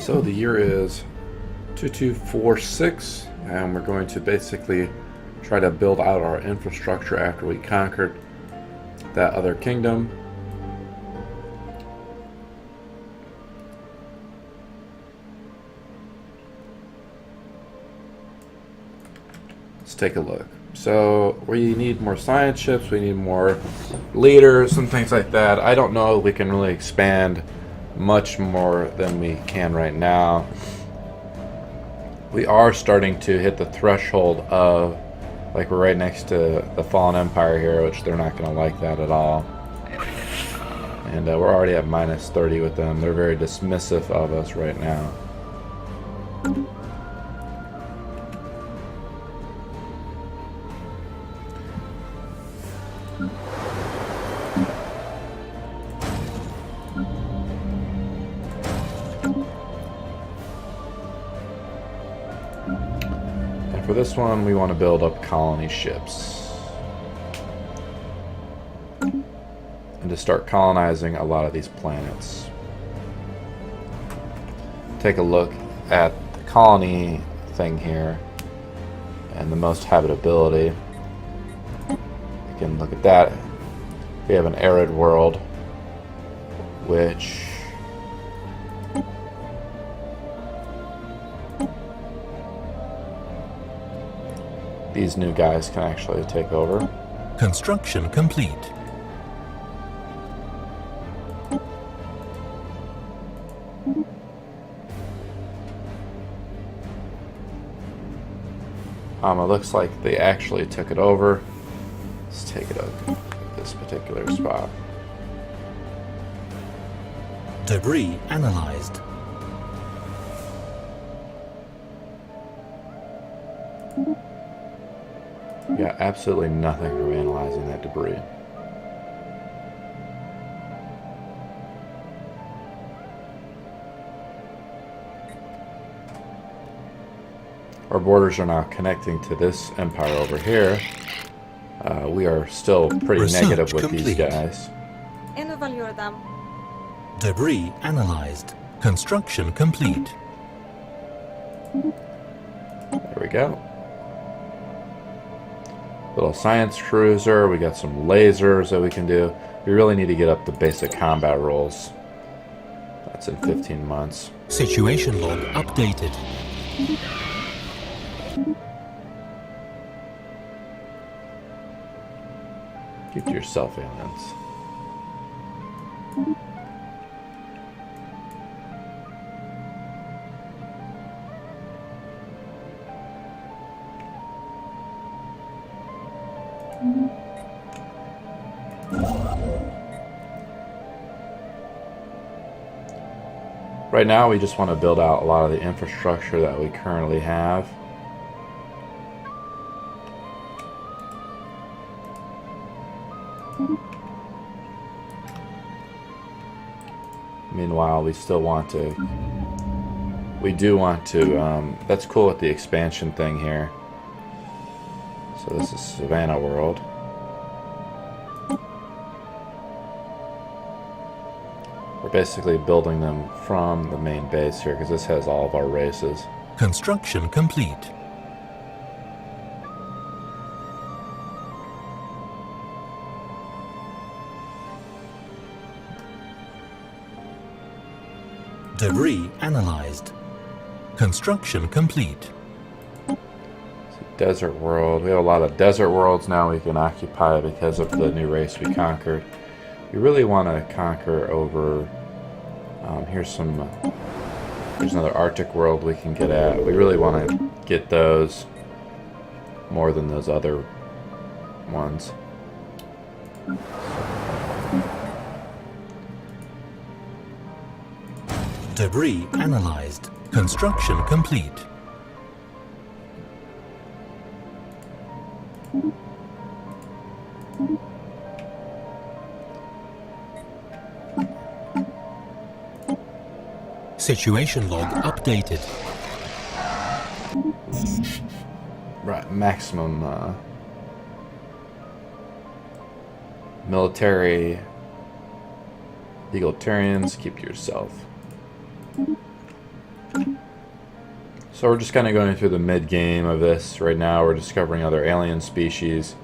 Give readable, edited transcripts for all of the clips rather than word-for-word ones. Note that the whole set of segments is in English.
So the year is 2246, and we're going to basically try to build out our infrastructure after we conquered that other kingdom. Let's take a look. So we need more science ships, we need more leaders and things like that. I don't know if we can really expand much more than we can right now. We are starting to hit the threshold of, like, we're right next to the Fallen Empire here, which they're not going to like that at all. And we're already at minus 30 with them. They're very dismissive of us right now. For this one, we want to build up colony ships and to start colonizing a lot of these planets. Take a look at the colony thing here and the most habitability. You can look at that. We have an arid world, which these new guys can actually take over. Construction complete. It looks like they actually took it over. Let's take it up at this particular spot. Debris analyzed. Yeah, absolutely nothing from analyzing that debris. Our borders are now connecting to this empire over here. We are still pretty Research negative with complete. these guys. Debris analyzed. Construction complete. There we go. Little science cruiser. We got some lasers that we can do. We really need to get up the basic combat rolls. That's in 15 months. Situation log updated. Keep to yourself, aliens. Right now, we just want to build out a lot of the infrastructure that we currently have. Meanwhile, we still want to... We do want to... that's cool with the expansion thing here. So this is Savannah World. We're basically building them from the main base here because this has all of our races. Construction complete. Debris analyzed. Construction complete. Desert world. We have a lot of desert worlds now we can occupy because of the new race we conquered. We really want to conquer over... here's another Arctic world we can get at. We really want to get those more than those other ones. Debris analyzed. Construction complete. Situation log updated. Right, maximum military egalitarians. Keep to yourself. So we're just kind of going through the mid-game of this right now. We're discovering other alien species.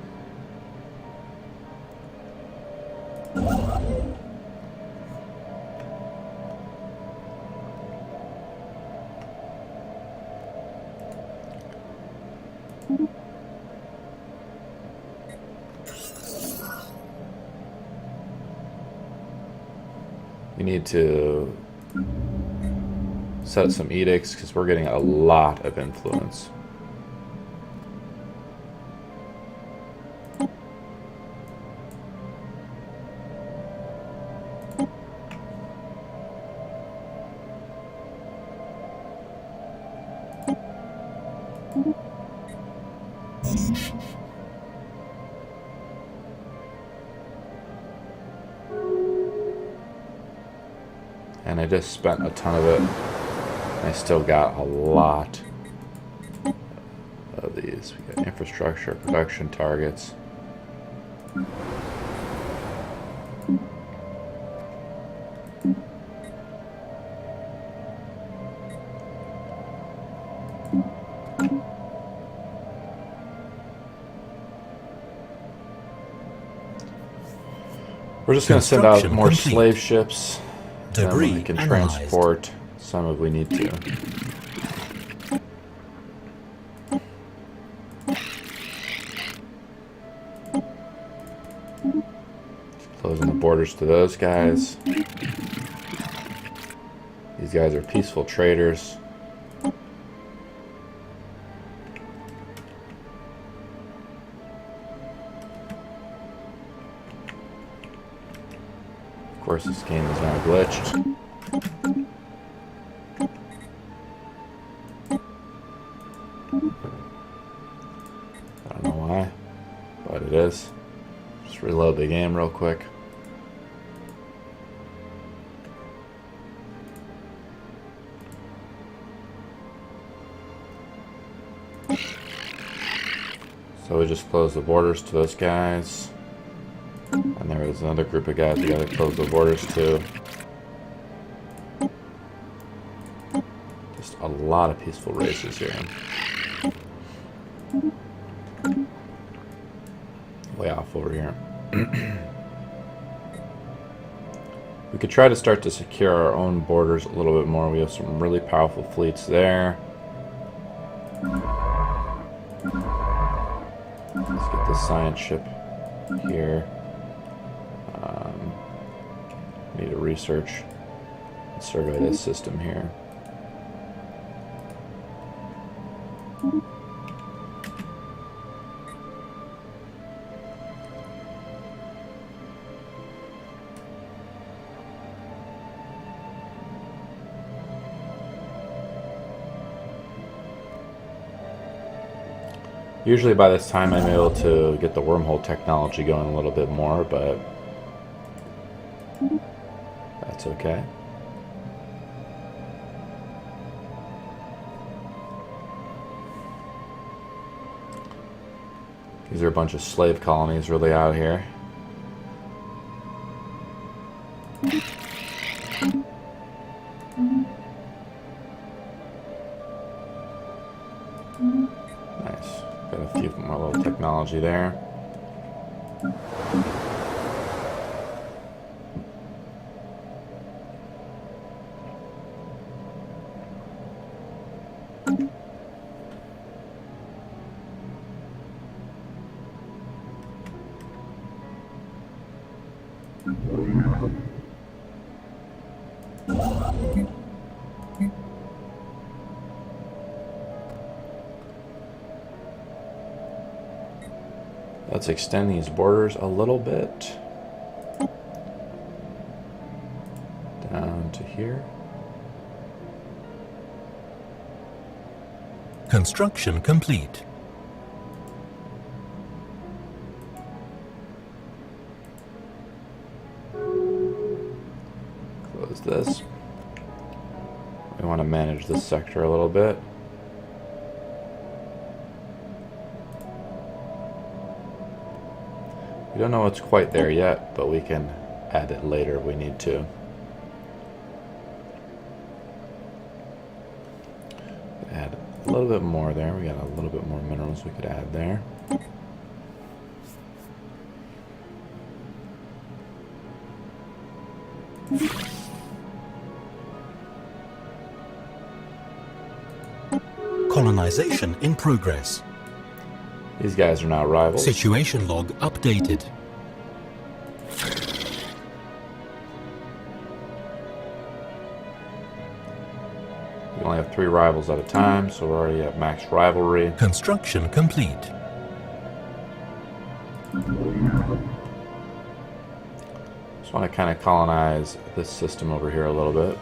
We need to set some edicts because we're getting a lot of influence. And I just spent a ton of it. I still got a lot of these. We got infrastructure, production targets. We're just going to send out more slave ships. Debris we can analyzed. transport some if we need to. Closing the borders to those guys. These guys are peaceful traders. Of course, this game is now glitched. I don't know why, but it is. Just reload the game real quick. So we just close the borders to those guys. And there was another group of guys we gotta close the borders to. Just a lot of peaceful races here. Way off over here. We could try to start to secure our own borders a little bit more. We have some really powerful fleets there. Let's get the science ship here. Need to research and survey this system here. Usually by this time I'm able to get the wormhole technology going a little bit more, but that's okay. These are a bunch of slave colonies really out here. Nice. Got a few more little technology there. Let's extend these borders a little bit. Down to here. Construction complete. Close this. We want to manage this sector a little bit. We don't know what's quite there yet, but we can add it later if we need to. little bit more there. We got a little bit more minerals we could add there. Colonization in progress. These guys are now rivals. Situation log updated. We only have 3 rivals at a time, so we're already at max rivalry. Construction complete. Just want to kind of colonize this system over here a little bit.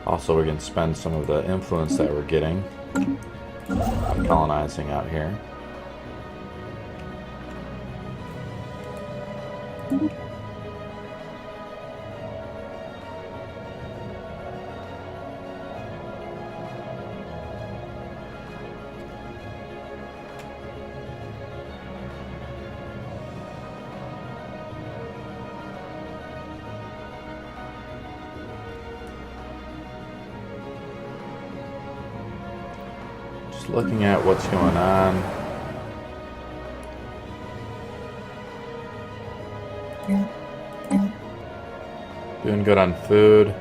Also, we can spend some of the influence that we're getting by colonizing out here. Looking at what's going on. Doing good on food.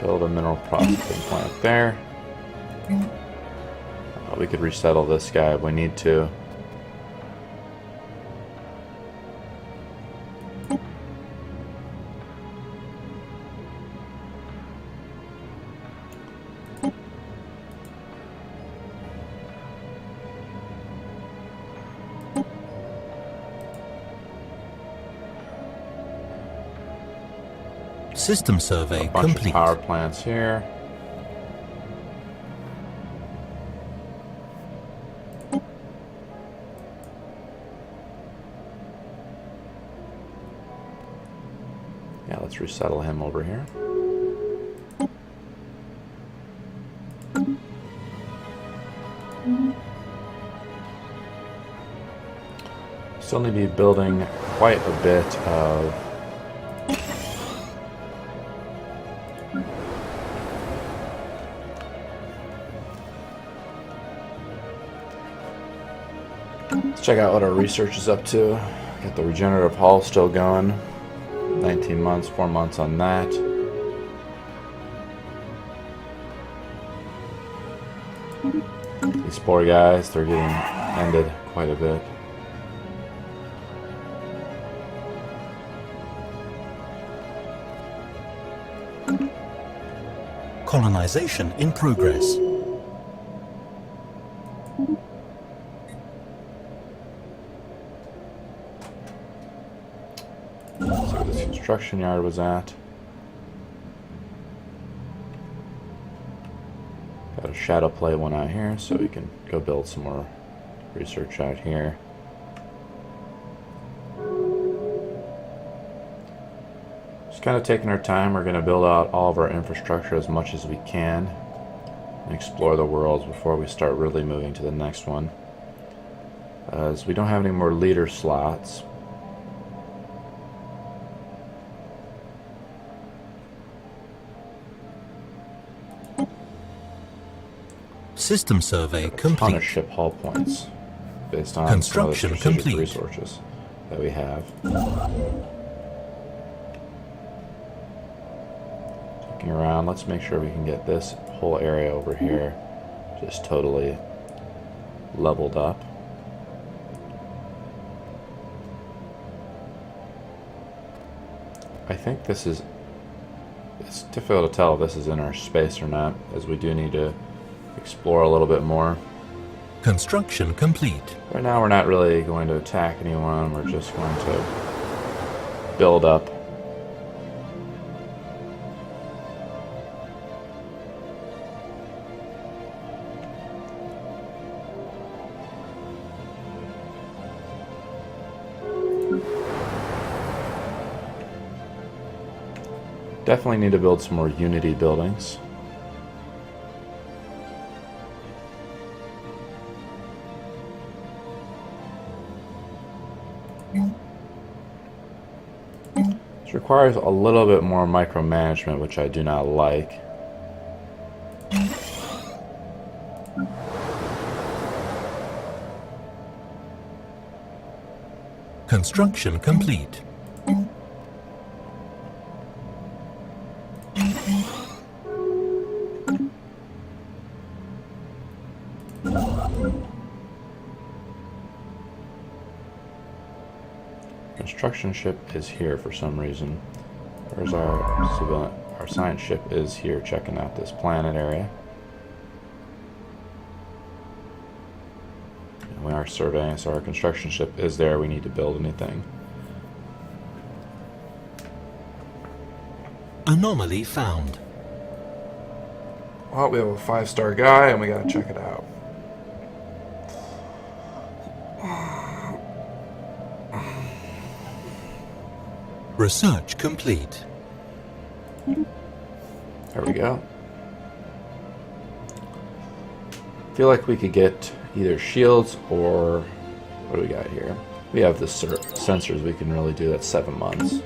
Build a mineral processing plant there. We could resettle this guy if we need to. System survey A bunch complete. of power plants here. Yeah, let's resettle him over here. Still need to be building quite a bit of check out what our research is up to. Got the regenerative hull still going. 19 months, 4 months on that. These poor guys, they're getting ended quite a bit. Colonization in progress. Construction yard was at. Got a shadow play one out here, so we can go build some more research out here. Just kind of taking our time. We're going to build out all of our infrastructure as much as we can and explore the worlds before we start really moving to the next one. As we don't have any more leader slots. System survey A ton complete. of ship hull points based on Construction some of the strategic complete. resources that we have. Looking around, let's make sure we can get this whole area over here just totally leveled up. I think this is, it's difficult to tell if this is in our space or not, as we do need to explore a little bit more. Construction complete. Right now we're not really going to attack anyone, we're just going to build up. Definitely need to build some more Unity buildings. This requires a little bit more micromanagement, which I do not like. Construction complete. Construction ship is here for some reason. Where's our civilian? Our science ship is here checking out this planet area. And we are surveying, so our construction ship is there. We need to build anything. Anomaly found. Well, we have a 5-star guy, and we gotta check it out. Research complete. There we go. Feel like we could get either shields or what do we got here? We have the sensors we can really do. That's 7 months.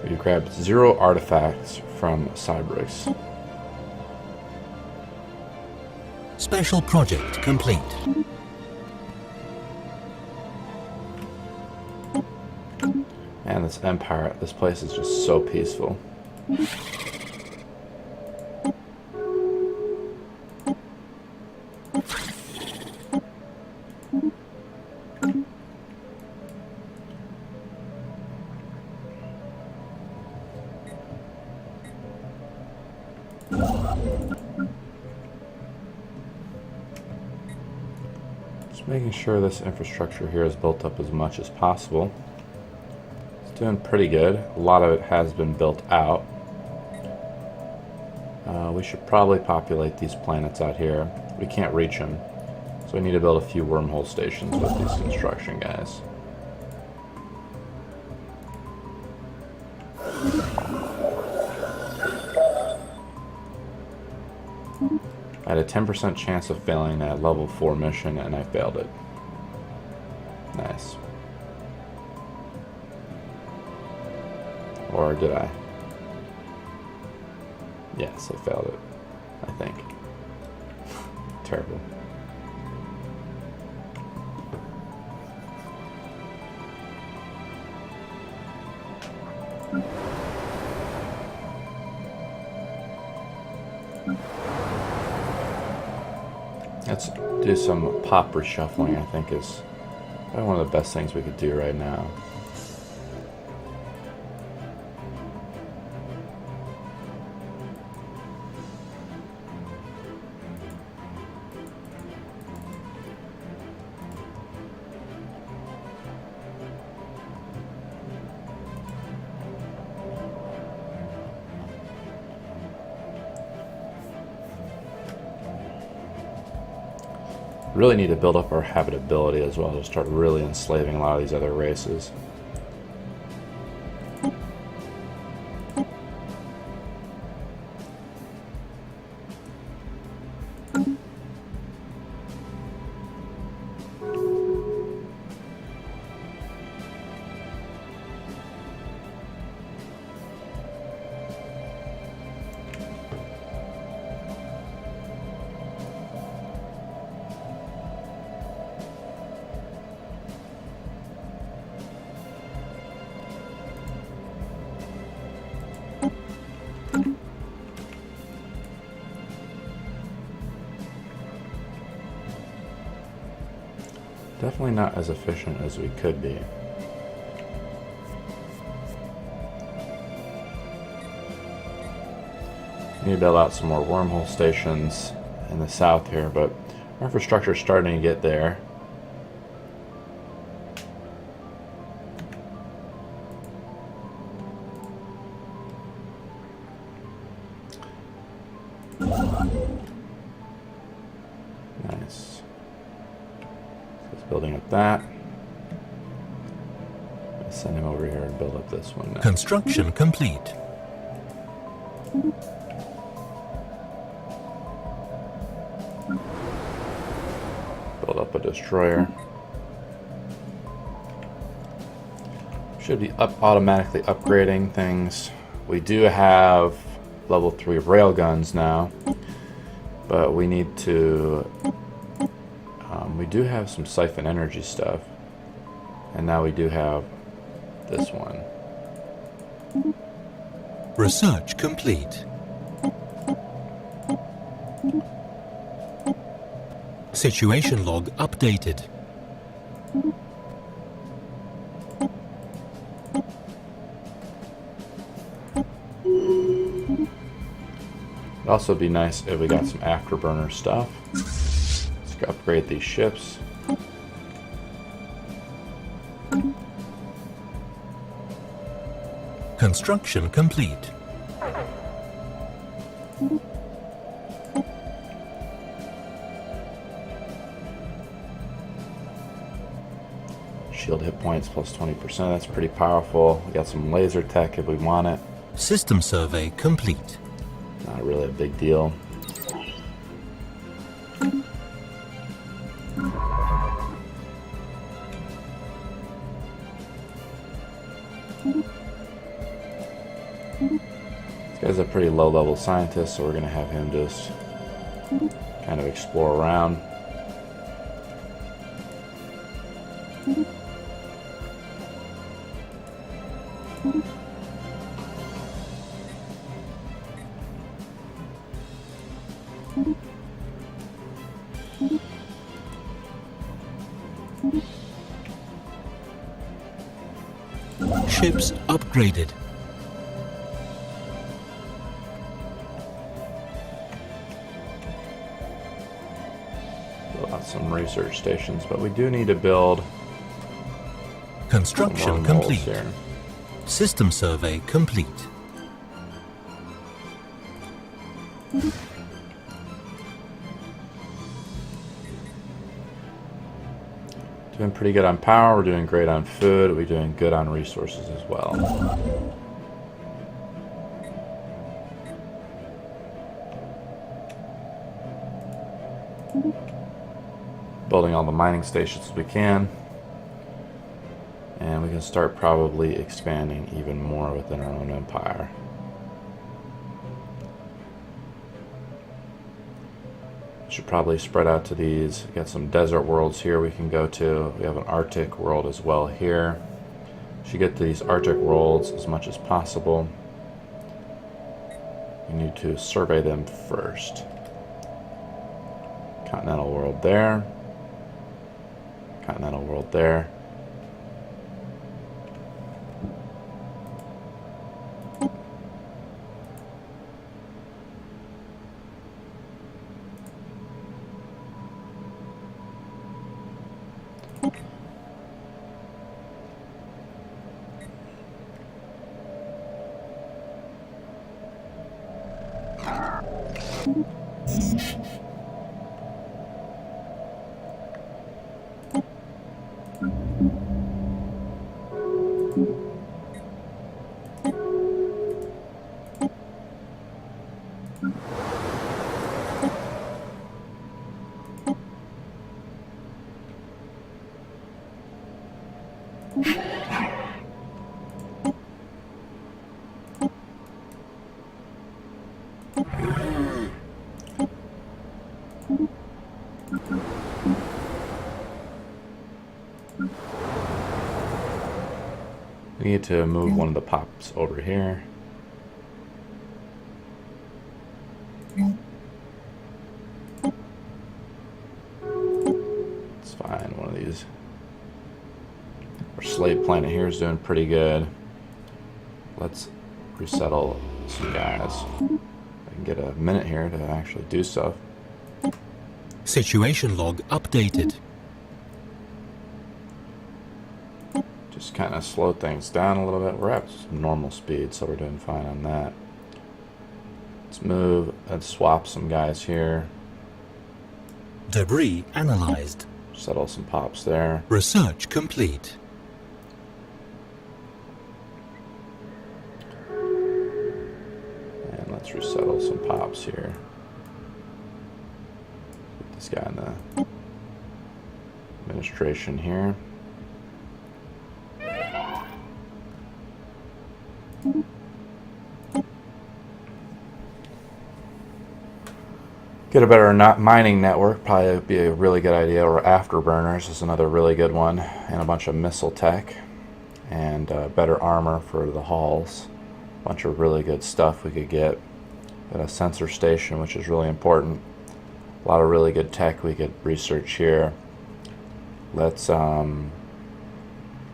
We grabbed 0 artifacts from Cybrix. Special project complete. Man, this Empire, this place is just so peaceful. Just making sure this infrastructure here is built up as much as possible. It's doing pretty good. A lot of it has been built out. We should probably populate these planets out here. We can't reach them, so we need to build a few wormhole stations with these construction guys. I had a 10% chance of failing that level 4 mission, and I failed it. Nice. Or did I? Yes, I failed it. I think. Terrible. Let's do some pop reshuffling, I think is probably one of the best things we could do right now. Really need to build up our habitability as well to start really enslaving a lot of these other races. Definitely not as efficient as we could be. We need to build out some more wormhole stations in the south here, but our infrastructure is starting to get there. Nice. Building up that. send him over here and build up this one now. Construction complete. Build up a destroyer. Should be automatically upgrading things. We do have level 3 railguns now, but we need to. We do have some siphon energy stuff, and now we do have this one. Research complete. Situation log updated. It'd also be nice if we got some afterburner stuff. Let's go upgrade these ships. Construction complete. Shield hit points plus 20%. That's pretty powerful. We got some laser tech if we want it. System survey complete. Not really a big deal. This guy's a pretty low-level scientist, so we're going to have him just kind of explore around. Ships upgraded. Build out some research stations, but we do need to build Construction more moles complete. here. System survey complete. Doing pretty good on power, we're doing great on food, we're doing good on resources as well. Building all the mining stations we can. And we can start probably expanding even more within our own empire. Should probably spread out to these. We got some desert worlds here we can go to. We have an Arctic world as well here. Should get to these Arctic worlds as much as possible. We need to survey them first. Continental world there. Continental world there. We need to move one of the pops over here. It's fine, one of these. Our slave planet here is doing pretty good. Let's resettle some guys. I can get a minute here to actually do stuff. Situation log updated. Just kind of slow things down a little bit. We're at some normal speed, so we're doing fine on that. Let's move and swap some guys here. Debris analyzed. Settle some pops there. Research complete. pops here. Put this guy in the administration here. Get a better mining network, probably be a really good idea, or afterburners is another really good one, and a bunch of missile tech, and better armor for the hulls. A bunch of really good stuff we could get. Got a sensor station, which is really important. A lot of really good tech we could research here. Let's, the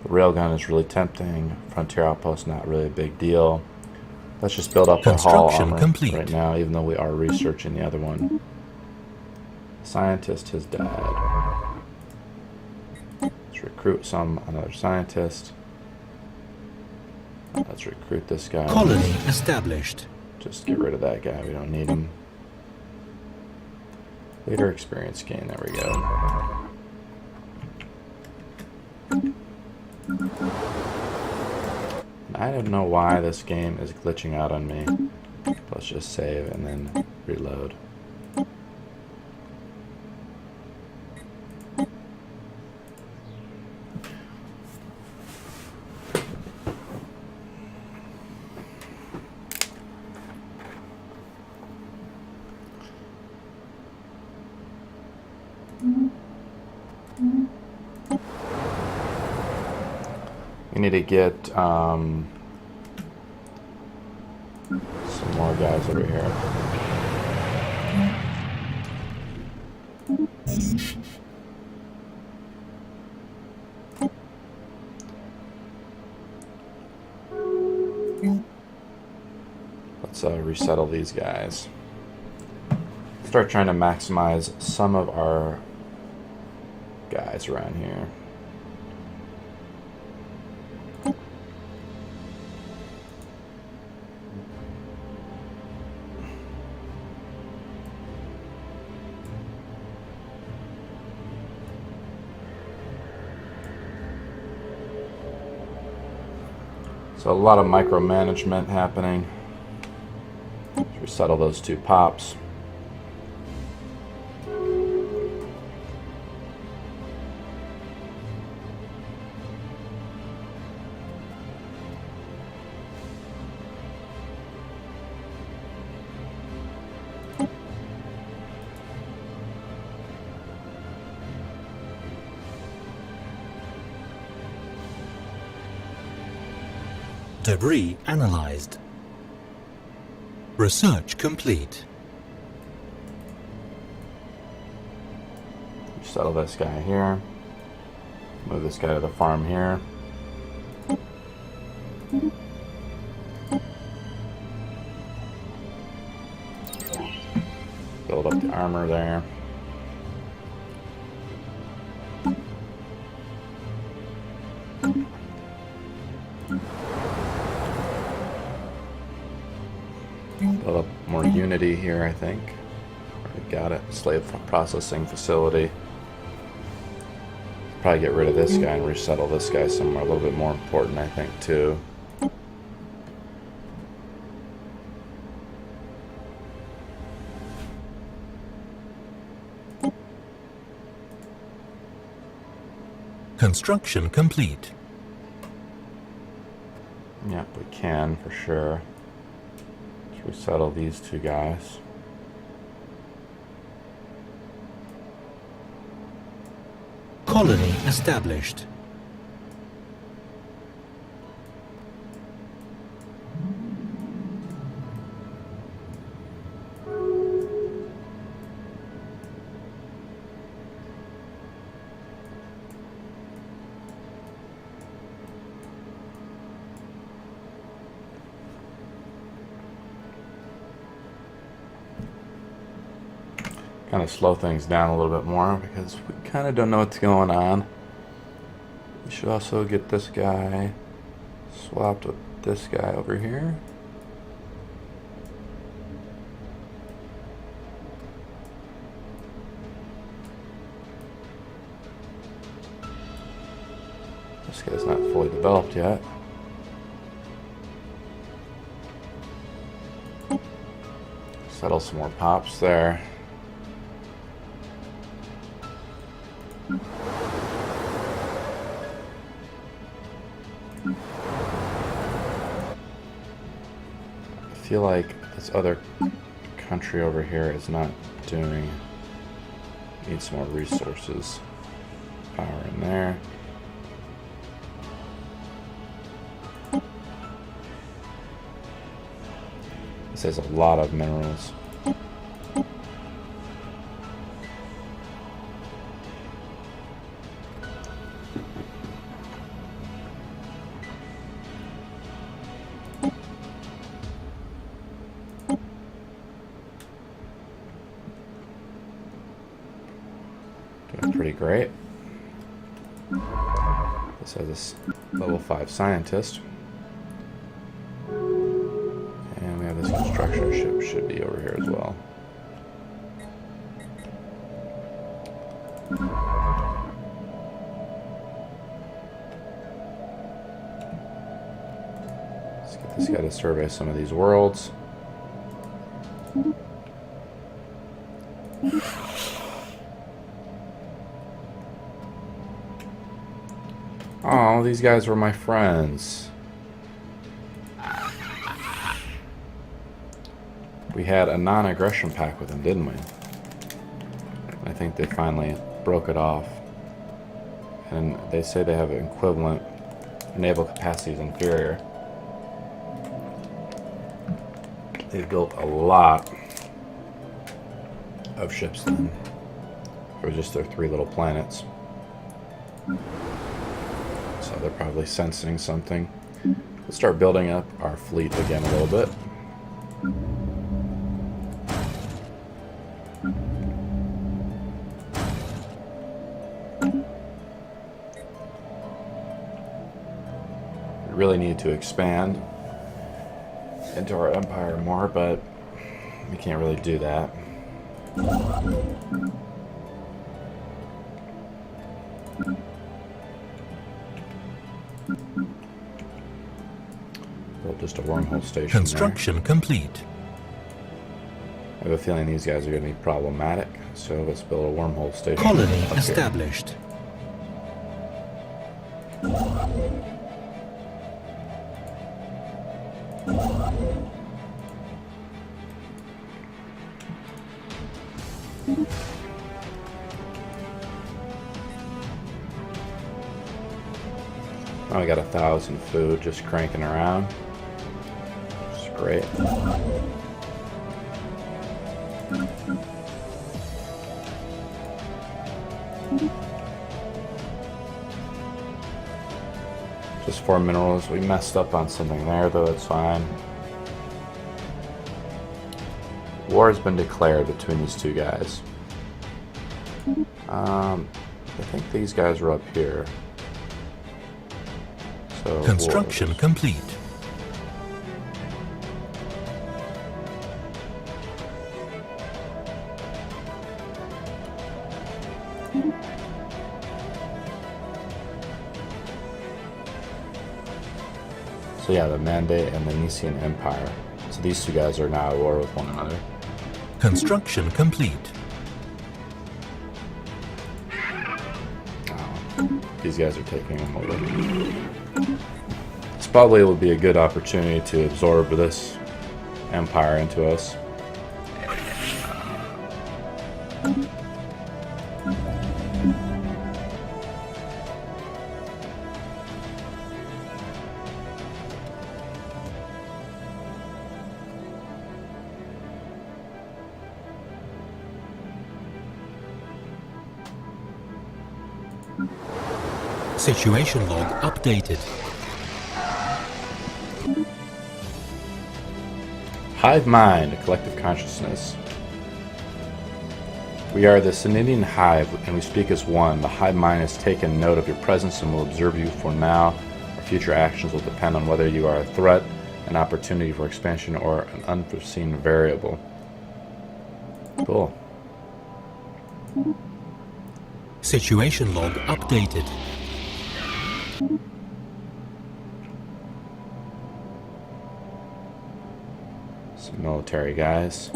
railgun is really tempting. Frontier outpost, not really a big deal. Let's just build up our hull armor right now, even though we are researching the other one. Scientist has died. Let's recruit another scientist. Let's recruit this guy. Colony established. Just get rid of that guy. We don't need him. Leader experience gain. There we go. I don't know why this game is glitching out on me. Let's just save and then reload. We need to get some more guys over here. Let's resettle these guys. Start trying to maximize some of our guys around here. So a lot of micromanagement happening. Let's resettle those two pops. Debris analyzed. Research complete. Settle this guy here. Move this guy to the farm here. Build up the armor there. Build up more unity here, I think. Already got it. Slave processing facility. Probably get rid of this guy and resettle this guy somewhere a little bit more important, I think, too. Construction complete. Yep, we can for sure. Let's resettle these two guys. Colony established. Kind of slow things down a little bit more because we kind of don't know what's going on. We should also get this guy swapped with this guy over here. This guy's not fully developed yet. Settle some more pops there. I feel like this other country over here is not doing... Need some more resources. Power in there. This has a lot of minerals. Doing pretty great. This has this level 5 scientist. And we have this construction ship, should be over here as well. Let's get this guy to survey some of these worlds. Oh, these guys were my friends. We had a non-aggression pact with them, didn't we? I think they finally broke it off. And they say they have an equivalent naval capacities inferior. They've built a lot of ships then for just their 3 little planets. So they're probably sensing something. Let's start building up our fleet again a little bit. We really need to expand into our empire more, but we can't really do that. Build just a wormhole station. Construction there. complete. I have a feeling these guys are going to be problematic, so let's build a wormhole station. Colony up established. Oh, I got 1,000 food just cranking around. It's great. Just 4 minerals. We messed up on something there, though that's fine. War has been declared between these two guys. I think these guys are up here. So Construction complete. So yeah, the Mandate and the Nisian Empire. So these two guys are now at war with one another. Construction complete. Oh, these guys are taking them over. This probably would be a good opportunity to absorb this empire into us. Situation log updated. Hive mind, a collective consciousness. We are the Sinidian Hive, and we speak as one. The Hive mind has taken note of your presence and will observe you for now. Our future actions will depend on whether you are a threat, an opportunity for expansion, or an unforeseen variable. Cool. Situation log updated. Some military guys.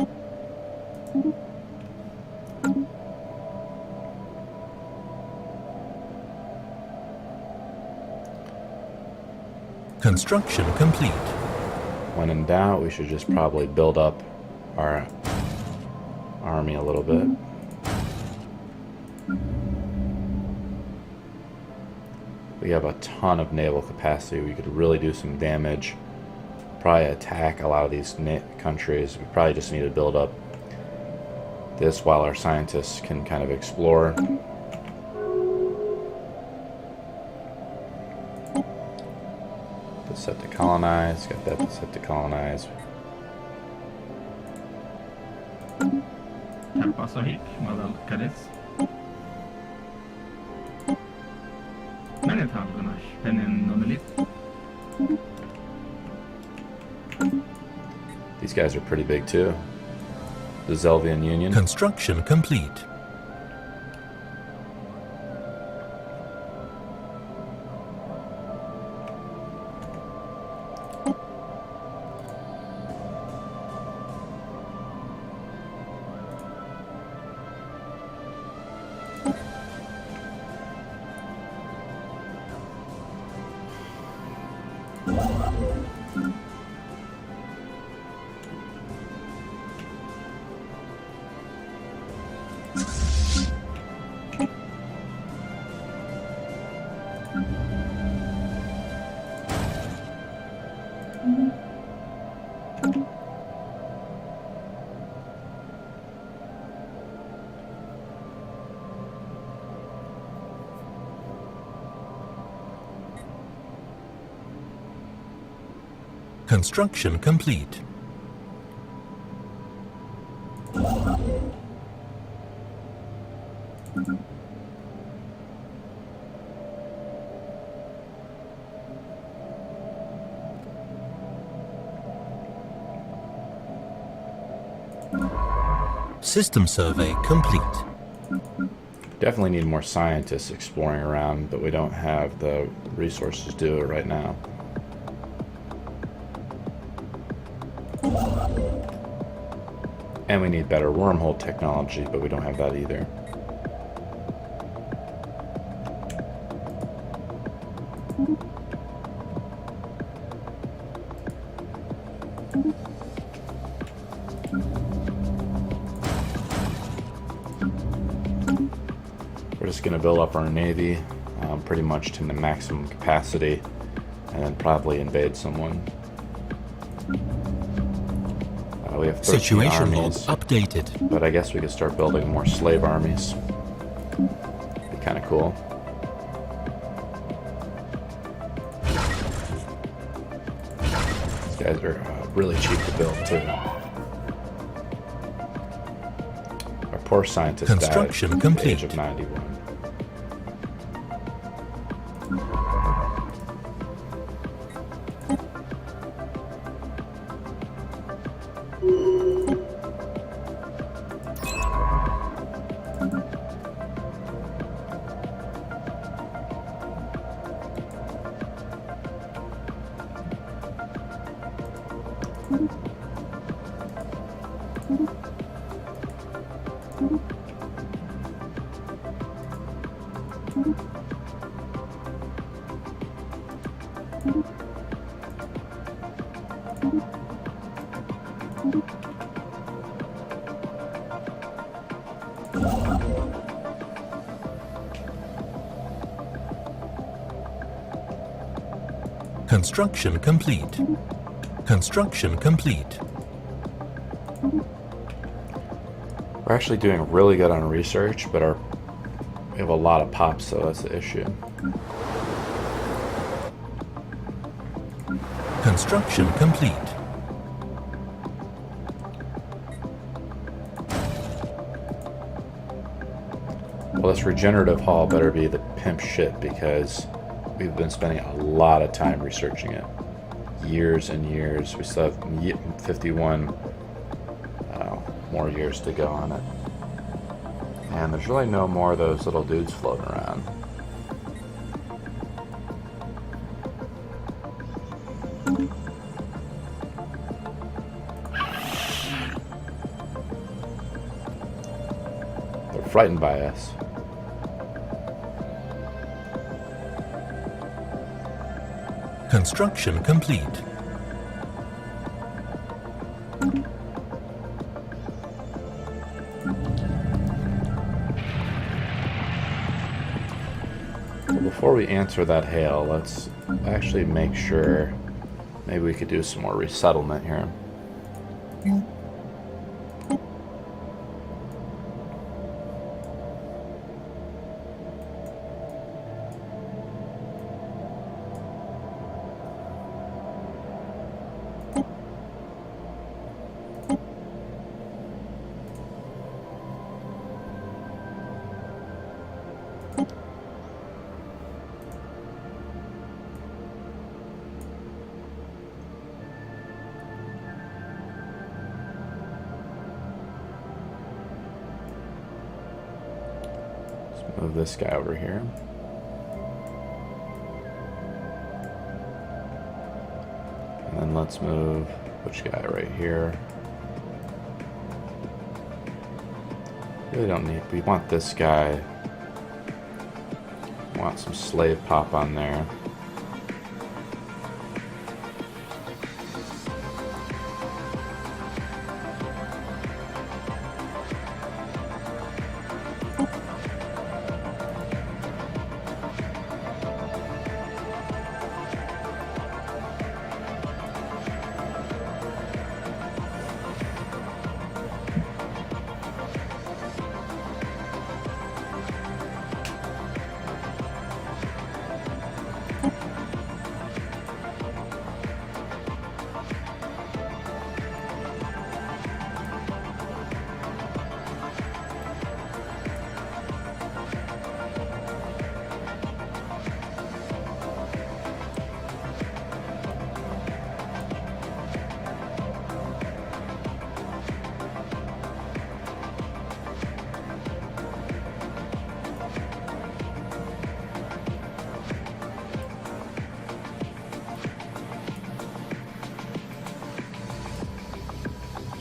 Construction complete. When in doubt, we should just probably build up our army a little bit. We have a ton of naval capacity. We could really do some damage. Probably attack a lot of these countries. We probably just need to build up this while our scientists can kind of explore. This set to colonize. Got that set to colonize. Tanpa sahih modal cadets. Menethalganash penen nomelit. These guys are pretty big too. The Zelvian Union. Construction complete. Construction complete. System survey complete. Definitely need more scientists exploring around, but we don't have the resources to do it right now. And we need better wormhole technology, but we don't have that either. We're just going to build up our navy pretty much to the maximum capacity and then probably invade someone. We have 13 Situation log armies, updated. but I guess we could start building more slave armies. Be kind of cool. These guys are really cheap to build too. Our poor scientist Construction died at complete. the age of 91. Construction complete. Construction complete. We're actually doing really good on research, but we have a lot of pops, so that's the issue. Construction complete. Well, this regenerative hull better be the pimp shit, because we've been spending a lot of time researching it. Years and years. We still have 51 more years to go on it. And there's really no more of those little dudes floating around. frightened by us. Construction complete. Before we answer that hail, let's actually make sure maybe we could do some more resettlement here. Move this guy over here. And then let's move which guy right here. Really don't need, we want this guy. Want some slave pop on there.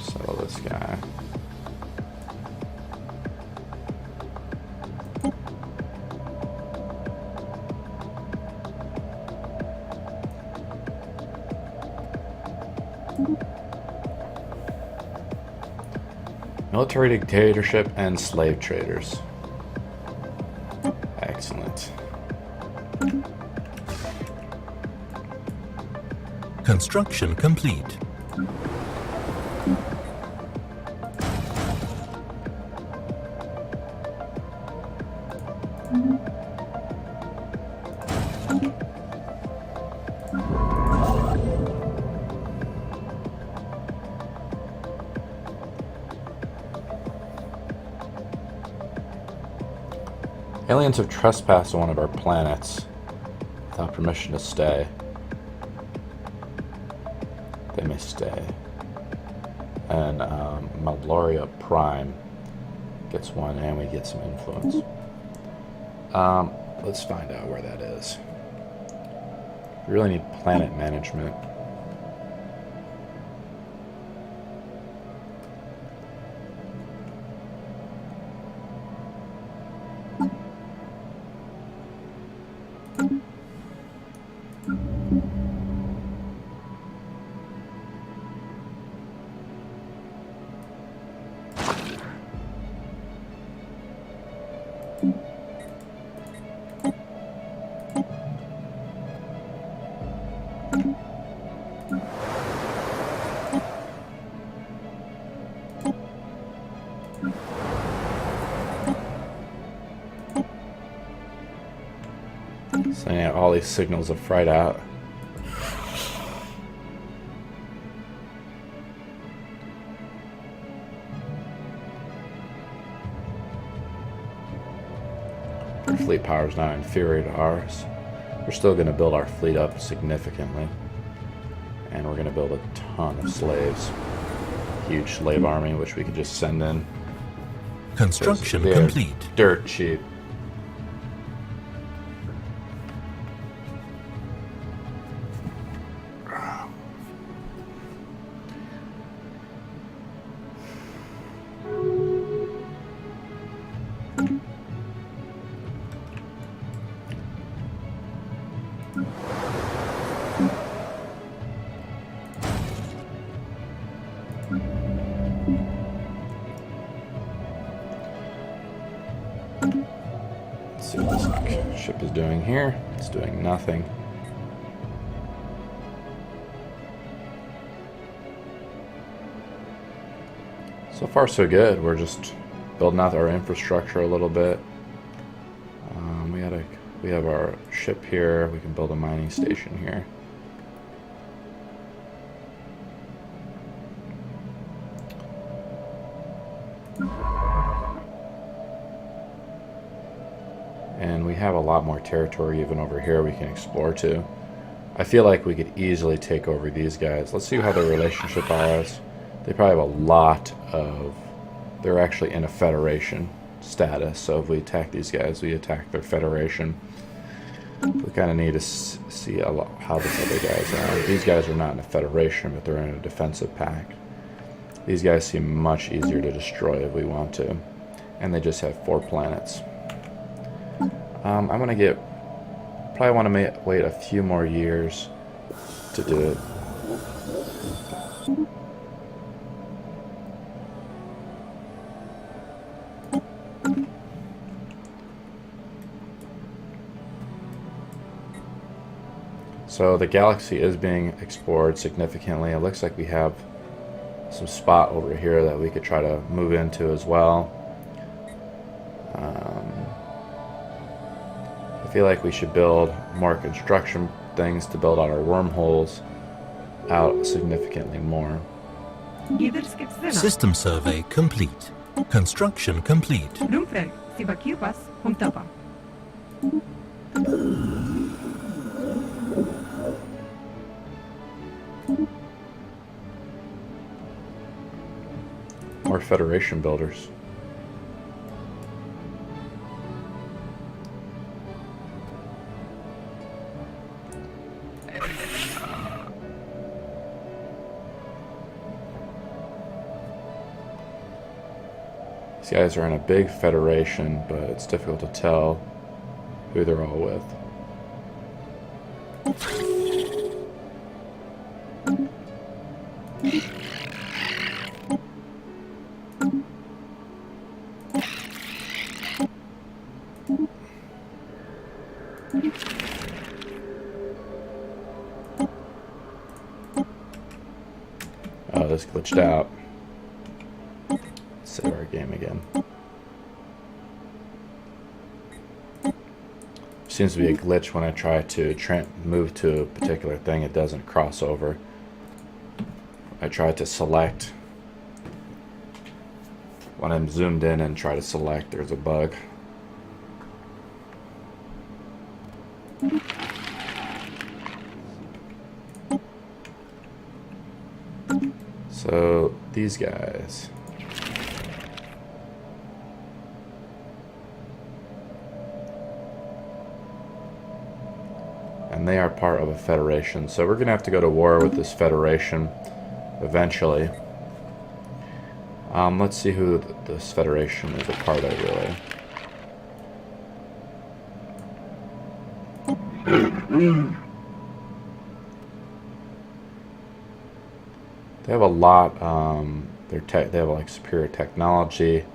Settle this guy. Military dictatorship and slave traders. Excellent. Construction complete. Aliens have trespassed on one of our planets without permission to stay. They may stay. And Maloria Prime gets one, and we get some influence. Let's find out where that is. We really need planet management. Sending out all these signals of fright out. Our fleet power is now inferior to ours. We're still going to build our fleet up significantly. And we're going to build a ton of slaves. Huge slave army, which we could just send in. Construction They're complete. dirt cheap. Let's see what this ship is doing here. It's doing nothing. So far so good. We're just building out our infrastructure a little bit. We have our ship here. We can build a mining station here. And we have a lot more territory even over here we can explore too. I feel like we could easily take over these guys. Let's see how their relationship is. They probably have a lot of... They're actually in a federation status, so if we attack these guys, we attack their federation. We kind of need to see how these other guys are. These guys are not in a federation, but they're in a defensive pact. These guys seem much easier to destroy if we want to. And they just have 4 planets. I'm going to get... Probably want to wait a few more years to do it. So the galaxy is being explored significantly. It looks like we have some spot over here that we could try to move into as well. I feel like we should build more construction things to build out our wormholes out significantly more. System survey complete. Construction complete. More Federation builders. These guys are in a big federation, but it's difficult to tell who they're all with. Oh, this glitched out. Let's save our game again. Seems to be a glitch when I try to move to a particular thing. It doesn't cross over. I try to select. When I'm zoomed in and try to select, there's a bug. So these guys. And they are part of a federation. So we're going to have to go to war with this federation eventually. Let's see who this federation is a part of, really. They have a lot. They have like superior technology.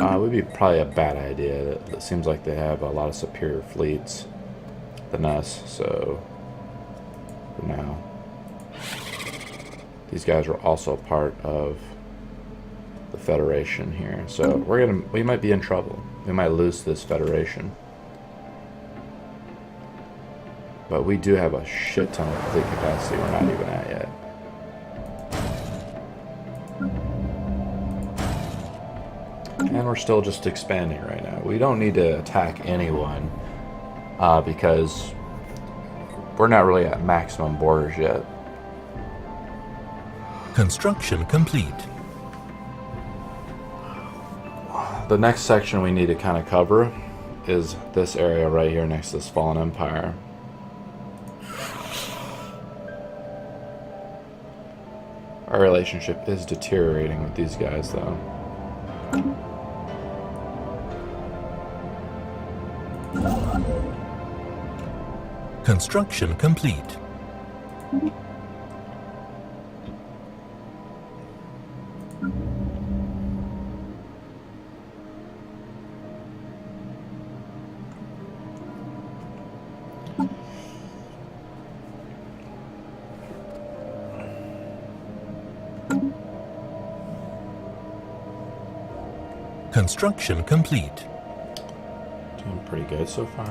It would be probably a bad idea. It seems like they have a lot of superior fleets than us, so for now. These guys are also part of the Federation here, so we might be in trouble. We might lose this Federation. But we do have a shit ton of fleet capacity we're not even at yet. And we're still just expanding right now. We don't need to attack anyone because we're not really at maximum borders yet. Construction complete. The next section we need to kind of cover is this area right here next to this fallen empire. Our relationship is deteriorating with these guys, though. Construction complete. Construction complete. Doing pretty good so far.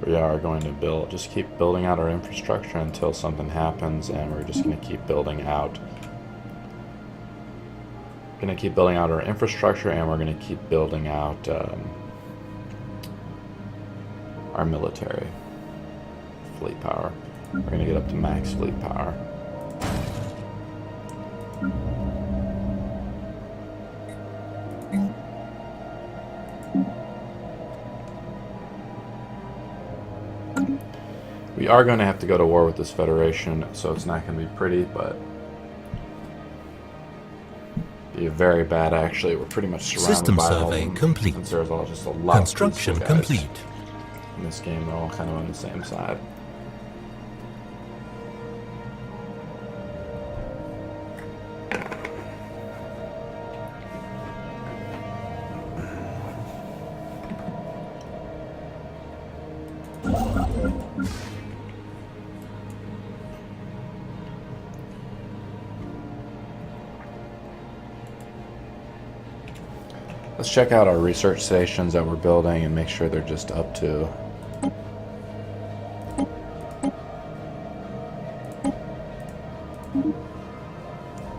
We are going to build, just keep building out our infrastructure until something happens, and we're just going to keep building out. Going to keep building out our infrastructure, and we're going to keep building out our military fleet power. We're going to get up to max fleet power. We are going to have to go to war with this Federation, so it's not going to be pretty, but be very bad actually. We're pretty much surrounded System by all survey of them, complete. since there's all just a lot Construction of peaceful guys complete. in this game. They're all kind of on the same side. Let's check out our research stations that we're building and make sure they're just up to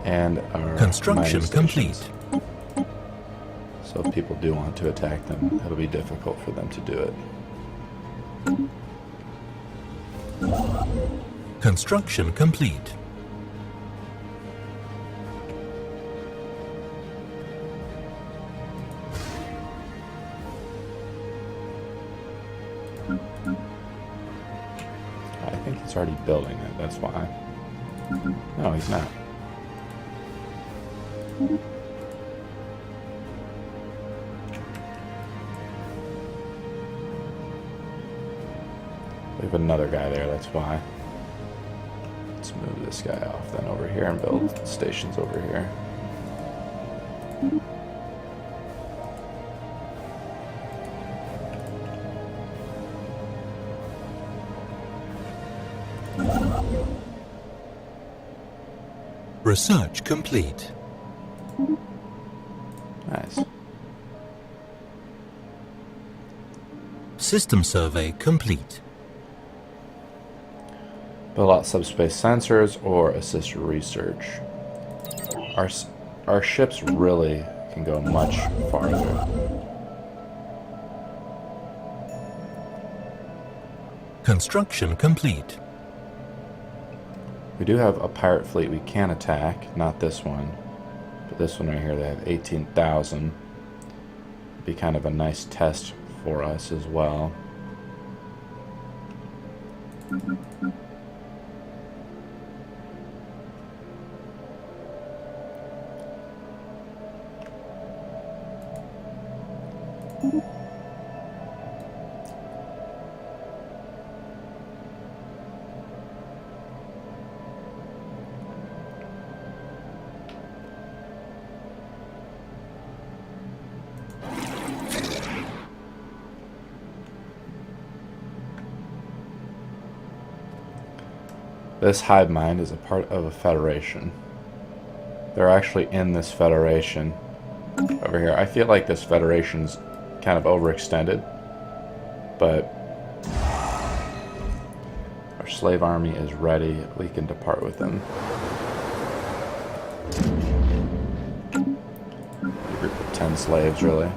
and our Construction mining complete. stations. So if people do want to attack them, it'll be difficult for them to do it. Construction complete. I think he's already building it, that's why. No, he's not. We have another guy there, that's why. Let's move this guy off then over here and build stations over here. Research complete. Nice. System survey complete. Build out subspace sensors or assist research. Our ships really can go much farther. Construction complete. We do have a pirate fleet we can attack, not this one, but this one right here. They have 18,000. Be kind of a nice test for us as well. This hive mind is a part of a federation. They're actually in this federation over here. I feel like this federation's kind of overextended, but our slave army is ready. We can depart with them. A group of 10 slaves, really.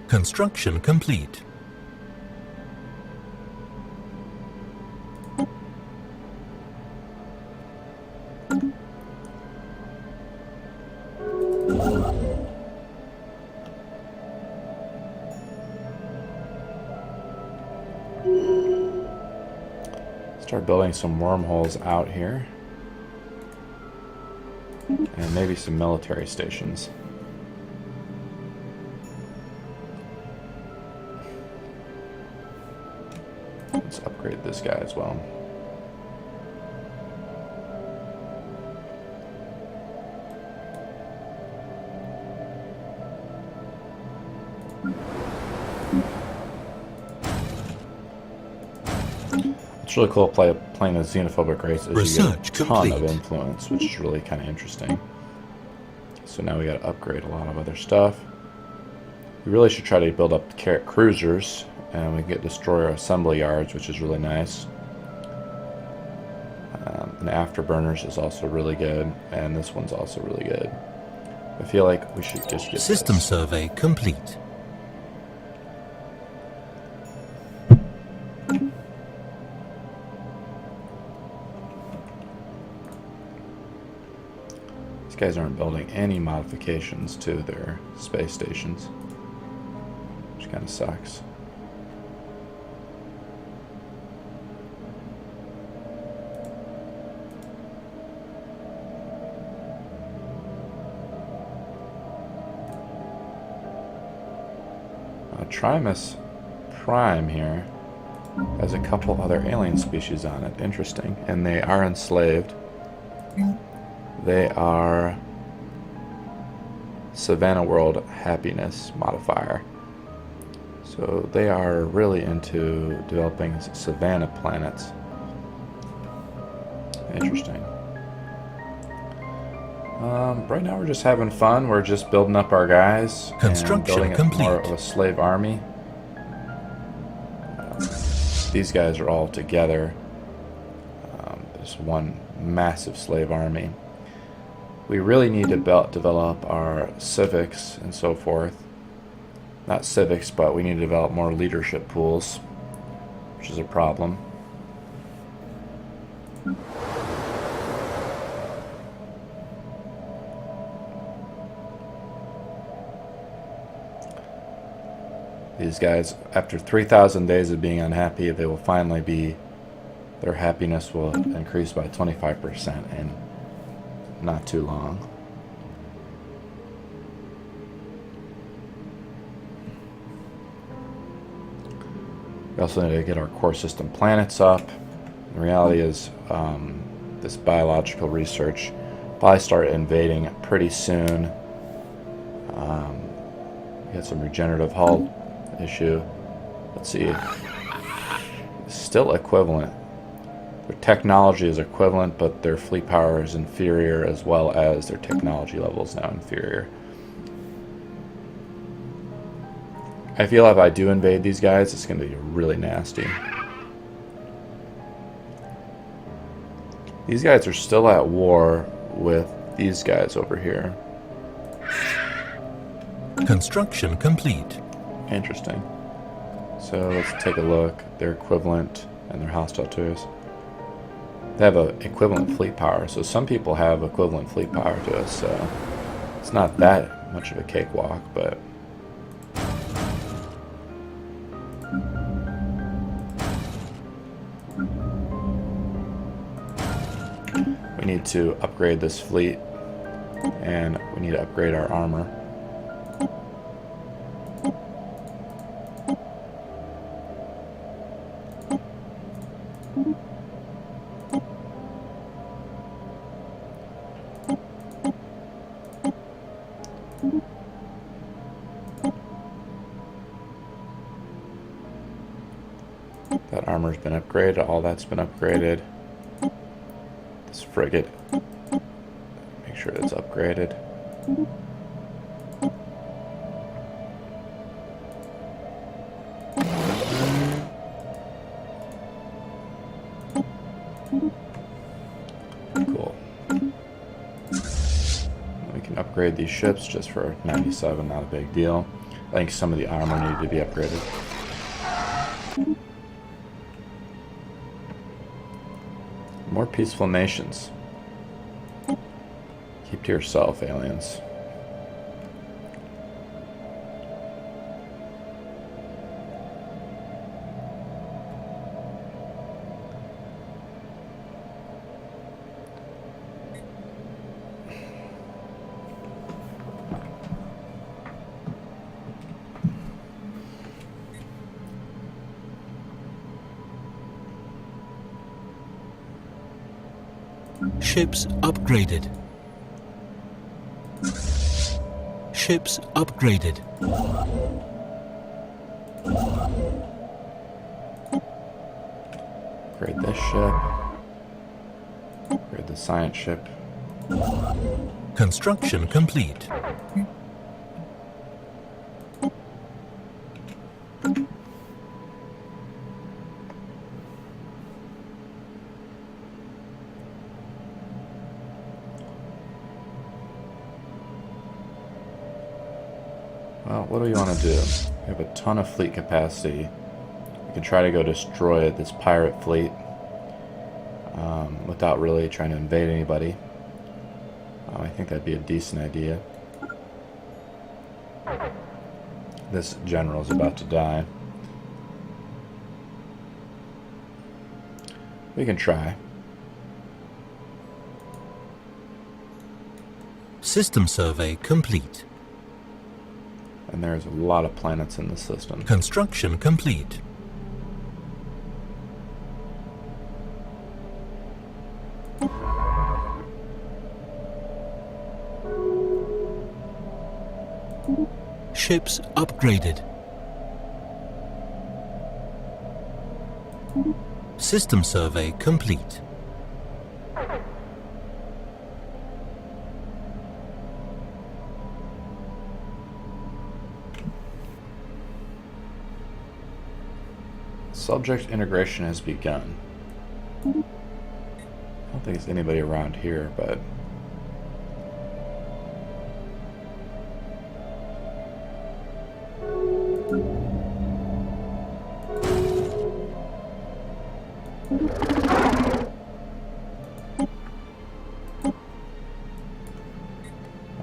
Construction complete. Start building some wormholes out here. And maybe some military stations. Let's upgrade this guy as well. It's really cool playing a xenophobic race as you get a ton of influence, which is really kind of interesting. So now we got to upgrade a lot of other stuff. We really should try to build up the cruisers, and we can get destroyer assembly yards, which is really nice. And afterburners is also really good, and this one's also really good. I feel like we should just get System this. survey complete. These guys aren't building any modifications to their space stations, which kind of sucks. Trimus Prime here has a couple other alien species on it. Interesting. And they are enslaved. They are Savannah World Happiness modifier. So they are really into developing Savannah planets. Interesting. Right now we're just having fun. We're just building up our guys. Construction and building complete. More of a slave army. These guys are all together. There's one massive slave army. We really need to develop our civics and so forth. Not civics, but we need to develop more leadership pools, which is a problem. These guys, after 3,000 days of being unhappy, they will finally be, their happiness will increase by 25% in not too long. We also need to get our core system planets up. The reality is this biological research probably start invading pretty soon. We got some regenerative hull issue. Let's see. Still equivalent. Their technology is equivalent, but their fleet power is inferior, as well as their technology level is now inferior. I feel if I do invade these guys, it's going to be really nasty. These guys are still at war with these guys over here. Construction complete. Interesting. So let's take a look. They're equivalent and they're hostile to us. They have an equivalent fleet power. So some people have equivalent fleet power to us. So it's not that much of a cakewalk, but we need to upgrade this fleet, and we need to upgrade our armor. That armor's been upgraded, all that's been upgraded. This frigate, make sure it's upgraded. Cool. We can upgrade these ships just for 97, not a big deal. I think some of the armor needed to be upgraded. More peaceful nations. Keep to yourself, aliens. Ships upgraded. Ships upgraded. Upgrade this ship. Upgrade the science ship. Construction complete. Well, what do we want to do? We have a ton of fleet capacity. We can try to go destroy this pirate fleet without really trying to invade anybody. I think that'd be a decent idea. This general's about to die. We can try. System survey complete. And there's a lot of planets in the system. Construction complete. Ships upgraded. System survey complete. Subject integration has begun. I don't think there's anybody around here, but...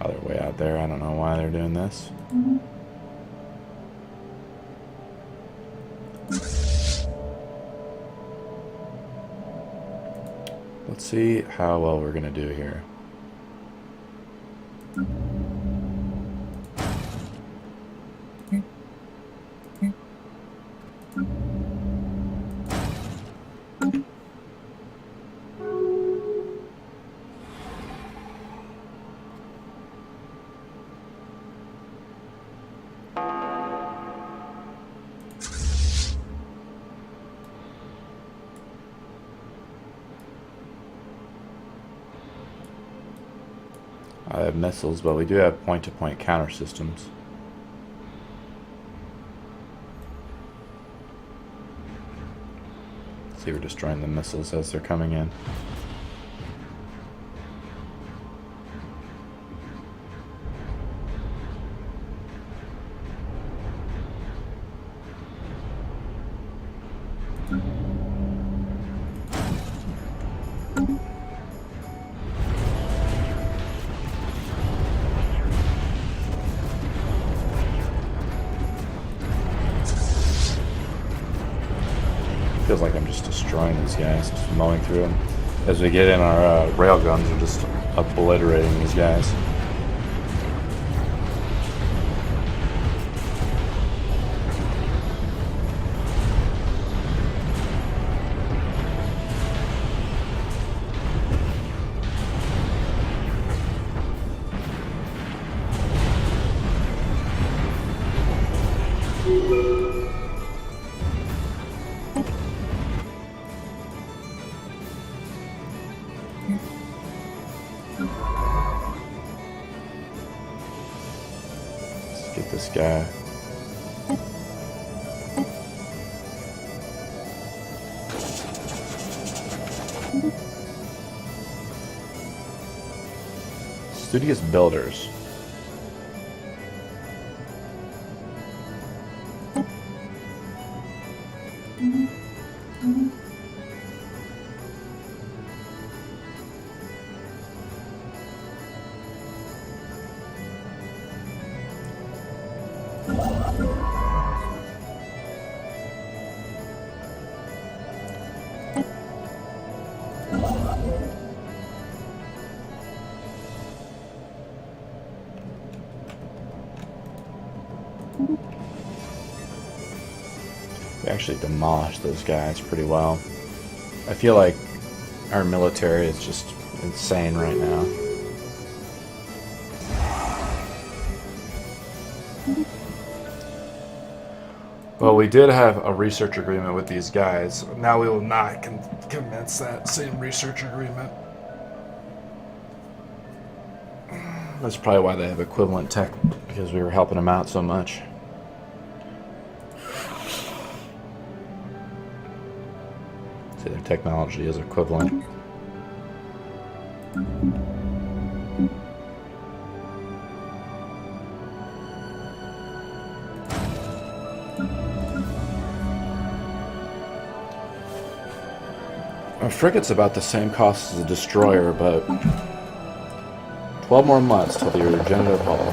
Oh, they're way out there. I don't know why they're doing this. Let's see how well we're going to do here. I have missiles, but we do have point-to-point counter systems. See, we're destroying the missiles as they're coming in. Feels like I'm just destroying these guys, just mowing through them. As we get in our rail guns, we're just obliterating these guys. Get this guy. Studious builders. We actually demolished those guys pretty well. I feel like our military is just insane right now. Well, we did have a research agreement with these guys. Now we will not commence that same research agreement. That's probably why they have equivalent tech, because we were helping them out so much. See, their technology is equivalent. A frigate's about the same cost as a destroyer, but 12 more months till the regenerative hull.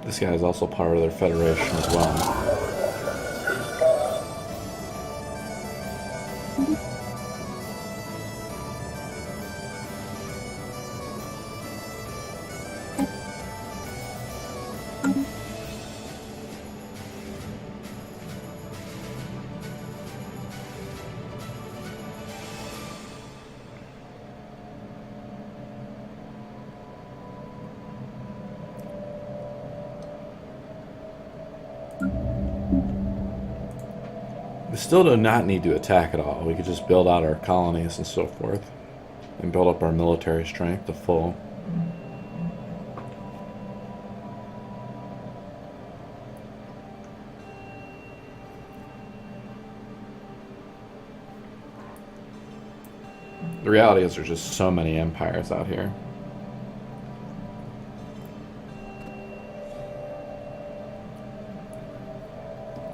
This guy is also part of their federation as well. We still do not need to attack at all. We could just build out our colonies and so forth, and build up our military strength to full. The reality is there's just so many empires out here.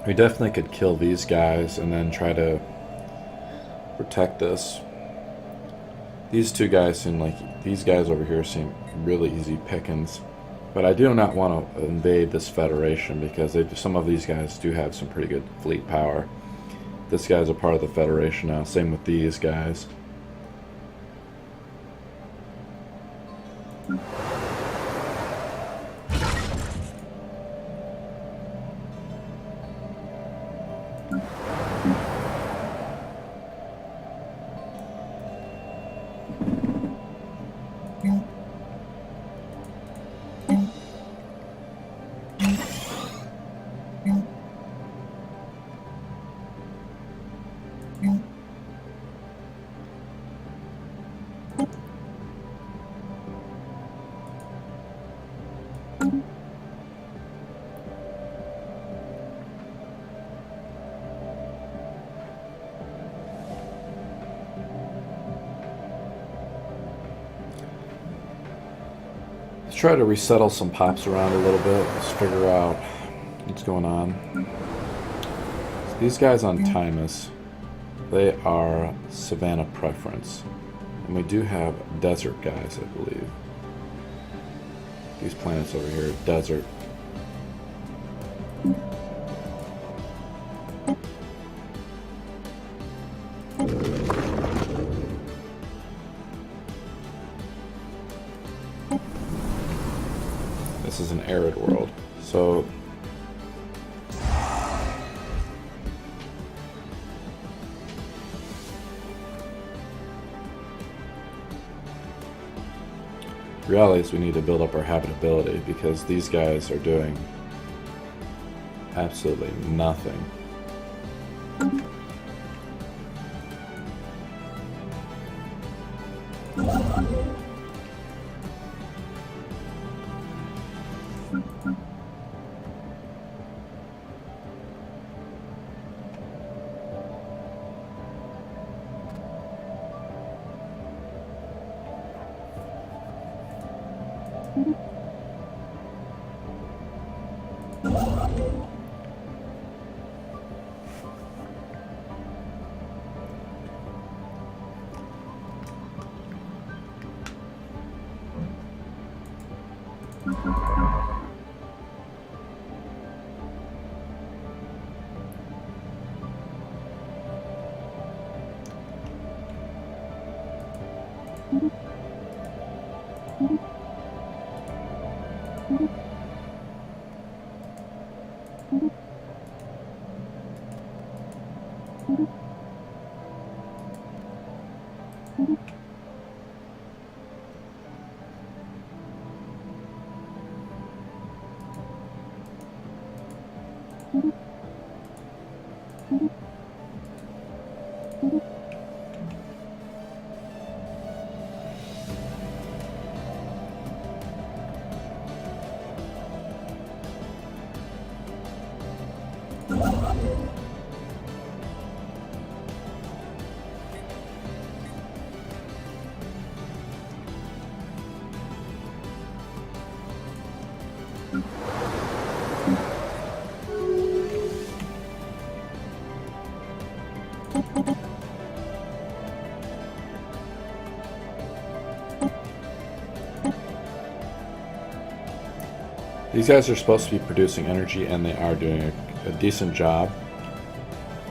We definitely could kill these guys and then try to protect this. These two guys seem like, these guys over here seem really easy pickings. But I do not want to invade this federation because some of these guys do have some pretty good fleet power. This guy's a part of the federation now, same with these guys. Try to resettle some pops around a little bit. Let's figure out what's going on. So these guys on Timus, they are Savannah preference. And we do have desert guys, I believe. These planets over here, desert. This is an arid world, so the reality is we need to build up our habitability because these guys are doing absolutely nothing. These guys are supposed to be producing energy, and they are doing a decent job.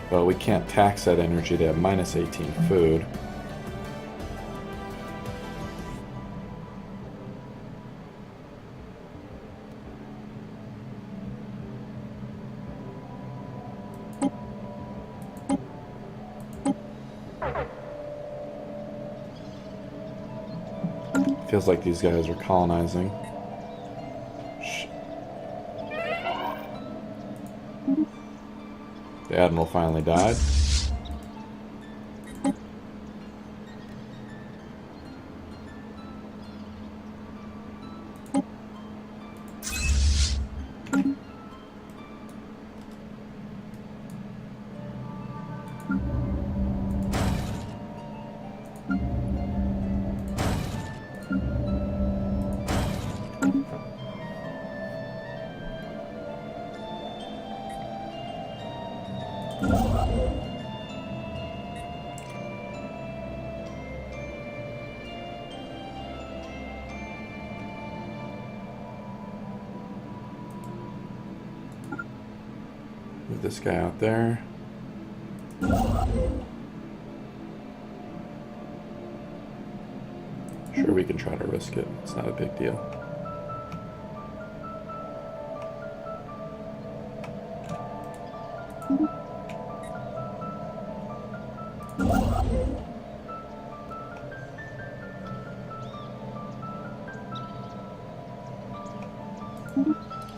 But we can't tax that energy. They have minus 18 food. Feels like these guys are colonizing. The Admiral finally died. Move this guy out there. Sure, we can try to risk it. It's not a big deal.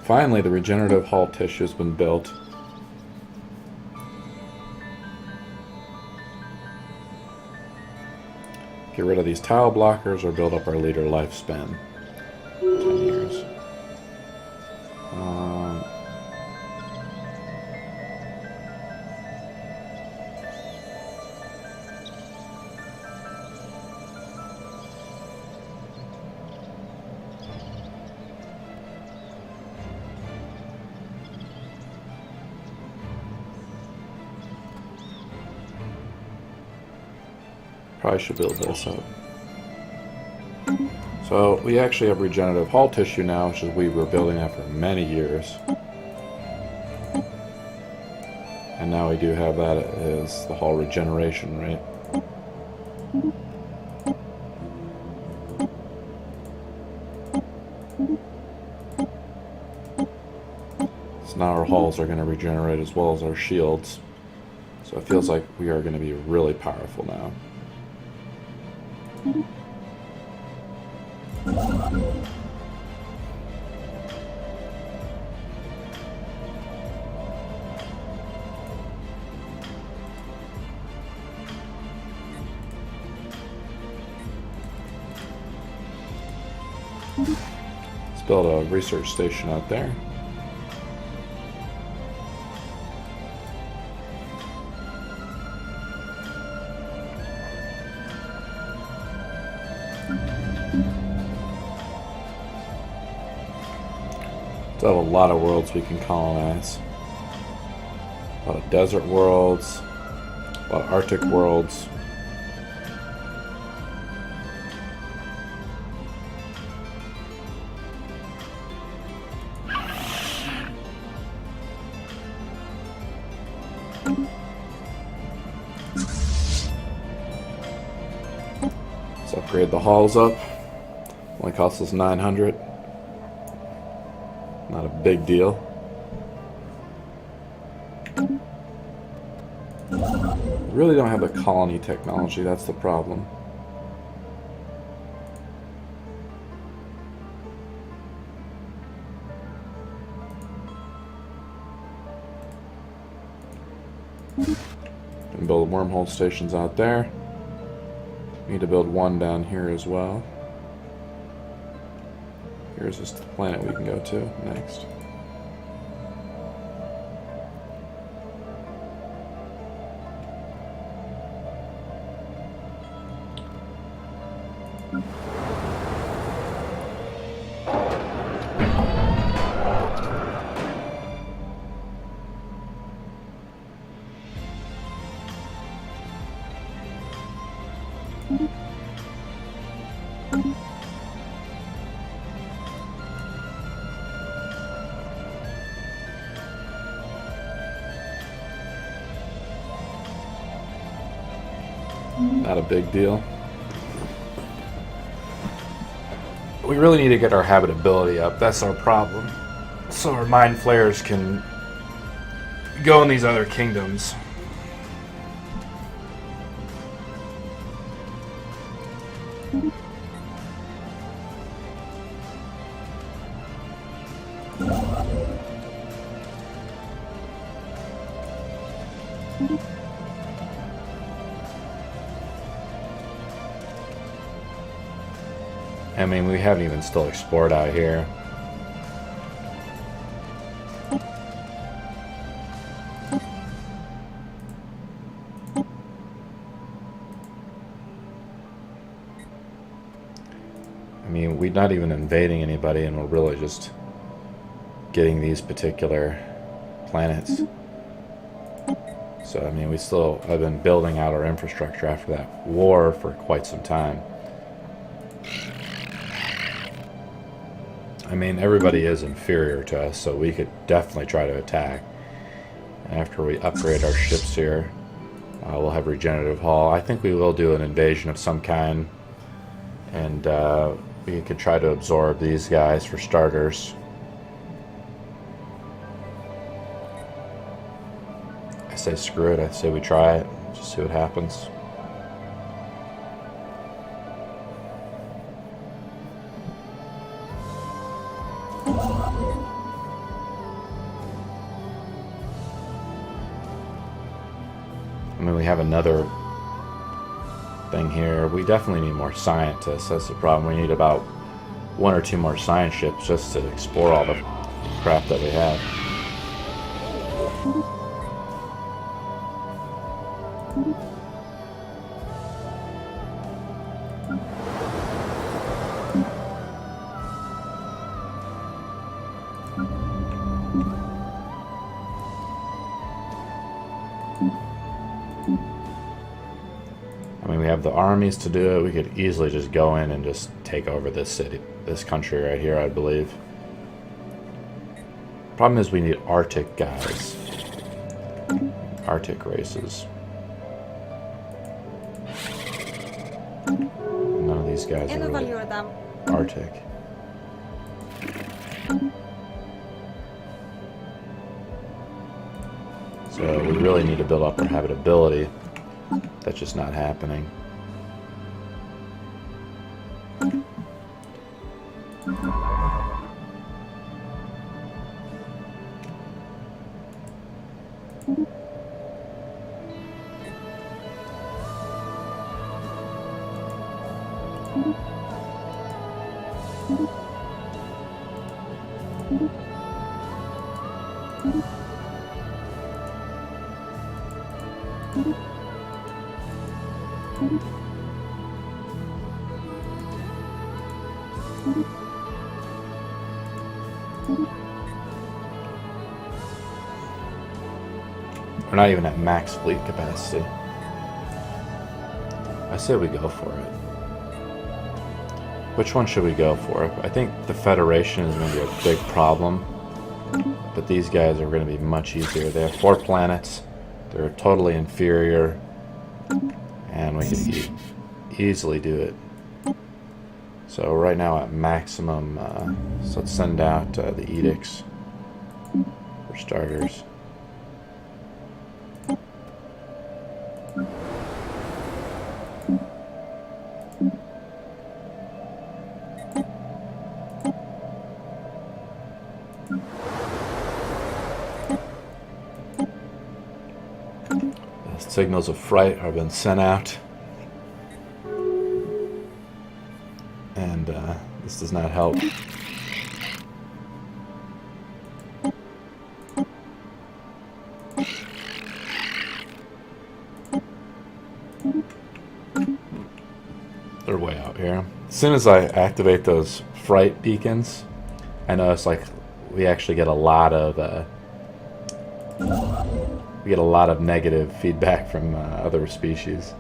Finally, the regenerative hull tissue has been built. Get rid of these tile blockers or build up our leader lifespan. 10 years. Probably should build this up. So we actually have regenerative hull tissue now, which is we were building that for many years. And now we do have that as the hull regeneration, right? So now our hulls are going to regenerate as well as our shields. So it feels like we are going to be really powerful now. Let's build a research station out there. Still have a lot of worlds we can colonize. A lot of desert worlds, a lot of Arctic worlds. upgrade the halls up. Only costs us 900. Not a big deal. We really don't have the colony technology, that's the problem. Can build wormhole stations out there. Need to build one down here as well. Here's just the planet we can go to next. Not a big deal. We really need to get our habitability up. That's our problem. So our mind flayers can go in these other kingdoms. I mean, we haven't even still explored out here. I mean, we're not even invading anybody, and we're really just getting these particular planets. So, I mean, we still have been building out our infrastructure after that war for quite some time. I mean, everybody is inferior to us, so we could definitely try to attack. After we upgrade our ships here, we'll have regenerative hull. I think we will do an invasion of some kind, and we could try to absorb these guys for starters. I say screw it. I say we try it. Just see what happens. I mean, we have another thing here. We definitely need more scientists. That's the problem. We need about 1 or 2 more science ships just to explore all the crap that we have. I mean, we have the armies to do it. We could easily just go in and just take over this city, this country right here, I believe. Problem is we need Arctic guys. Arctic races. None of these guys are really Arctic. So we really need to build up our habitability. That's just not happening. We're not even at max fleet capacity. I say we go for it. Which one should we go for? I think the Federation is going to be a big problem. But these guys are going to be much easier. They have 4 planets. They're totally inferior. And we can easily do it. So right now at maximum, so let's send out the edicts for starters. The signals of fright have been sent out. And this does not help. They're way out here. As soon as I activate those fright beacons, I notice like we actually get a lot of negative feedback from other species.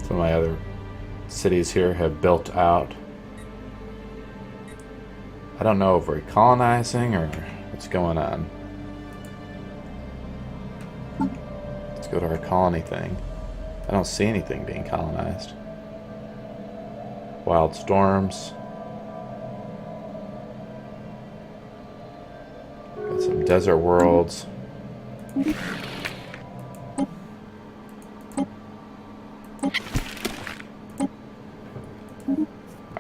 Some of my other cities here have built out. I don't know if we're colonizing or what's going on. Let's go to our colony thing. I don't see anything being colonized. Wild storms. Got some desert worlds.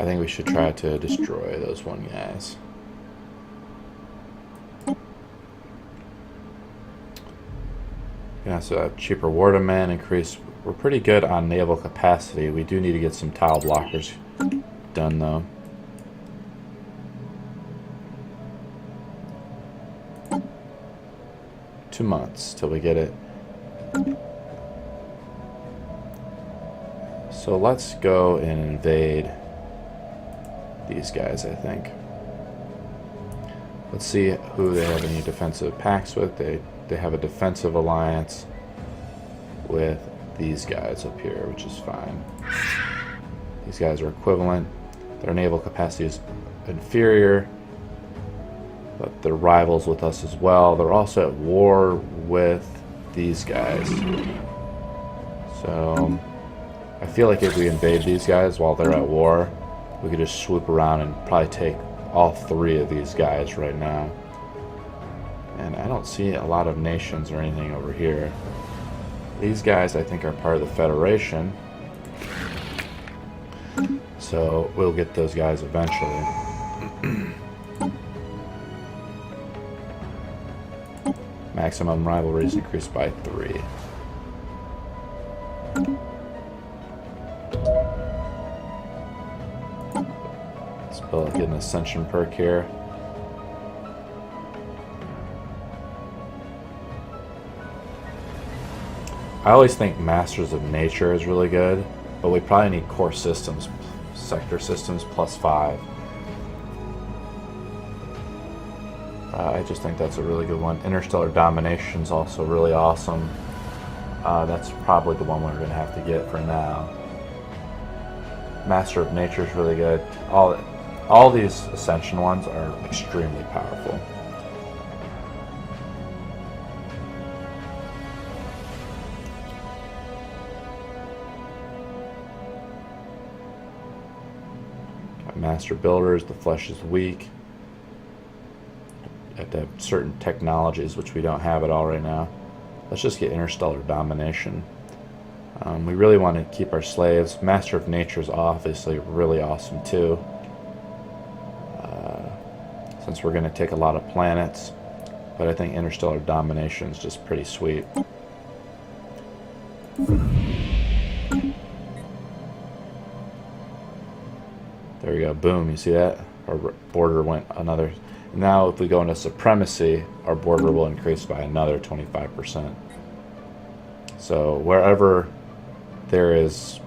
I think we should try to destroy those one guys. Yeah, so cheaper war demand increase. We're pretty good on naval capacity. We do need to get some tile blockers done though. Two months till we get it. So let's go and invade these guys, I think. Let's see who they have any defensive pacts with. They have a defensive alliance with these guys up here, which is fine. These guys are equivalent. Their naval capacity is inferior, but they're rivals with us as well. They're also at war with these guys. So I feel like if we invade these guys while they're at war, we could just swoop around and probably take all three of these guys right now. And I don't see a lot of nations or anything over here. These guys, I think, are part of the Federation. So we'll get those guys eventually. Maximum rivalry is increased by 3. Let's get an ascension perk here. I always think Masters of Nature is really good, but we probably need core systems, sector systems +5. I just think that's a really good one. Interstellar Domination is also really awesome. That's probably the one we're going to have to get for now. Master of Nature is really good. All these Ascension ones are extremely powerful. master builders. The flesh is weak. Have to have certain technologies, which we don't have at all right now. Let's just get interstellar domination. We really want to keep our slaves. Master of Nature is obviously really awesome too, since we're going to take a lot of planets. But I think interstellar domination is just pretty sweet. There you go. Boom. You see that? Our border went another. Now if we go into supremacy, our border will increase by another 25%. So wherever there is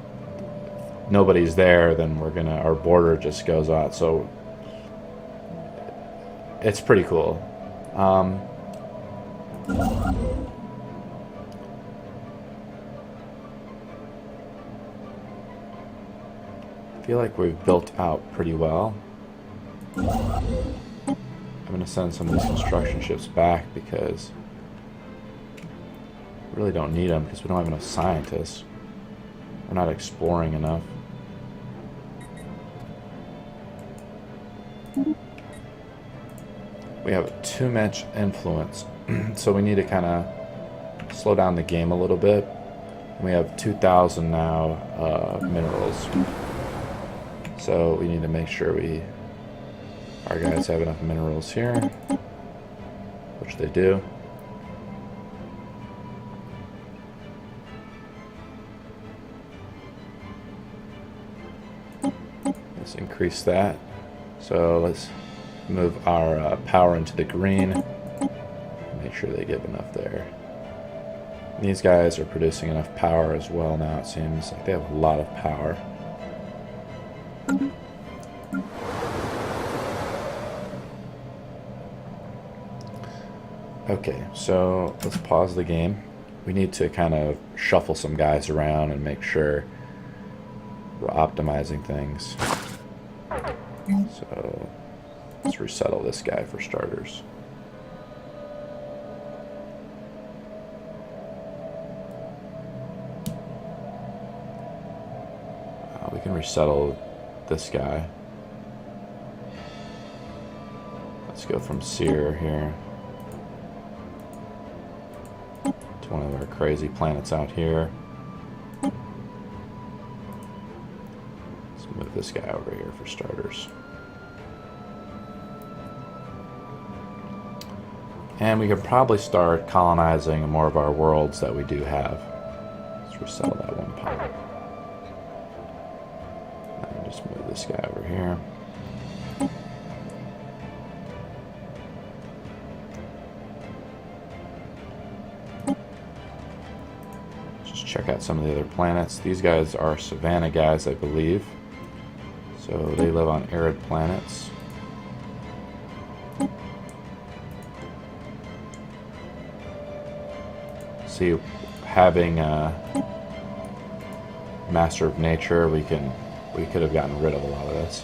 nobody's there, then our border just goes out. So it's pretty cool. I feel like we've built out pretty well. I'm going to send some of these construction ships back because we really don't need them because we don't have enough scientists. We're not exploring enough. We have too much influence, so we need to kind of slow down the game a little bit. We have 2,000 now minerals, so we need to make sure our guys have enough minerals here, which they do. Let's increase that. So let's move our power into the green. Make sure they give enough there. These guys are producing enough power as well now, it seems like they have a lot of power. Okay, so let's pause the game. We need to kind of shuffle some guys around and make sure we're optimizing things. So let's resettle this guy for starters. We can resettle this guy. Let's go from Seer here to one of our crazy planets out here. Let's move this guy over here for starters. And we could probably start colonizing more of our worlds that we do have. Let's resettle that one power. And just move this guy over here. Just check out some of the other planets. These guys are savanna guys, I believe. So they live on arid planets. See, having Master of Nature, we could have gotten rid of a lot of this.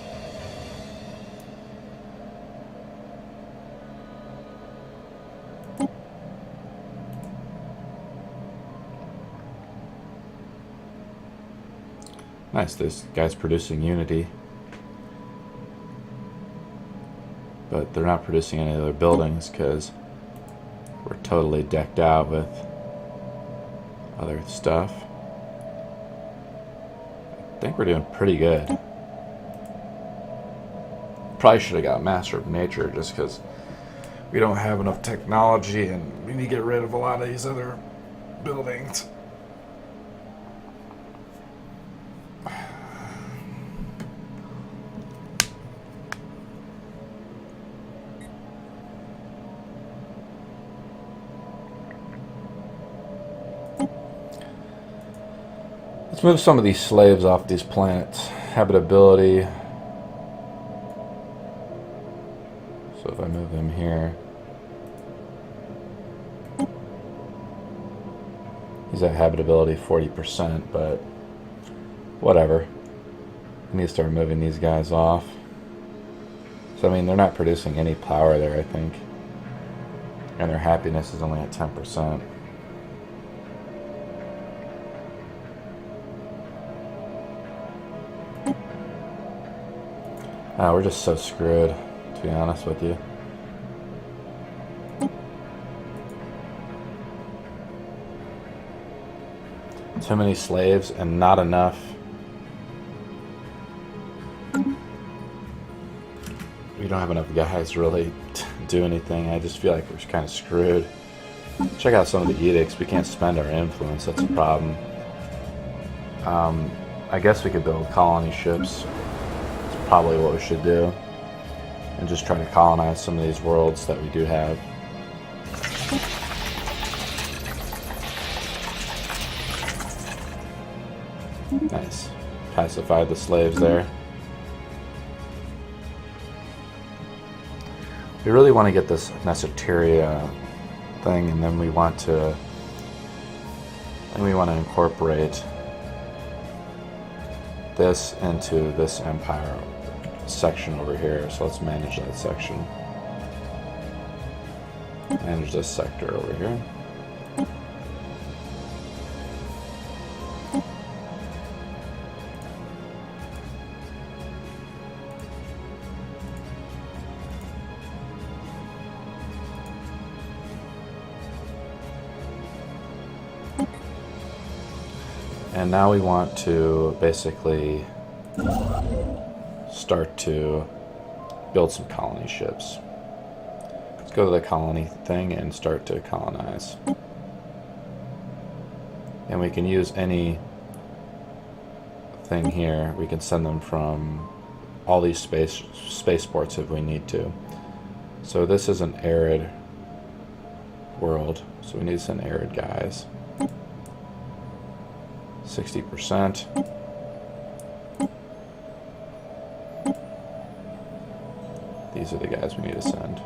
Nice, this guy's producing unity. But they're not producing any other buildings because we're totally decked out with other stuff. I think we're doing pretty good. Probably should have got Master of Nature just because we don't have enough technology and we need to get rid of a lot of these other buildings. Let's move some of these slaves off these planets. Habitability. So if I move them here, he's at habitability 40%, but whatever. I need to start moving these guys off. So I mean, they're not producing any power there, I think, and their happiness is only at 10%. We're just so screwed, to be honest with you. Too many slaves and not enough. We don't have enough guys really to do anything. I just feel like we're kind of screwed. Check out some of the edicts. We can't spend our influence. That's a problem. I guess we could build colony ships. That's probably what we should do. And just try to colonize some of these worlds that we do have. Nice. Pacified the slaves there. We really want to get this Nesoteria thing, and then we want to incorporate this into this empire section over here. So let's manage that section. Manage this sector over here. And now we want to basically start to build some colony ships. Let's go to the colony thing and start to colonize. And we can use any thing here. We can send them from all these spaceports if we need to. So this is an arid world, so we need to send arid guys. 60%. These are the guys we need to send.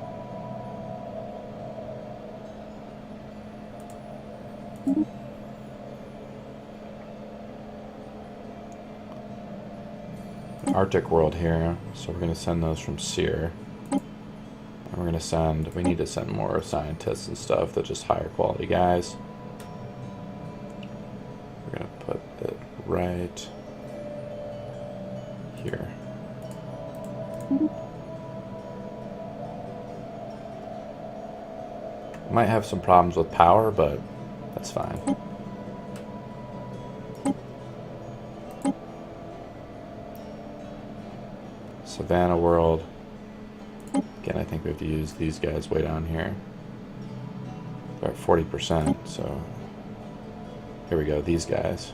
An Arctic world here, so we're going to send those from Sear. And we're going to send, we need to send more scientists and stuff. They're just higher quality guys. We're going to put it right here. Might have some problems with power, but that's fine. Savannah world. Again, I think we have to use these guys way down here. They're at 40%, so here we go, these guys.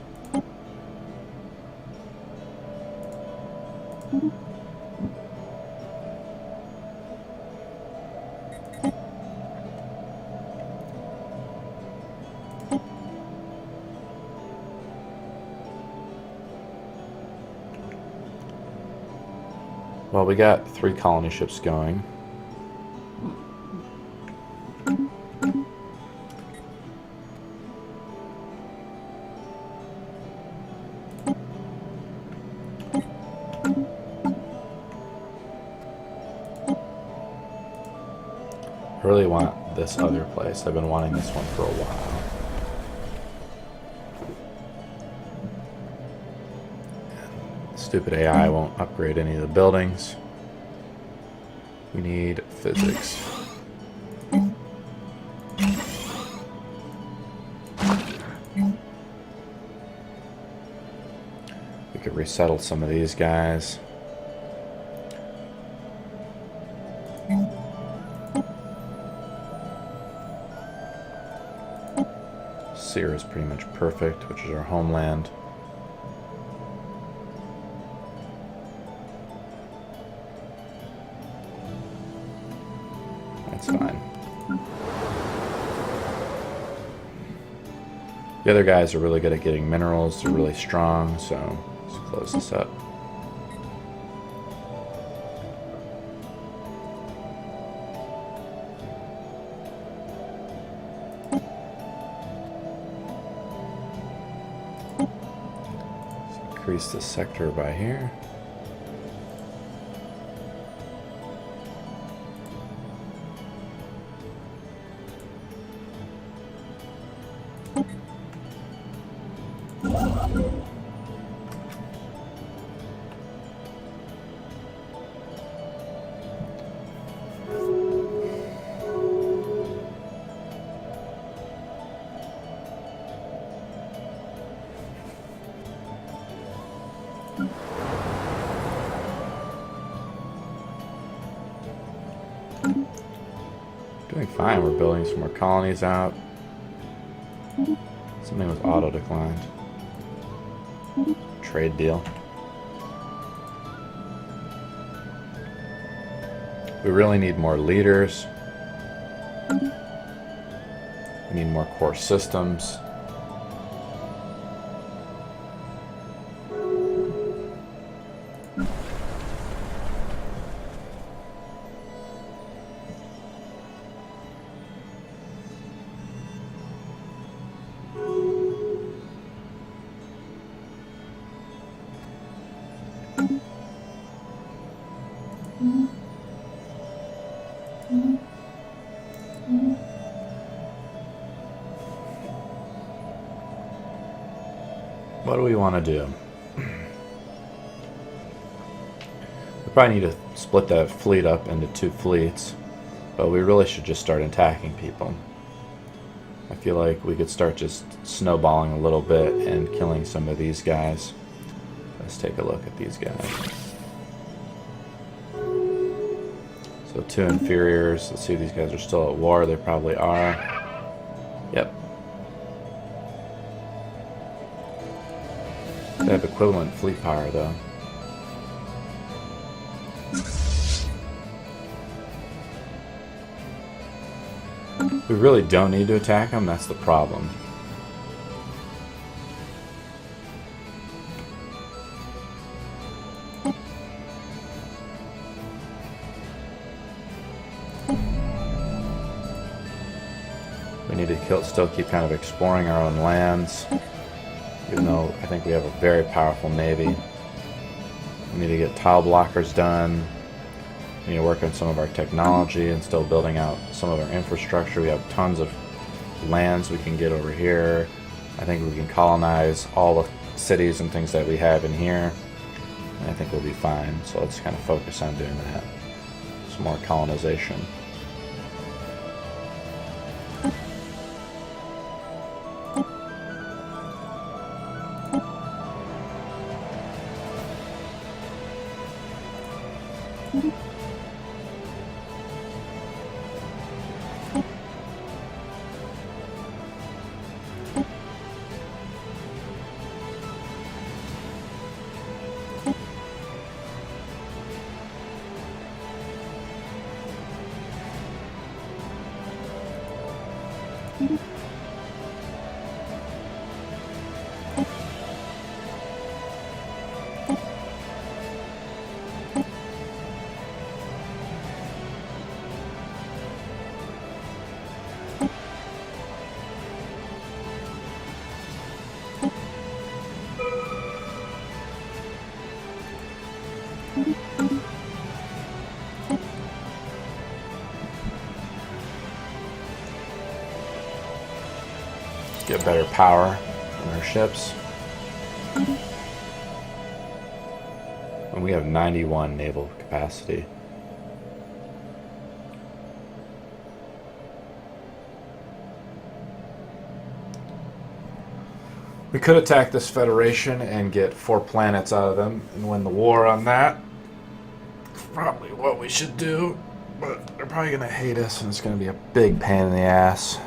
Well, we got 3 colony ships going. I really want this other place. I've been wanting this one for a while. Stupid AI won't upgrade any of the buildings. We need physics. We could resettle some of these guys. Sear is pretty much perfect, which is our homeland. That's fine. The other guys are really good at getting minerals. They're really strong, so let's close this up. Let's increase the sector by here. fine. We're building some more colonies out. Something was auto-declined. Trade deal. We really need more leaders. We need more core systems. What do we want to do? We probably need to split that fleet up into 2 fleets, but we really should just start attacking people. I feel like we could start just snowballing a little bit and killing some of these guys. Let's take a look at these guys. So 2 inferiors. Let's see if these guys are still at war. They probably are. Yep. They have equivalent fleet power, though. We really don't need to attack them, that's the problem. We need to still keep kind of exploring our own lands. Even though I think we have a very powerful navy. We need to get tile blockers done. We need to work on some of our technology and still building out some of our infrastructure. We have tons of lands we can get over here. I think we can colonize all the cities and things that we have in here. And I think we'll be fine. So let's kind of focus on doing that. Some more colonization. Get better power on our ships. And we have 91 naval capacity. We could attack this Federation and get 4 planets out of them and win the war on that. It's probably what we should do, but they're probably going to hate us and it's going to be a big pain in the ass.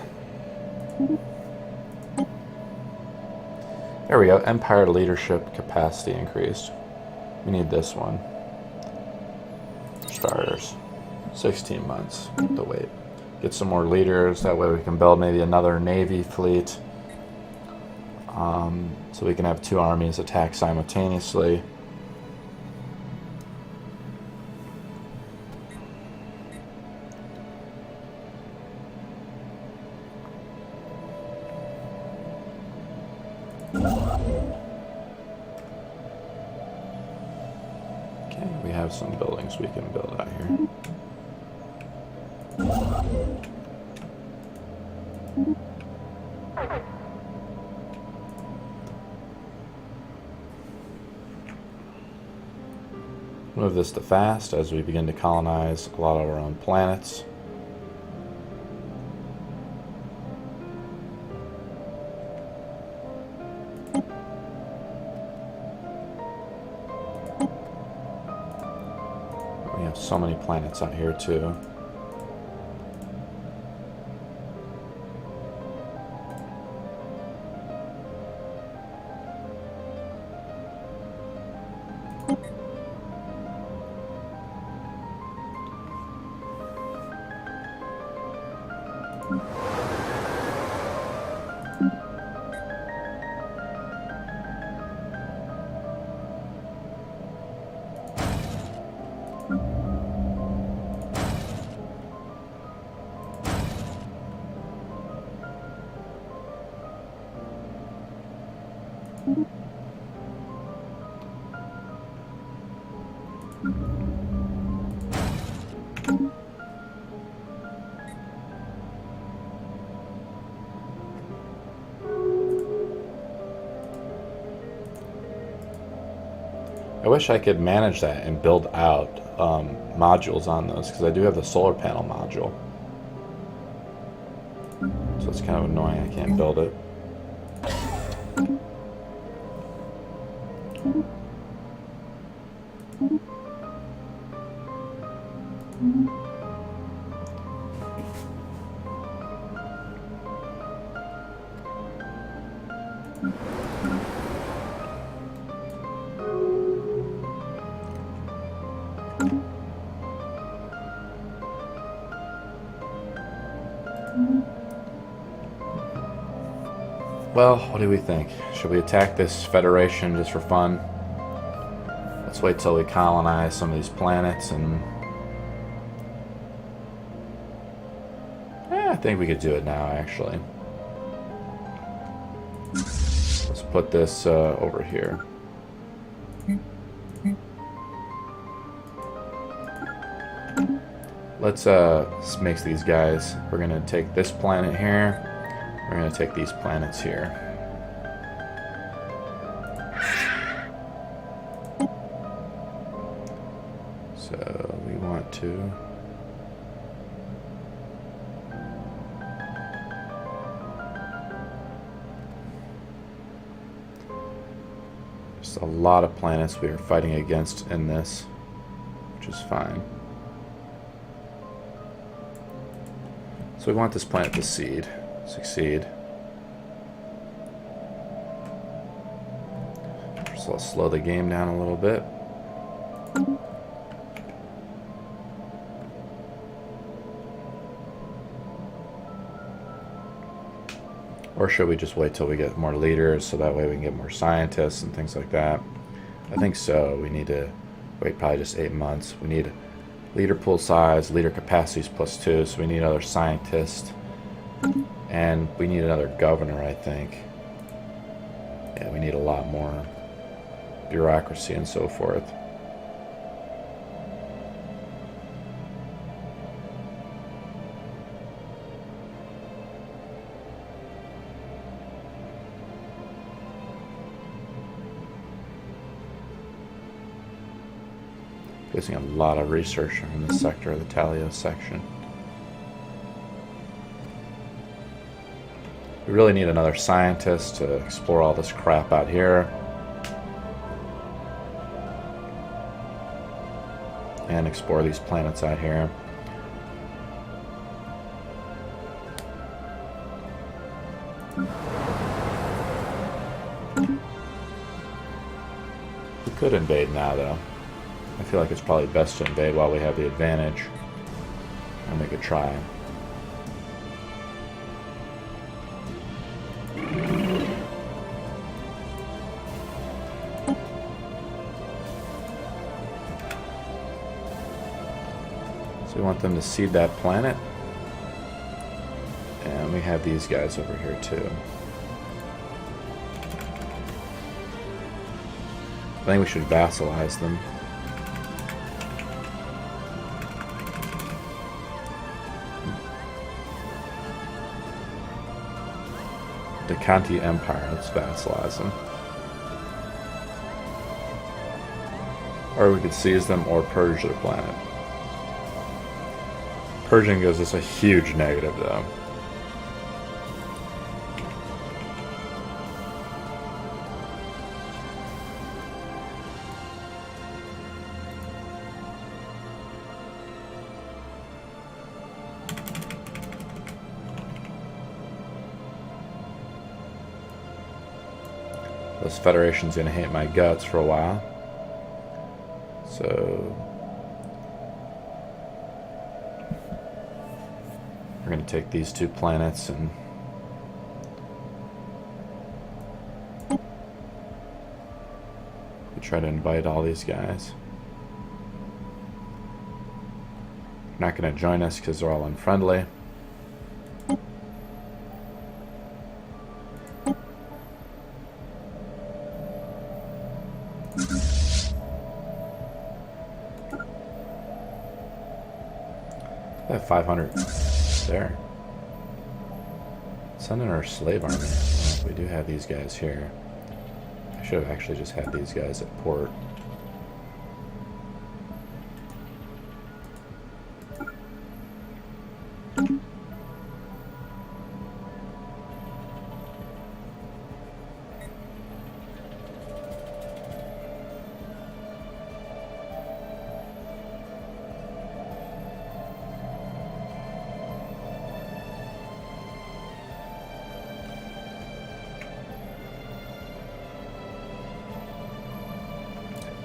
There we go. Empire leadership capacity increased. We need this one. Starters. 16 months to wait. Get some more leaders. That way we can build maybe another navy fleet. So we can have 2 armies attack simultaneously. Okay, we have some buildings we can build out here. Move this to fast as we begin to colonize a lot of our own planets. We have so many planets out here too. I wish I could manage that and build out modules on those, because I do have the solar panel module. So it's kind of annoying I can't build it. Well, what do we think? Should we attack this Federation just for fun? Let's wait till we colonize some of these planets and... I think we could do it now, actually. Let's put this over here. Let's mix these guys. We're going to take this planet here. We're going to take these planets here. So we want to... There's a lot of planets we are fighting against in this, which is fine. So we want this planet to succeed. So let's slow the game down a little bit. Or should we just wait till we get more leaders so that way we can get more scientists and things like that? I think so. We need to wait probably just 8 months. We need leader pool size, leader capacities +2, so we need another scientist. And we need another governor, I think. Yeah, we need a lot more bureaucracy and so forth. Using a lot of research in this sector of the Talio section. We really need another scientist to explore all this crap out here. And explore these planets out here. We could invade now, though. I feel like it's probably best to invade while we have the advantage. And we could try. So we want them to seed that planet. And we have these guys over here too. I think we should vassalize them. The Kanti Empire, let's vassalize them. Or we could seize them or purge their planet. Purging gives us a huge negative, though. This Federation's gonna hate my guts for a while. So we're going to take these 2 planets and try to invite all these guys. Not going to join us because they're all unfriendly. I have 500 there. Send in our slave army. Well, we do have these guys here. I should have actually just had these guys at port.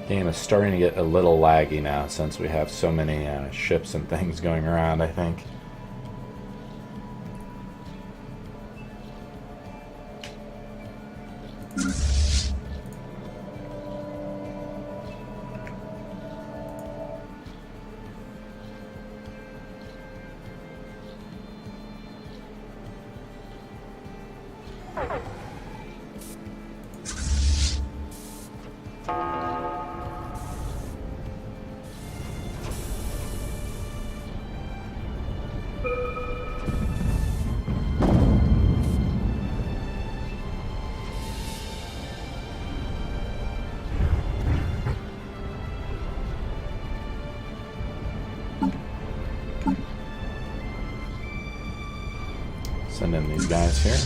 Game is starting to get a little laggy now since we have so many ships and things going around, I think. Send in these guys here.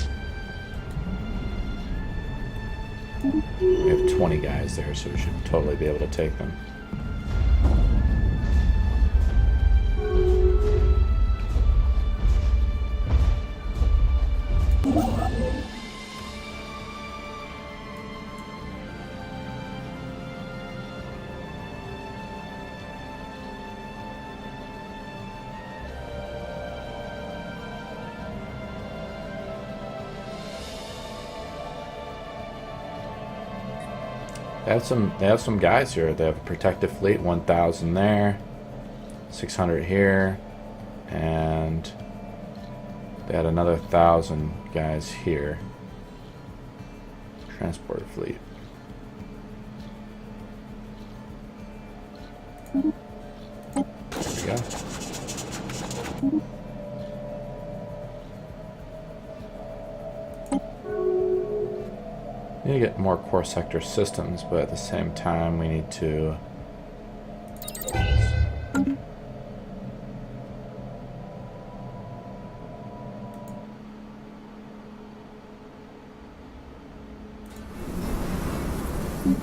We have 20 guys there, so we should totally be able to take them. They have some guys here. They have a protective fleet, 1,000 there, 600 here, and they had another 1,000 guys here. Transport fleet. There we go. We need to get more core sector systems, but at the same time we need to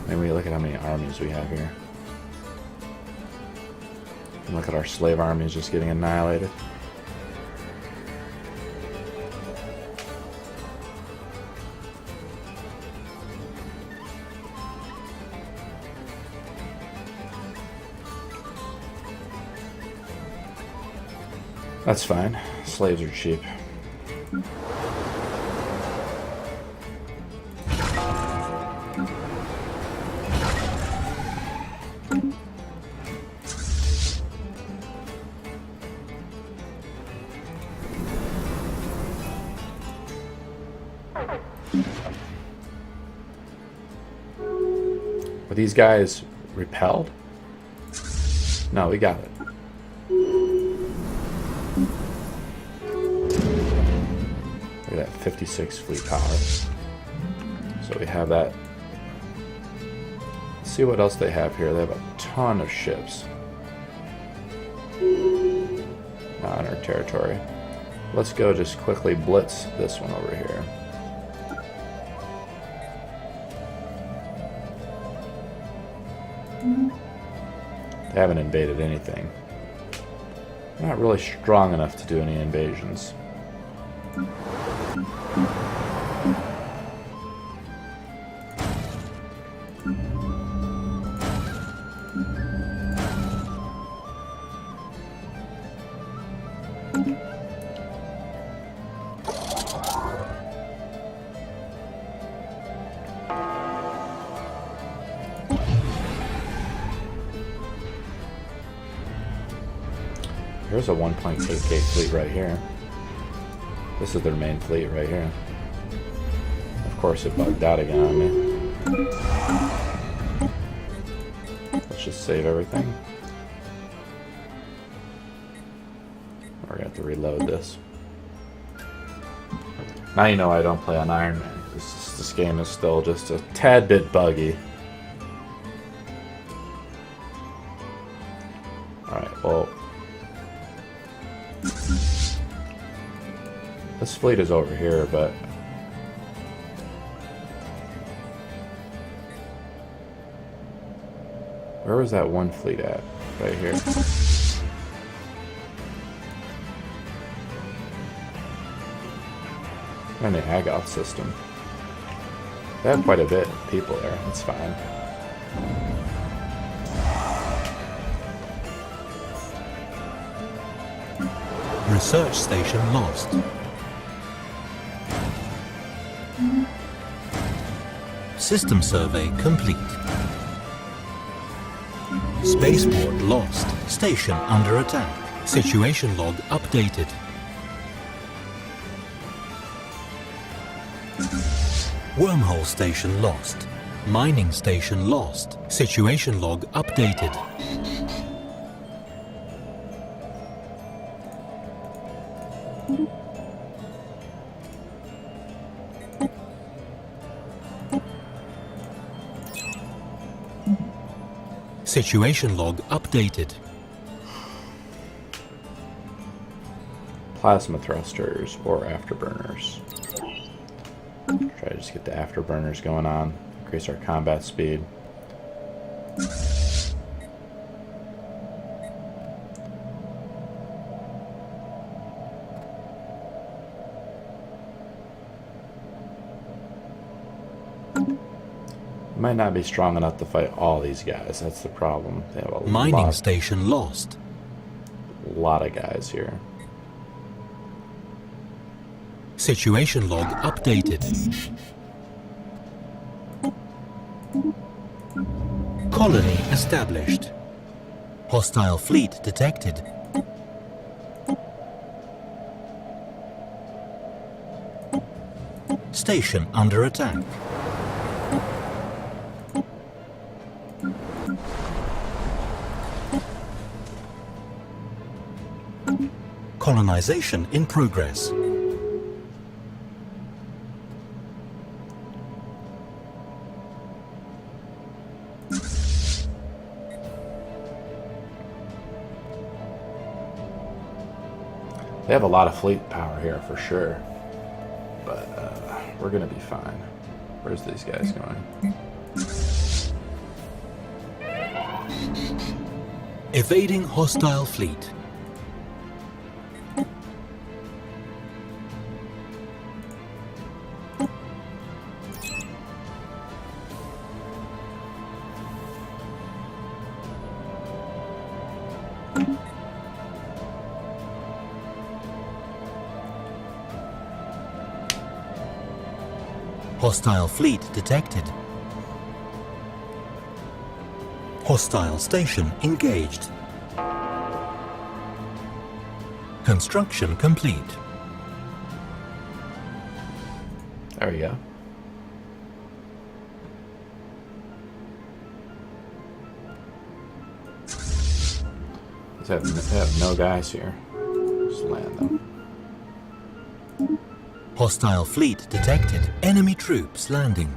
maybe look at how many armies we have here. And look at our slave armies just getting annihilated. That's fine. Slaves are cheap. Were these guys repelled? No, we got it. Look at that, 56 fleet power. So we have that. Let's see what else they have here. They have a ton of ships on our territory. Let's go just quickly blitz this one over here. They haven't invaded anything. They're not really strong enough to do any invasions. Here's a 1.8k fleet right here. This is their main fleet right here. Of course it bugged out again on me. Let's just save everything. We're gonna have to reload this. Now you know I don't play on Iron Man. This game is still just a tad bit buggy. Alright, well... this fleet is over here, but... where was that one fleet at? Right here. In the Agoth system. They have quite a bit of people there, that's fine. Research station lost. System survey complete. Spaceport lost. Station under attack. Situation log updated. Wormhole station lost. Mining station lost. Situation log updated. Situation log updated. Plasma thrusters or afterburners. Try to just get the afterburners going on. Increase our combat speed. Might not be strong enough to fight all these guys. That's the problem. They have a Mining station lost. lot of guys here. Situation log updated. Colony established. Hostile fleet detected. Station under attack. Colonization in progress. They have a lot of fleet power here for sure, but we're gonna be fine. Where's these guys going? Evading hostile fleet. Hostile fleet detected. Hostile station engaged. Construction complete. There we go. They have no guys here. Just land them. Hostile fleet detected. Enemy troops landing.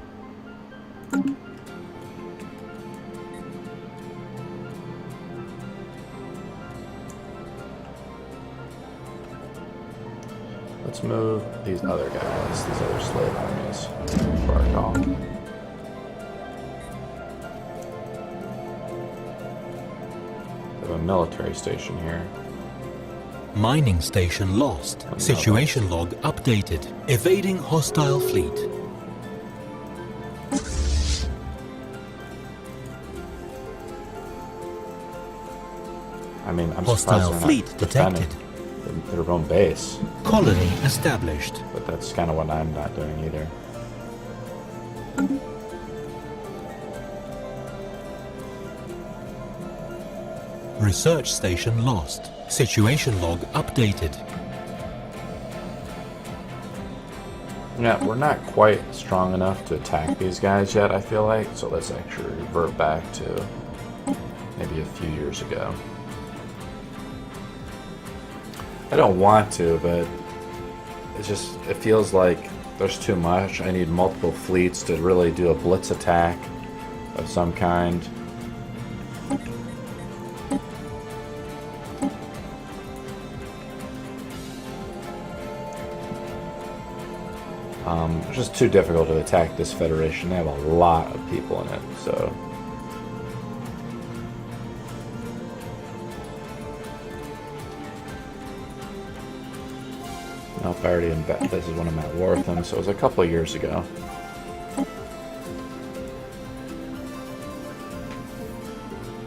Let's move these other guys, these other slave armies, for our call. They have a military station here. Mining station lost. Situation log updated. Evading hostile fleet. I mean, I'm Hostile surprised fleet they're not detected. defending their own base, Colony established. but that's kind of what I'm not doing either. Research station lost. Situation log updated. Yeah, we're not quite strong enough to attack these guys yet, I feel like. So let's actually revert back to maybe a few years ago. I don't want to, but it feels like there's too much. I need multiple fleets to really do a blitz attack of some kind. It's just too difficult to attack this Federation. They have a lot of people in it, so... Nope, I already this is when I'm at war with them, so it was a couple of years ago.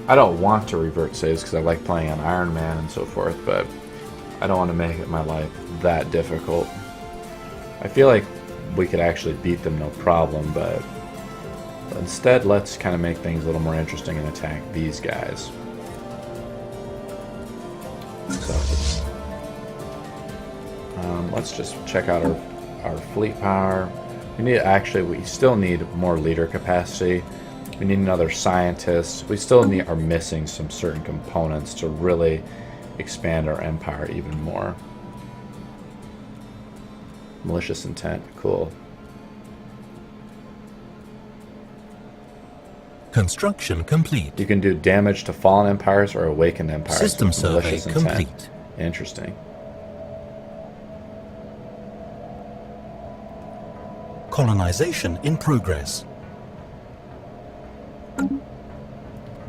I don't want to revert saves because I like playing on Iron Man and so forth, but I don't want to make it my life that difficult. I feel like we could actually beat them no problem, but instead let's kind of make things a little more interesting and attack these guys. So let's just check out our fleet power. We still need more leader capacity. We need another scientist. We still are missing some certain components to really expand our empire even more. Malicious intent, cool. Construction complete. You can do damage to fallen empires or awakened empires. System survey malicious complete. Intent. Interesting. Colonization in progress.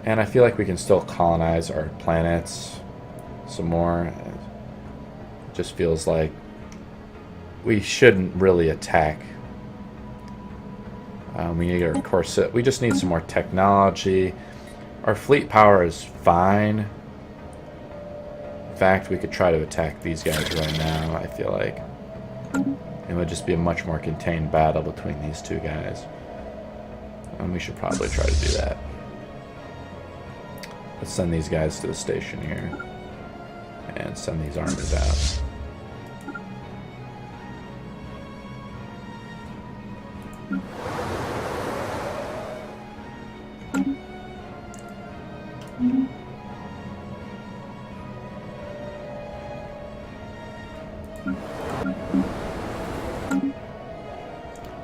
And I feel like we can still colonize our planets some more. It just feels like we shouldn't really attack. We need our corset. We just need some more technology. Our fleet power is fine. In fact, we could try to attack these guys right now, I feel like. It would just be a much more contained battle between these two guys. And we should probably try to do that. Let's send these guys to the station here. And send these armies out.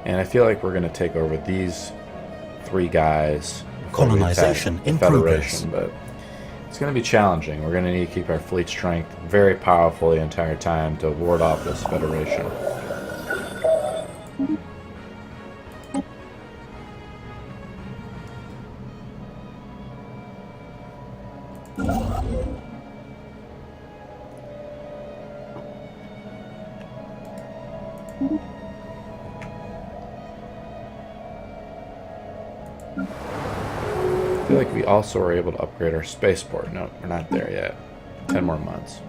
And I feel like we're going to take over these three guys. Colonization in progress. But it's going to be challenging. We're going to need to keep our fleet strength very powerful the entire time to ward off this Federation. I feel like we also are able to upgrade our spaceport. No, we're not there yet. 10 more months.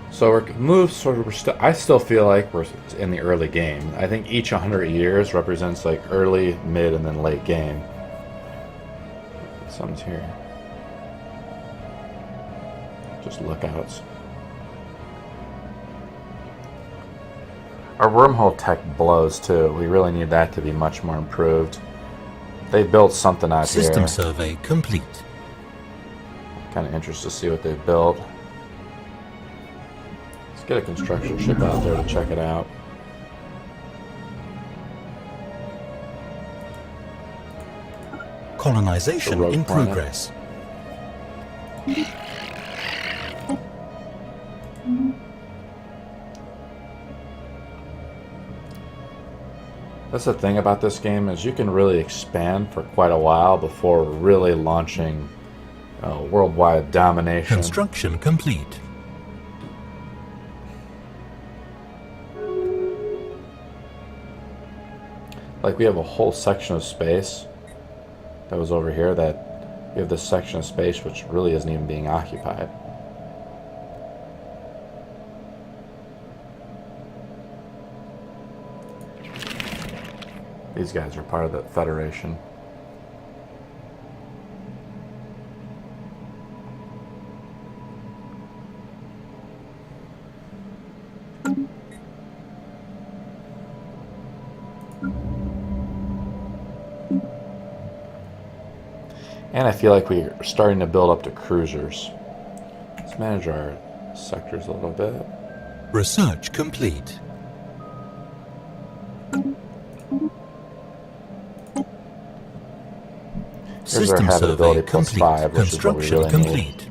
So we're moved sort of. I still feel like we're in the early game. I think each 100 years represents like early, mid, and then late game. Something's here. Just lookouts. Our wormhole tech blows too. We really need that to be much more improved. They built something out here. System survey complete. Kind of interested to see what they built. Let's get a construction ship out there to check it out. Colonization in progress. That's the thing about this game is you can really expand for quite a while before really launching worldwide domination. Construction complete. Like we have a whole section of space that was over here that we have this section of space which really isn't even being occupied. These guys are part of the Federation. And I feel like we're starting to build up to cruisers. Let's manage our sectors a little bit. Research complete. Here's our System survey habitability plus complete. 5, which is what we Construction really complete.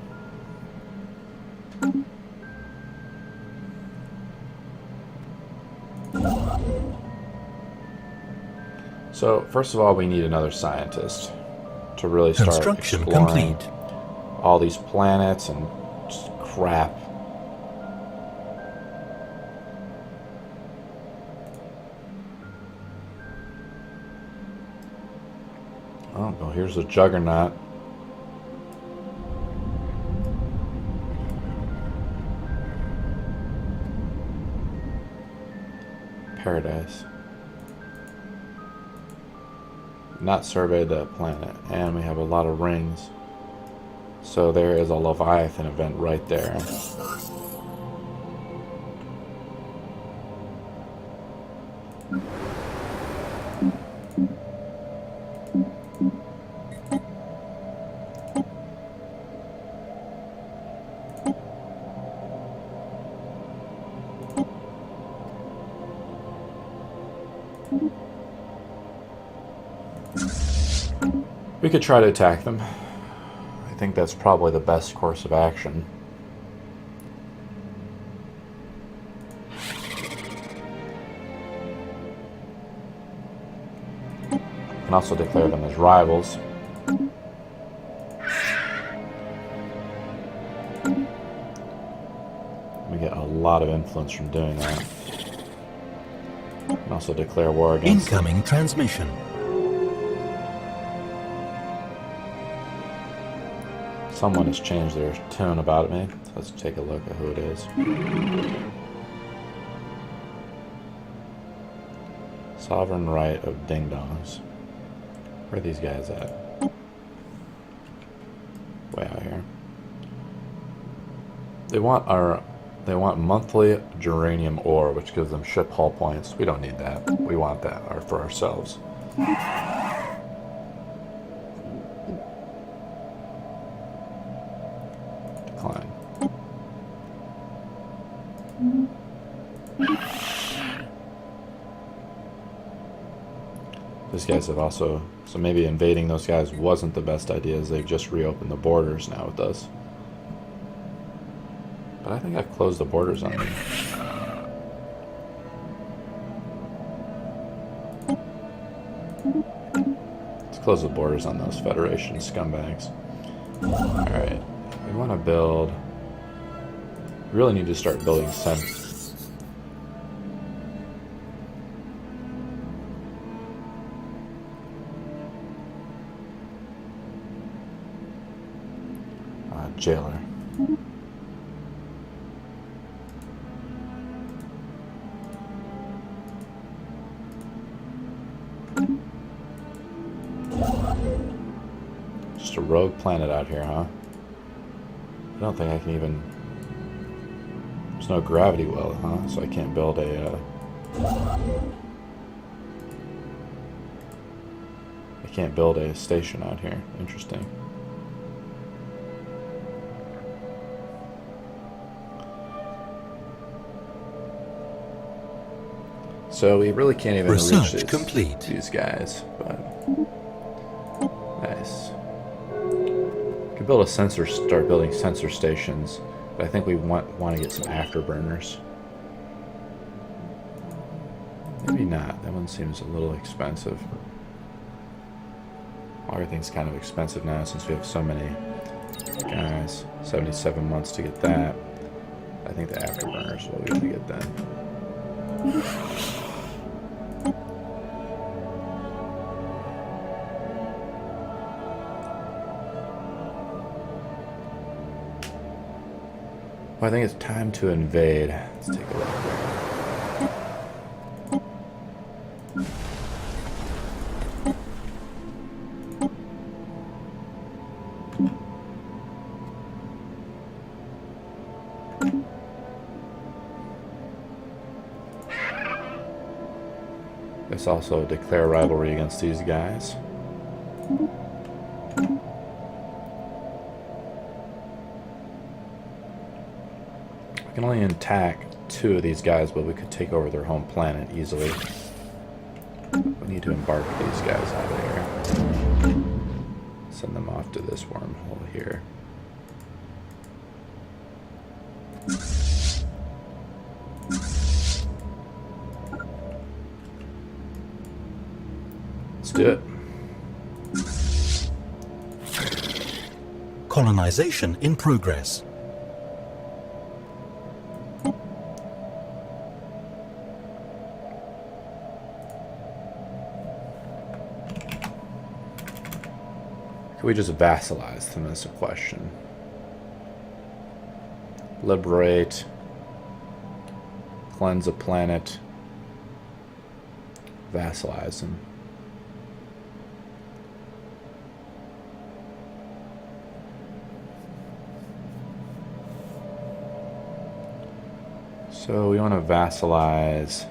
need. So, first of all, we need another scientist to really start Construction exploring complete. all these planets and just crap. Oh, well, here's a juggernaut. Paradise. Not surveyed the planet, and we have a lot of rings. So there is a Leviathan event right there. We could try to attack them. I think that's probably the best course of action. We can also declare them as rivals. We get a lot of influence from doing that. We can also declare war against them. Incoming transmission. Someone has changed their tune about me. Let's take a look at who it is. Sovereign right of ding-dongs. Where are these guys at? Way out here. They want monthly geranium ore, which gives them ship hull points. We don't need that. We want that for ourselves. Decline. These guys have also... So maybe invading those guys wasn't the best idea, as they've just reopened the borders now with us. But I think I've closed the borders on them. Let's close the borders on those Federation scumbags. Alright. We want to build... We really need to start building jailer. Just a rogue planet out here, huh? I don't think I can even... There's no gravity well, huh? So I can't build a... I can't build a station out here. Interesting. So we really can't even reach these guys, but nice. We could build a sensor, start building sensor stations, but I think we want to get some afterburners. Maybe not. That one seems a little expensive. Everything's kind of expensive now since we have so many guys. 77 months to get that. I think the afterburners will be able to get then. Well, I think it's time to invade. Let's take a look. Let's also declare rivalry against these guys. We can only attack 2 of these guys, but we could take over their home planet easily. We need to embark these guys out of here. Send them off to this wormhole here. Let's do it. Colonization in progress. Can we just vassalize them? That's a question. Liberate. Cleanse a planet. Vassalize them. So we want to vassalize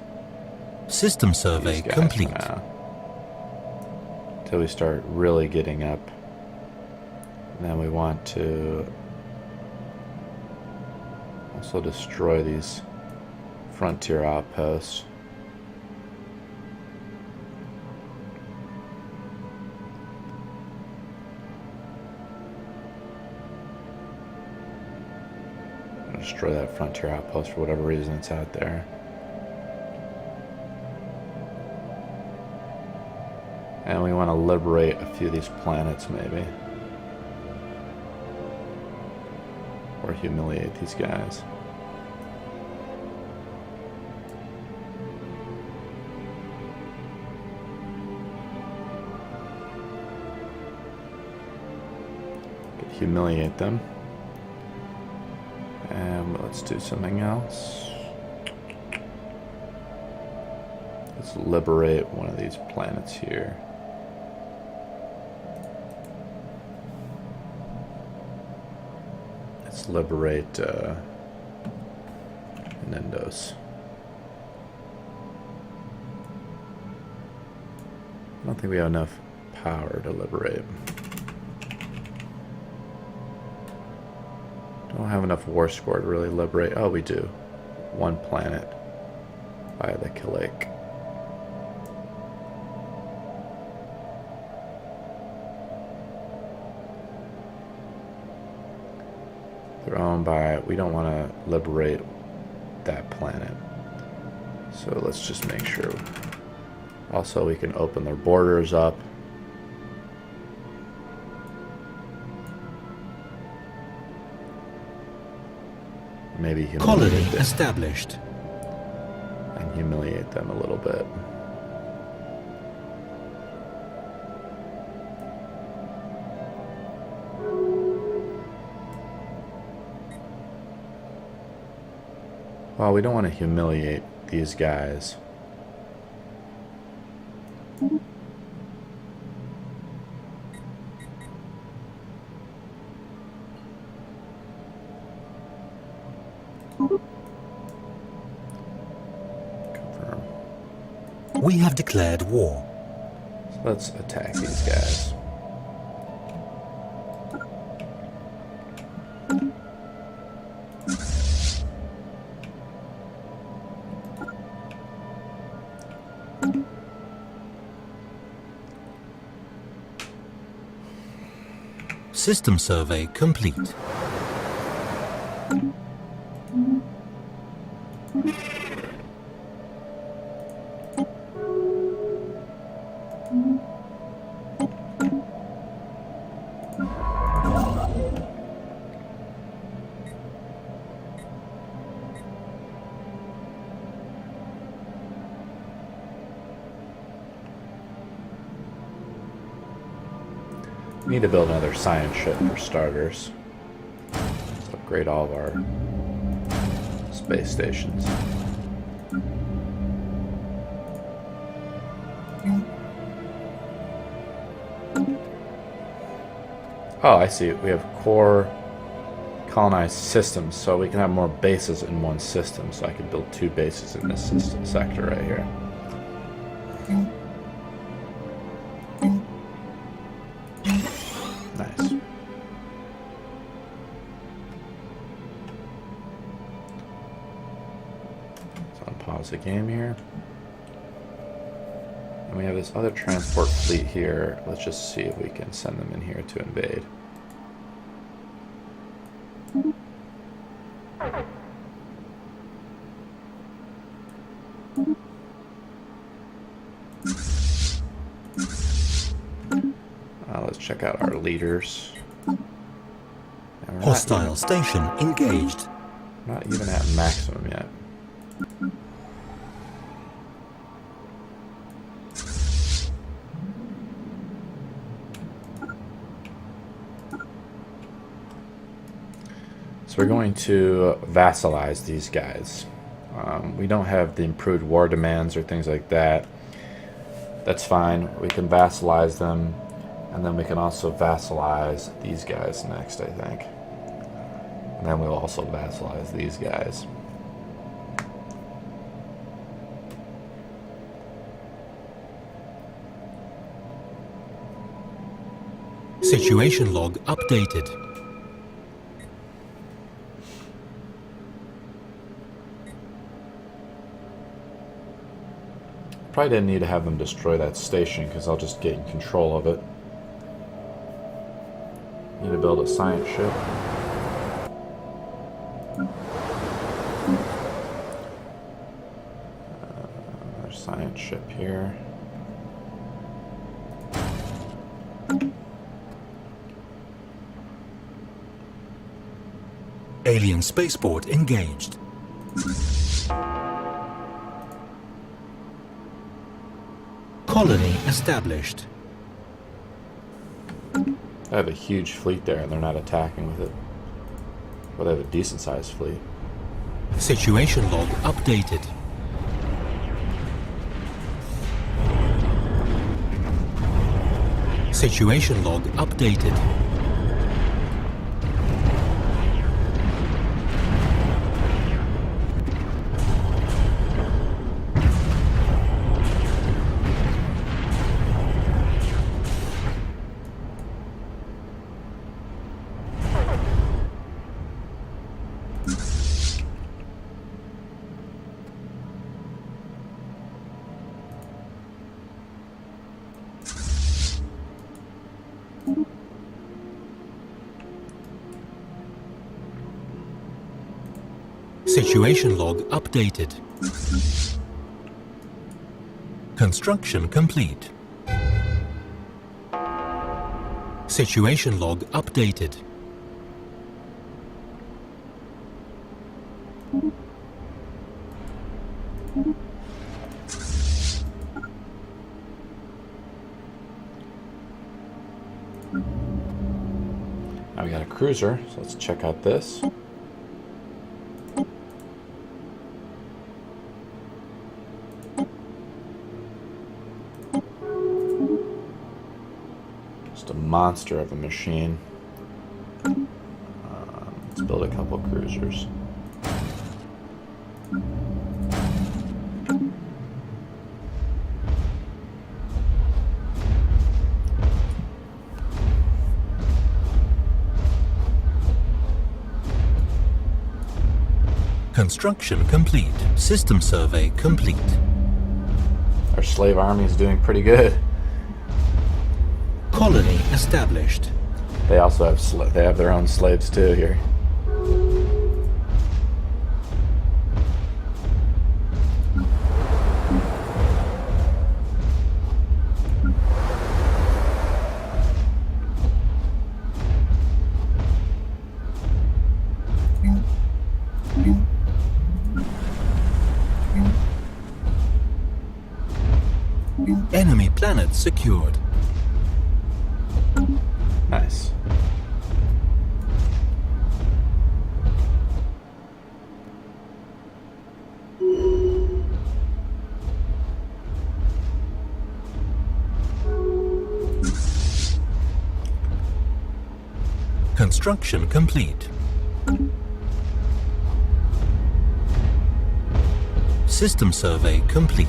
System survey these guys complete. now. Until we start really getting up. And then we want to also destroy these frontier outposts. Destroy that frontier outpost for whatever reason it's out there. And we want to liberate a few of these planets, maybe. Or humiliate these guys. Could humiliate them. And let's do something else. Let's liberate one of these planets here. Let's liberate Nendos. I don't think we have enough power to liberate. Don't have enough war score to really liberate. Oh, we do. 1 planet by the Lake. They're owned by. We don't want to liberate that planet. So let's just make sure. Also, we can open their borders up. Maybe Colony humiliate them. established. And humiliate them a little bit. Well, we don't want to humiliate these guys. Confirm. We have declared war. So let's attack these guys. System survey complete. We need to build another science ship for starters. Let's upgrade all of our space stations. Oh, I see. We have core colonized systems, so we can have more bases in one system. So I can build 2 bases in this system sector right here. Nice. So I'll pause the game here. And we have this other transport fleet here. Let's just see if we can send them in here to invade. Let's check out our leaders. Hostile station engaged. Not even at maximum yet. So we're going to vassalize these guys. We don't have the improved war demands or things like that. That's fine. We can vassalize them. And then we can also vassalize these guys next, I think. And then we'll also vassalize these guys. Situation log updated. Probably didn't need to have them destroy that station because I'll just get in control of it. Need to build a science ship. Another science ship here. Alien spaceport engaged. Colony established. I have a huge fleet there and they're not attacking with it. But they have a decent sized fleet. Situation log updated. Situation log updated. Situation log updated. Construction complete. Situation log updated. Now we got a cruiser, so let's check out this. Just a monster of a machine. Let's build a couple cruisers. Construction complete. System survey complete. Our slave army is doing pretty good. Colony established. They also have they have their own slaves too here. Enemy planet secured. Nice. Construction complete. System survey complete.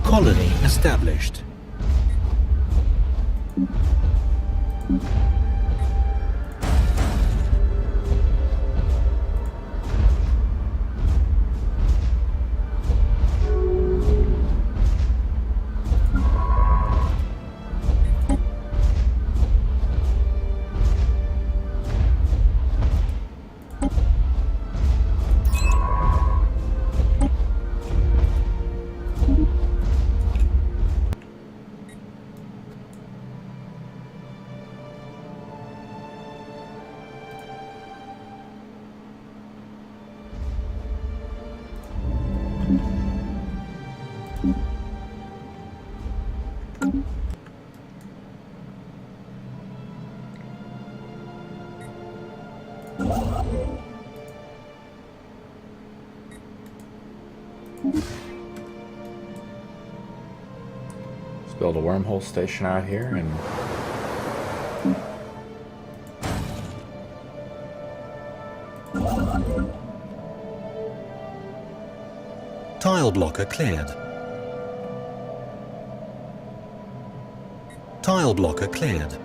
Colony established. Let's build a wormhole station out here and Tile blocker cleared. Tile blocker cleared.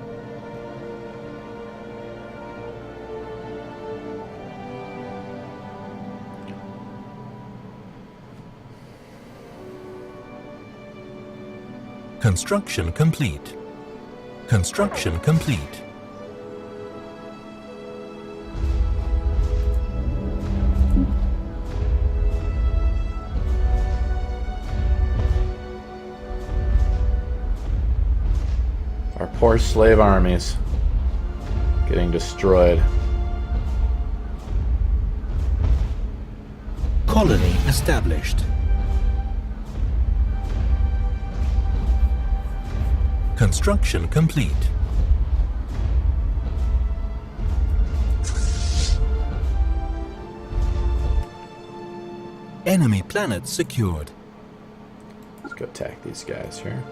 Construction complete. Construction complete. our poor slave armies getting destroyed. Colony established. Construction complete. Enemy planet secured. Let's go attack these guys here.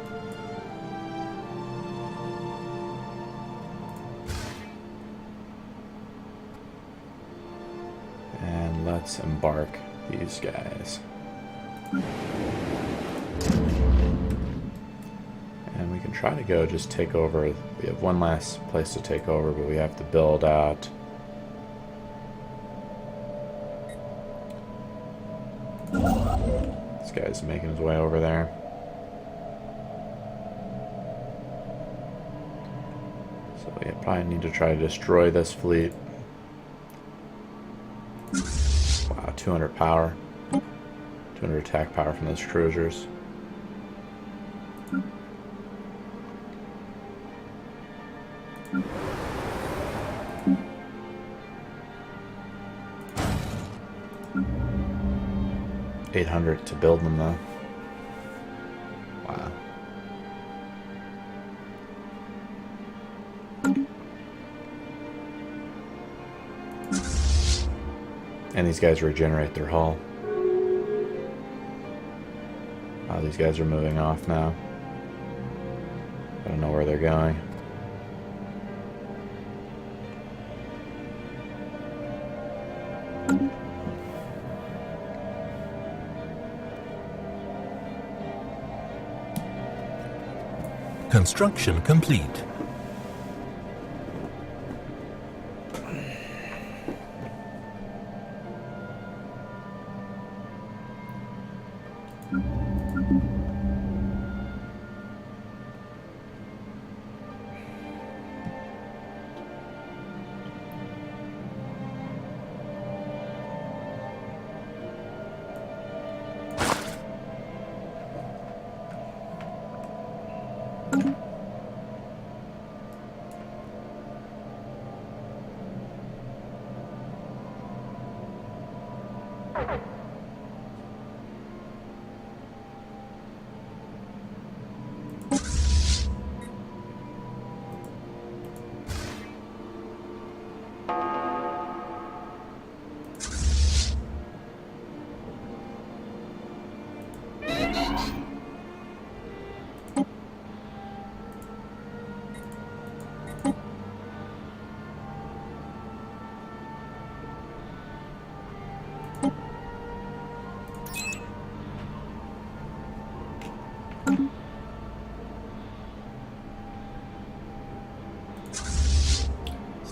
And let's embark these guys. And we can try to go just take over. We have one last place to take over, but we have to build out. This guy's making his way over there. So we probably need to try to destroy this fleet. Wow, 200 power. 200 attack power from those cruisers. $800 to build them though. Wow. And these guys regenerate their hull. Wow, these guys are moving off now. I don't know where they're going. Construction complete.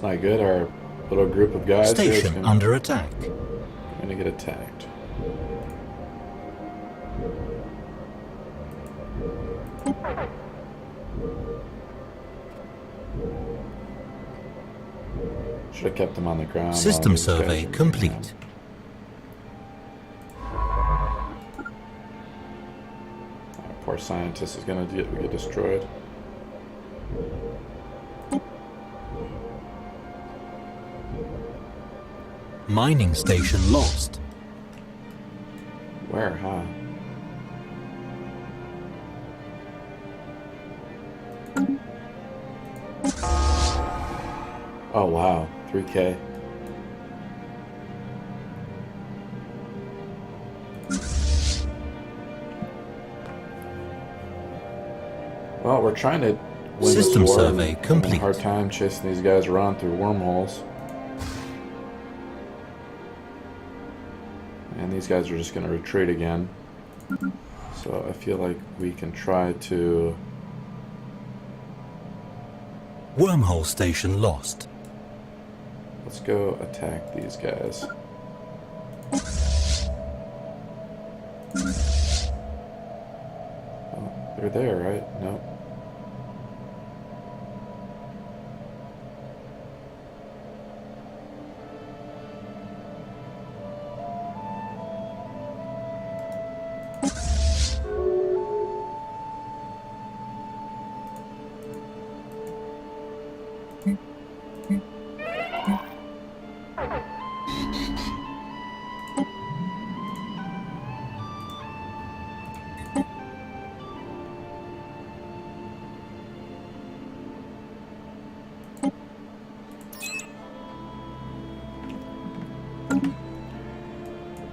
It's not good. Our little group of guys here is Station under attack. gonna get attacked. Should have kept them on the ground. System while these guys survey are complete. Our poor scientist is gonna get destroyed. Mining station lost. Where, huh? Oh wow, 3K. Well, we're trying to win System this war. survey and having complete. a hard time chasing these guys around through wormholes. And these guys are just going to retreat again. So I feel like we can try to... Wormhole station lost. Let's go attack these guys. Oh, they're there, right? No.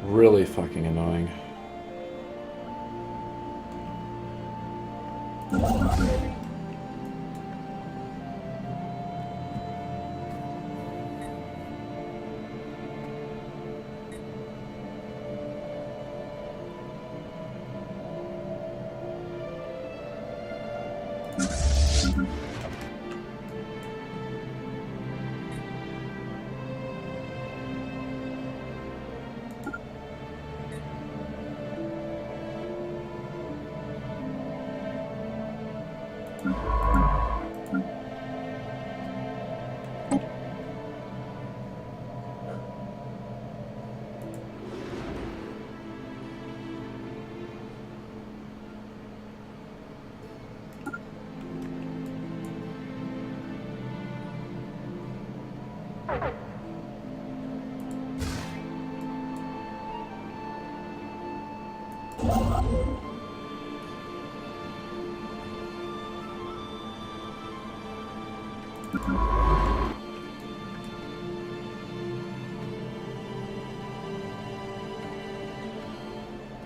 Really fucking annoying.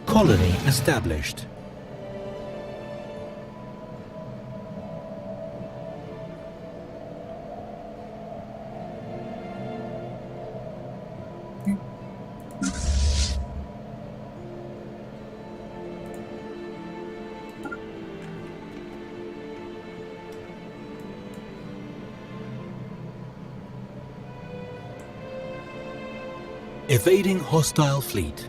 Colony established. Evading hostile fleet.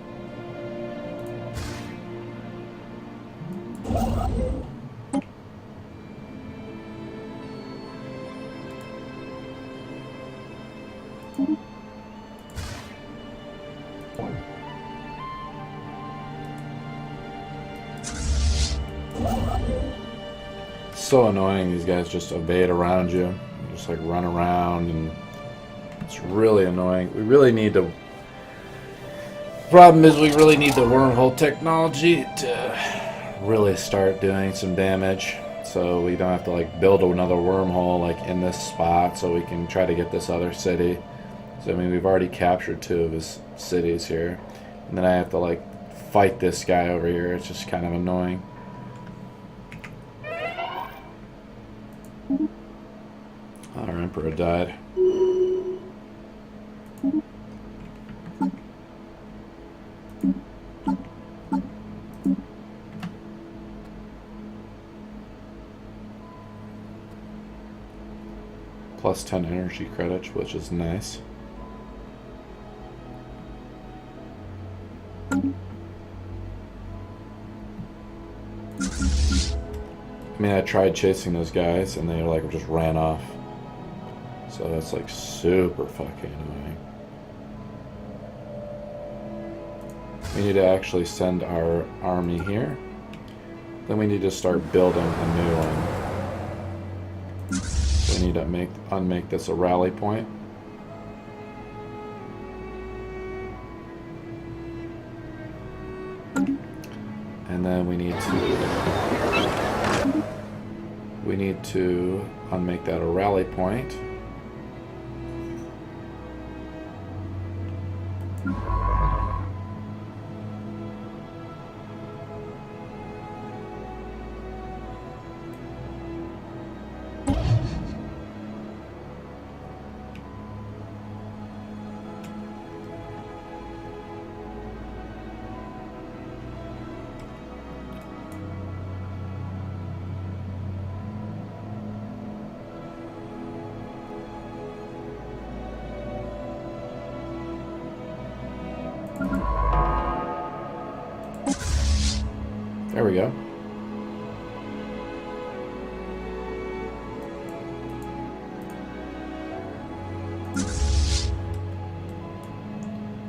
So annoying, these guys just evade around you. Just like run around, and it's really annoying. We really need to... Problem is, we really need the wormhole technology to really start doing some damage, so we don't have to like build another wormhole like in this spot, so we can try to get this other city. So I mean, we've already captured 2 of his cities here, and then I have to like fight this guy over here. It's just kind of annoying. Our emperor died. plus 10 energy credits, which is nice. I mean, I tried chasing those guys and they like just ran off. So that's like super fucking annoying. We need to actually send our army here. Then we need to start building a new one. So we need to unmake this a rally point. And then we need to unmake that a rally point. There we go.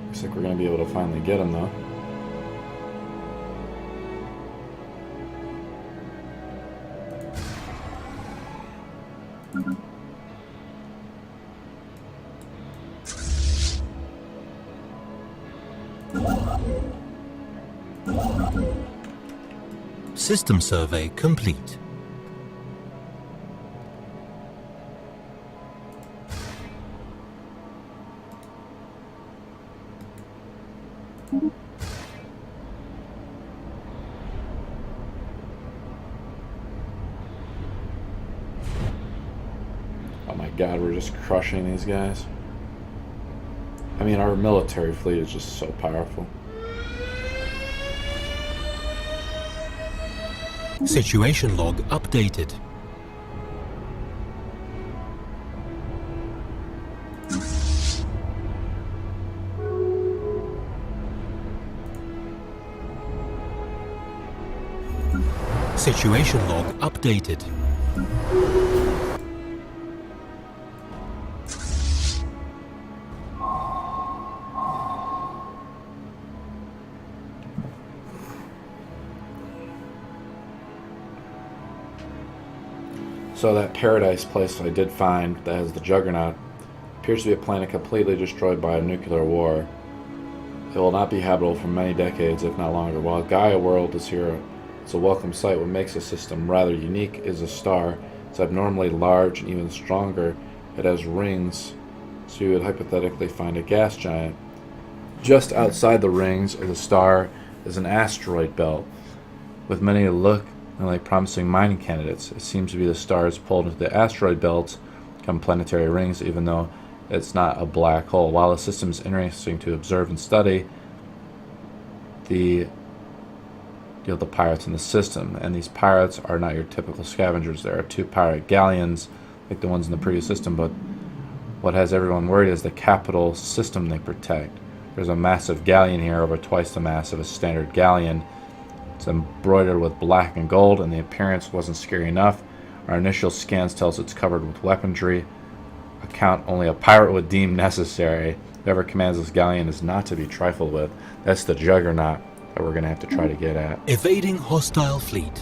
Looks like we're going to be able to finally get him, though. System survey complete. Oh my god, we're just crushing these guys. I mean, our military fleet is just so powerful. Situation log updated. Situation log updated. So that paradise place I did find that has the Juggernaut appears to be a planet completely destroyed by a nuclear war. It will not be habitable for many decades, if not longer. While Gaia World is here, it's a welcome sight. What makes the system rather unique is a star. It's abnormally large and even stronger. It has rings, so you would hypothetically find a gas giant. Just outside the rings of the star is an asteroid belt, with many look and like promising mining candidates. It seems to be the stars pulled into the asteroid belts become planetary rings, even though it's not a black hole. While the system is interesting to observe and study, the pirates in the system, and these pirates are not your typical scavengers. There are 2 pirate galleons like the ones in the previous system, but what has everyone worried is the capital system they protect. There's a massive galleon here, over twice the mass of a standard galleon. It's embroidered with black and gold, and the appearance wasn't scary enough. Our initial scans tell us it's covered with weaponry, a count only a pirate would deem necessary. Whoever commands this galleon is not to be trifled with. That's the Juggernaut that we're going to have to try to get at. Evading hostile fleet.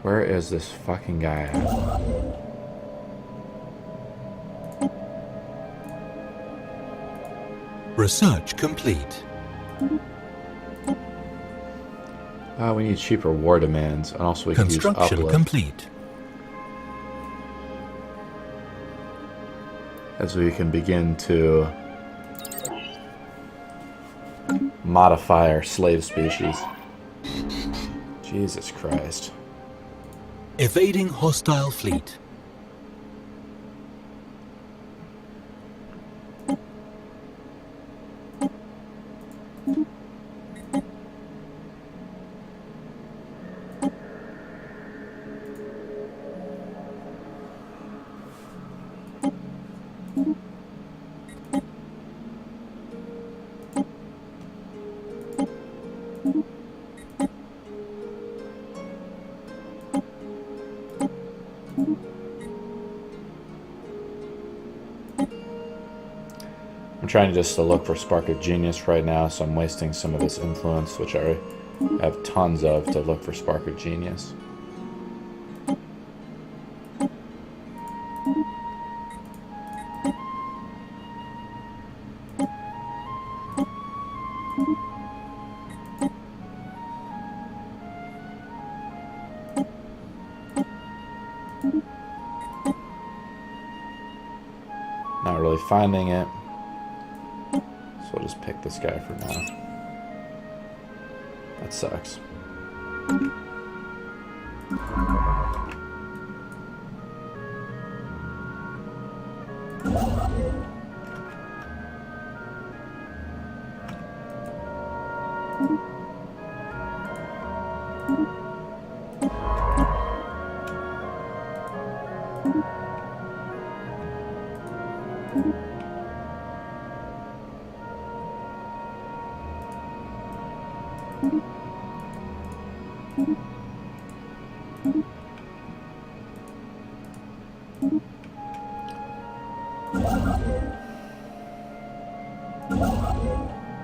Where is this fucking guy at? Research complete. We need cheaper war demands, and also we can use Construction uplift. complete. As we can begin to modify our slave species. Jesus Christ. Evading hostile fleet. I'm trying just to look for Spark of Genius right now, so I'm wasting some of this influence, which I have tons of, to look for Spark of Genius. Not really finding it, so I'll just pick this guy for now. That sucks.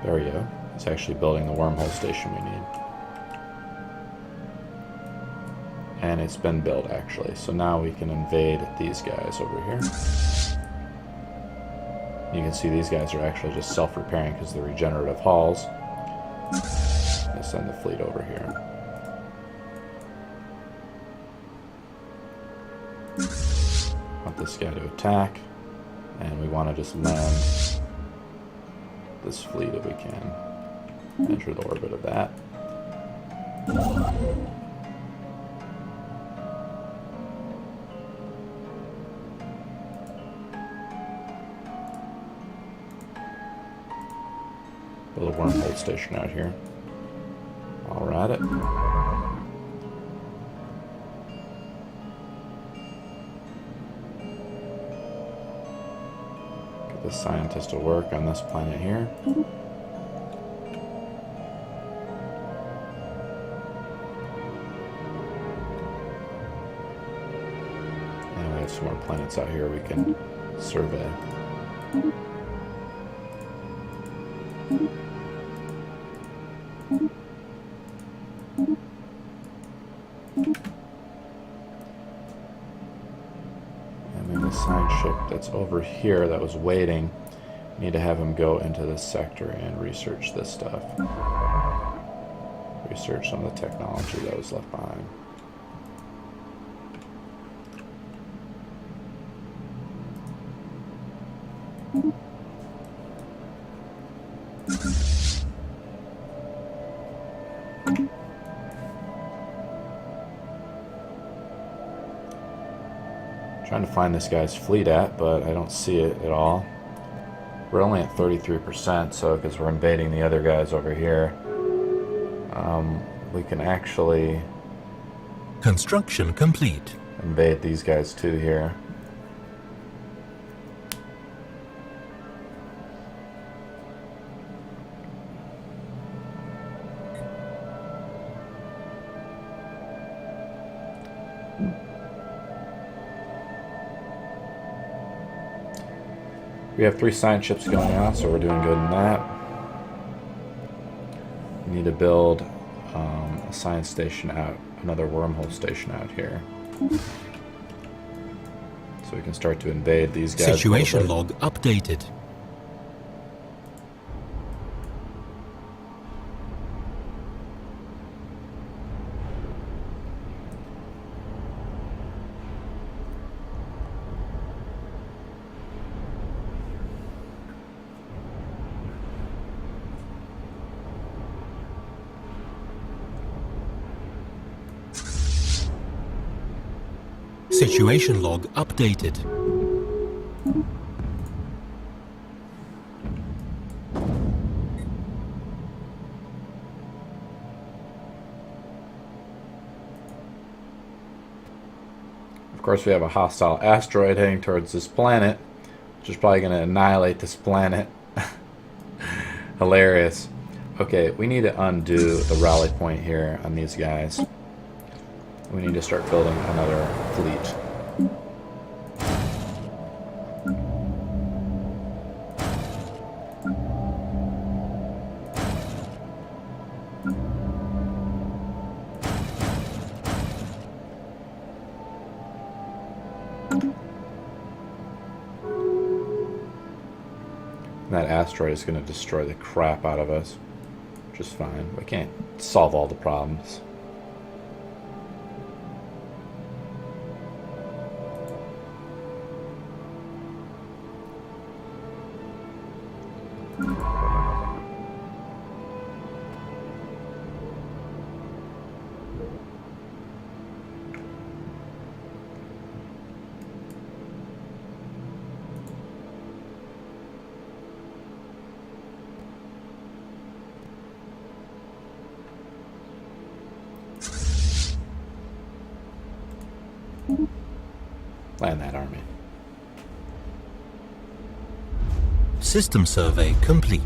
There we go. It's actually building the wormhole station we need. And it's been built, actually. So now we can invade these guys over here. You can see these guys are actually just self-repairing because they're regenerative hulls. Let's send the fleet over here. Want this guy to attack. And we want to just land this fleet if we can. Measure the orbit of that. Build a wormhole station out here. I'll ride it. Get the scientist to work on this planet here. And we have some more planets out here we can survey. That's over here that was waiting. Need to have him go into this sector and research this stuff. Research some of the technology that was left behind. Trying to find this guy's fleet at, but I don't see it at all. We're only at 33%, so because we're invading the other guys over here, we can actually Construction complete. invade these guys too here. We have 3 science ships going out, so we're doing good in that. We need to build a science station out, another wormhole station out here. So we can start to invade these guys. Situation log updated. Situation log updated. Of course, we have a hostile asteroid heading towards this planet, which is probably going to annihilate this planet. Hilarious. Okay, we need to undo the rally point here on these guys. We need to start building another fleet. And that asteroid is going to destroy the crap out of us. Which is fine. We can't solve all the problems. Land that army. System survey complete.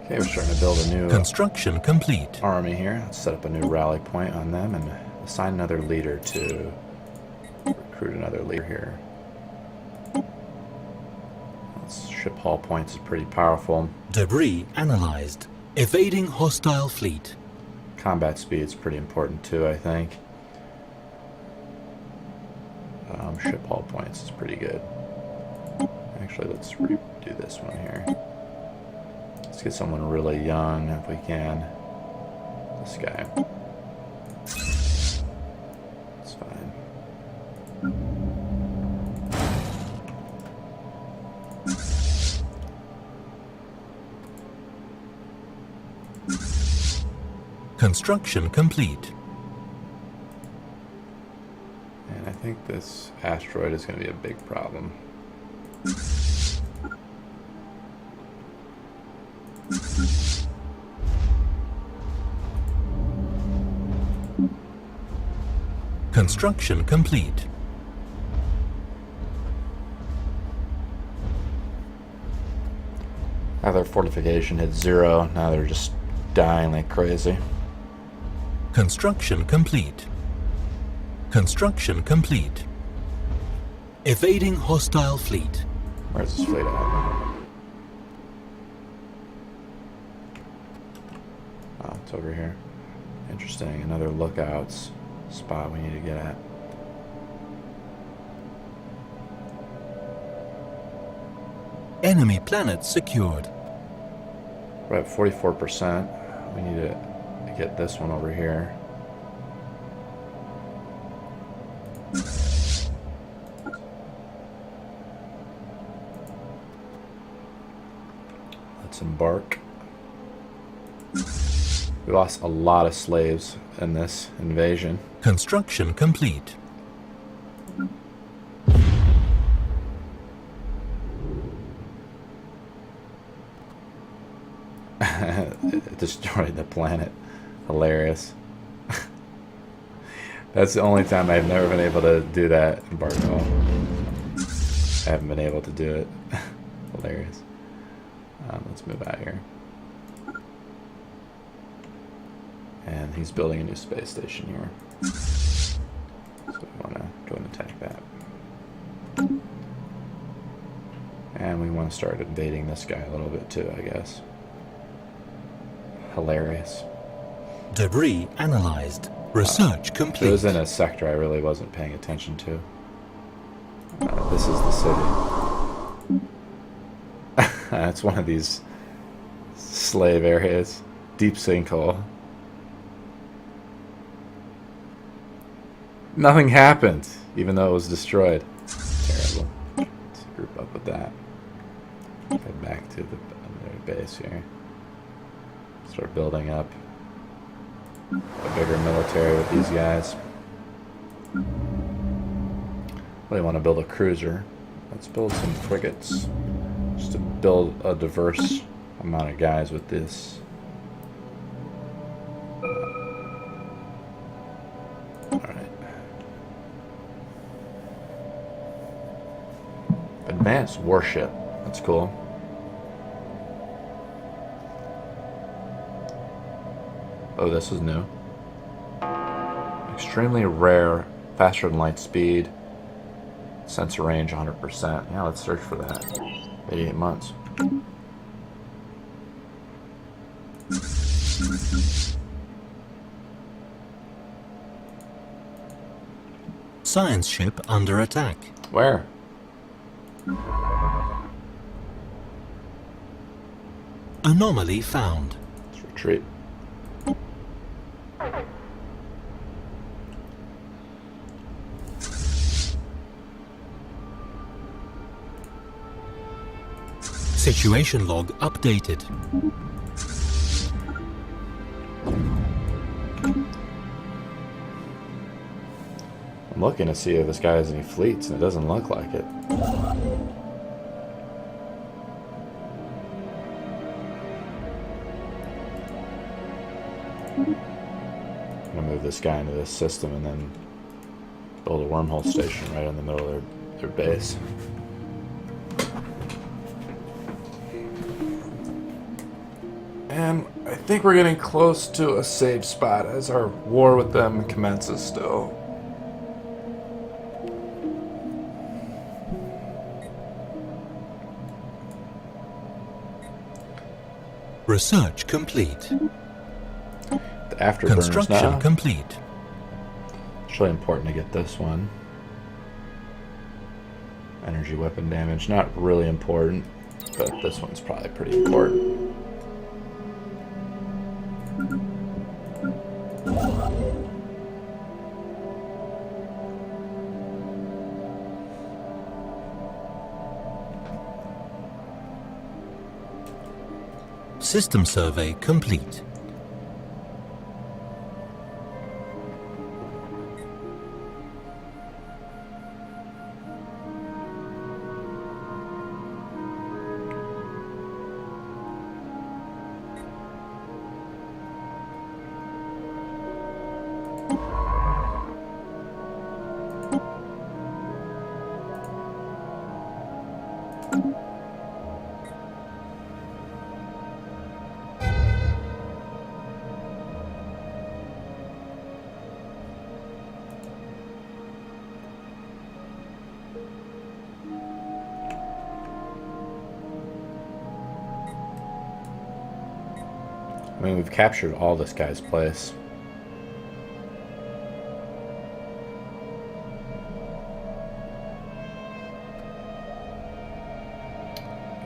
Okay, we're starting to build a new Construction complete. army here. Let's set up a new rally point on them and assign another leader to recruit another leader here. This ship hull points is pretty powerful. Debris analyzed. Evading hostile fleet. Combat speed's pretty important too, I think. Ship hull points is pretty good. Actually, let's redo this one here. Let's get someone really young if we can. This guy. It's fine. Construction complete. And I think this asteroid is going to be a big problem. Construction complete. Now their fortification hit 0. Now they're just dying like crazy. Construction complete. Construction complete. Evading hostile fleet. Where's this fleet at? Oh, it's over here. Interesting. Another lookouts spot we need to get at. Enemy planet secured. We're at 44%. We need to get this one over here. Let's embark. We lost a lot of slaves in this invasion. Construction complete. It destroyed the planet. Hilarious. That's the only time I've never been able to do that in Barco. I haven't been able to do it. Hilarious. Let's move out here. And he's building a new space station here. So we want to go and attack that. And we want to start invading this guy a little bit too, I guess. Hilarious. Debris analyzed. Research It complete. was in a sector I really wasn't paying attention to. This is the city. It's one of these slave areas. Deep sinkhole. Nothing happened, even though it was destroyed. Terrible. Let's group up with that. Head back to their base here. Start building up a bigger military with these guys. Really want to build a cruiser. Let's build some frigates. Just to build a diverse amount of guys with this. Alright. Advanced warship. That's cool. Oh, this is new. Extremely rare, faster than light speed, sensor range 100%. Yeah, let's search for that. 88 months. Science ship under attack. Where? Anomaly found. Let's retreat. Situation log updated. I'm looking to see if this guy has any fleets, and it doesn't look like it. I'm gonna move this guy into this system and then build a wormhole station right in the middle of their base. And I think we're getting close to a safe spot as our war with them commences still. Research complete. The afterburners Construction now. complete. It's really important to get this one. Energy weapon damage, not really important, but this one's probably pretty important. System survey complete. I mean, we've captured all this guy's place.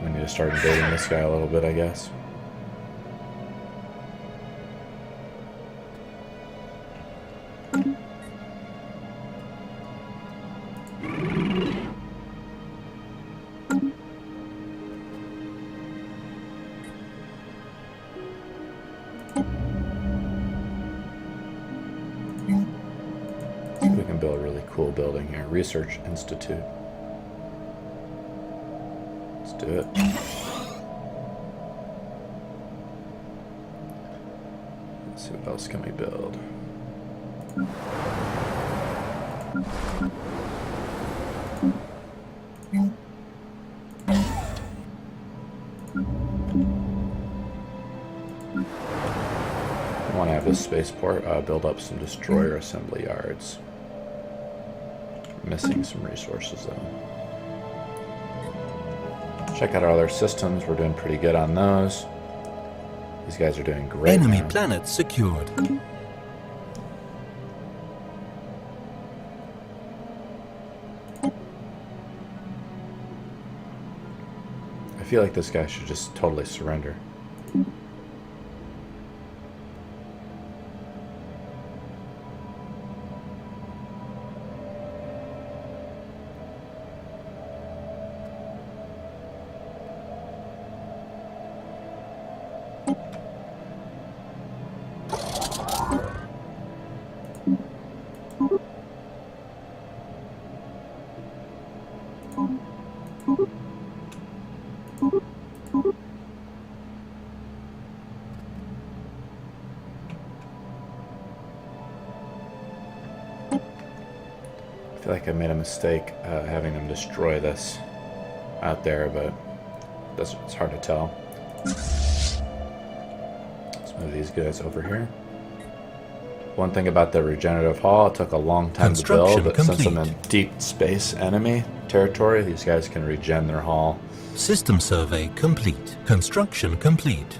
We need to start invading this guy a little bit, I guess. We can build a really cool building here. Research Institute. Let's do it. Let's see, what else can we build? I want to have this spaceport build up some destroyer assembly yards. Missing some resources though. Check out our other systems. We're doing pretty good on those. These guys are doing great. Enemy now. planet secured. I feel like this guy should just totally surrender. I feel like I made a mistake having them destroy this out there, but it's hard to tell. Let's move these guys over here. One thing about the regenerative hull, it took a long time to build, but since I'm a deep space enemy, territory. These guys can regen their hull. System survey complete. Construction complete.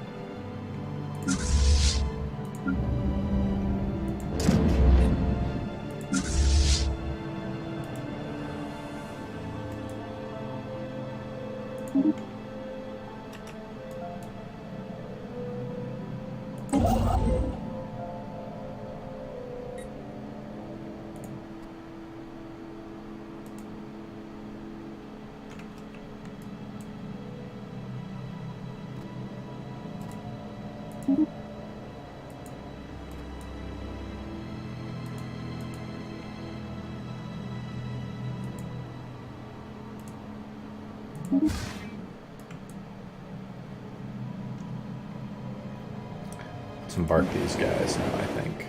Let's embark these guys now, I think.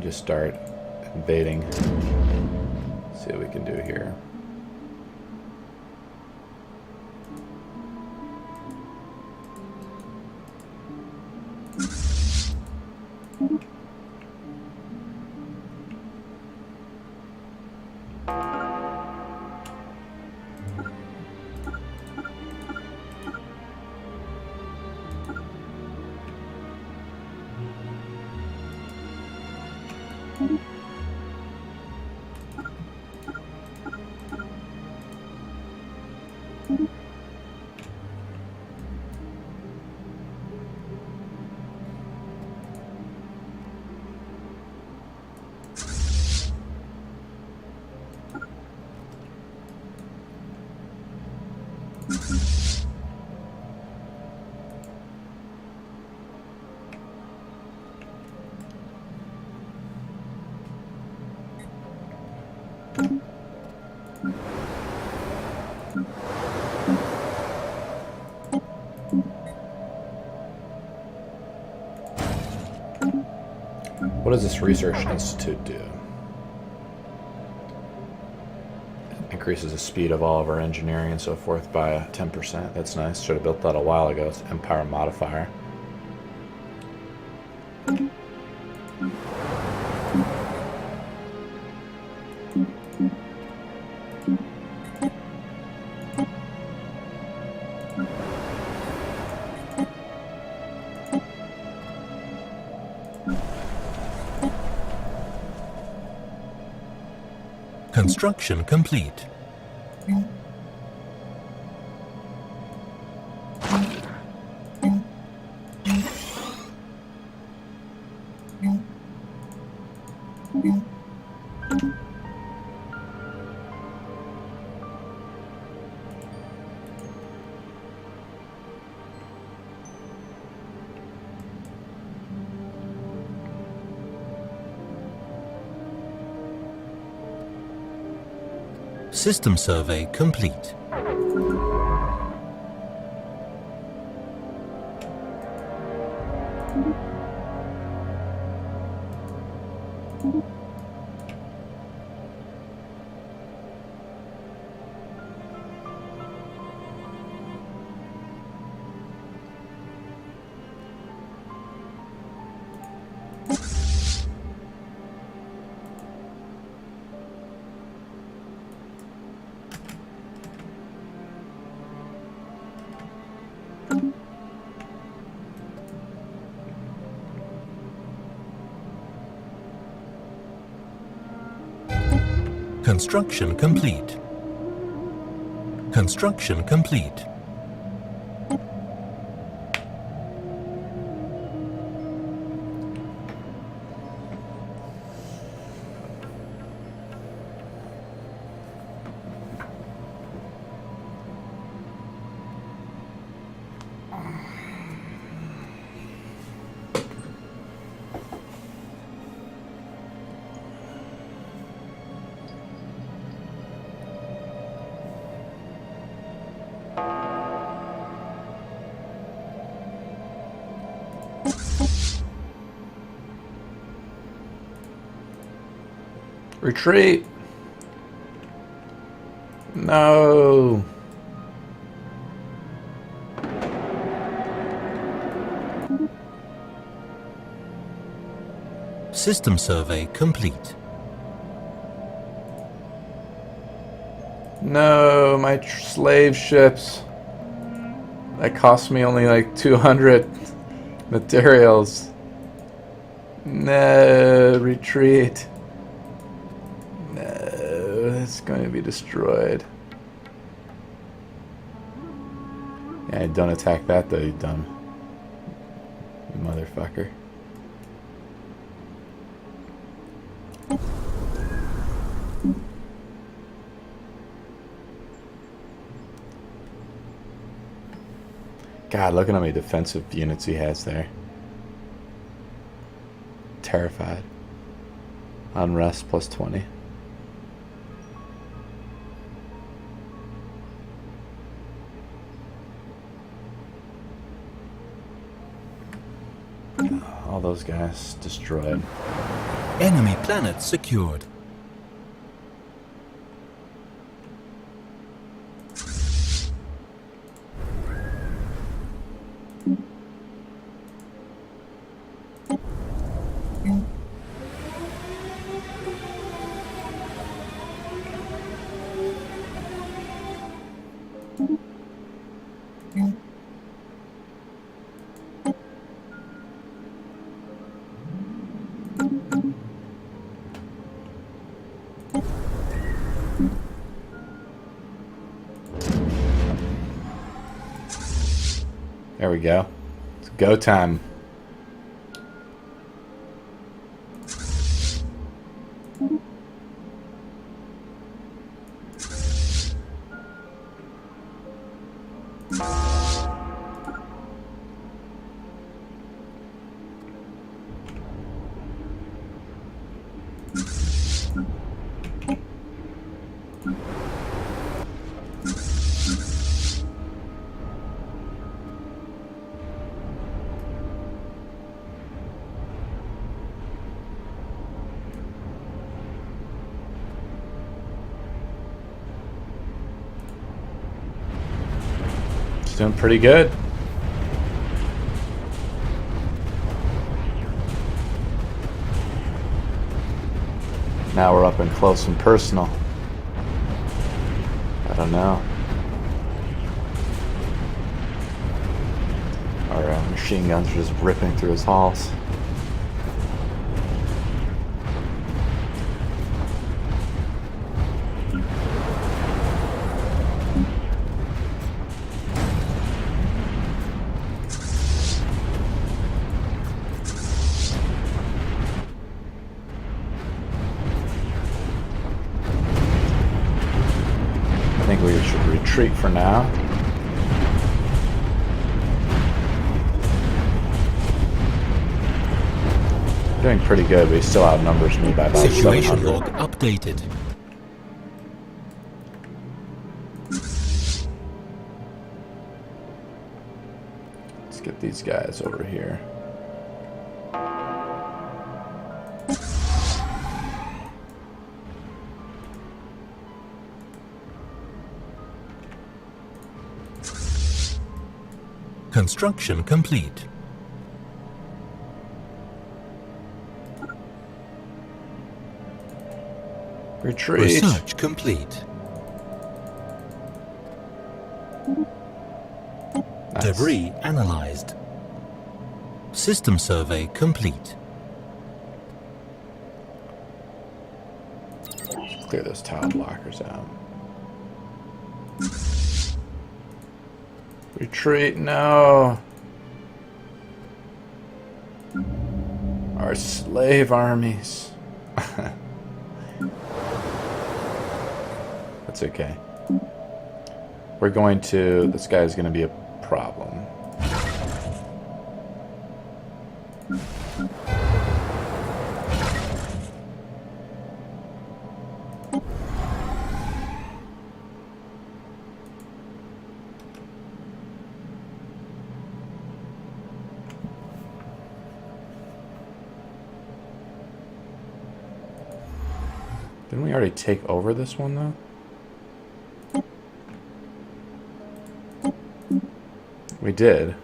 Just start invading. See what we can do here. What does this research institute do? Increases the speed of all of our engineering and so forth by 10%. That's nice. Should have built that a while ago. It's Empire modifier. Construction complete. System survey complete. Construction complete. Construction complete. Retreat! No! System survey complete. No, my slave ships. That cost me only like 200 materials. No, retreat. No, it's going to be destroyed. Yeah, don't attack that though, you dumb motherfucker. God, look at how many defensive units he has there. Terrified. Unrest plus 20. All those guys destroyed. Enemy planet secured. There we go. It's go time. It's doing pretty good. Now we're up and close and personal. I don't know. Our machine guns are just ripping through his halls. I think we should retreat for now. Doing pretty good, but he still outnumbers me by about Situation 700. log updated. Let's get these guys over here. Construction complete. Retreat. Research complete. Nice. Debris analyzed. System survey complete. Clear those tile blockers out. Retreat, no. Our slave armies. That's okay. We're going to... This guy's going to be a problem. Didn't we already take over this one, though? We did.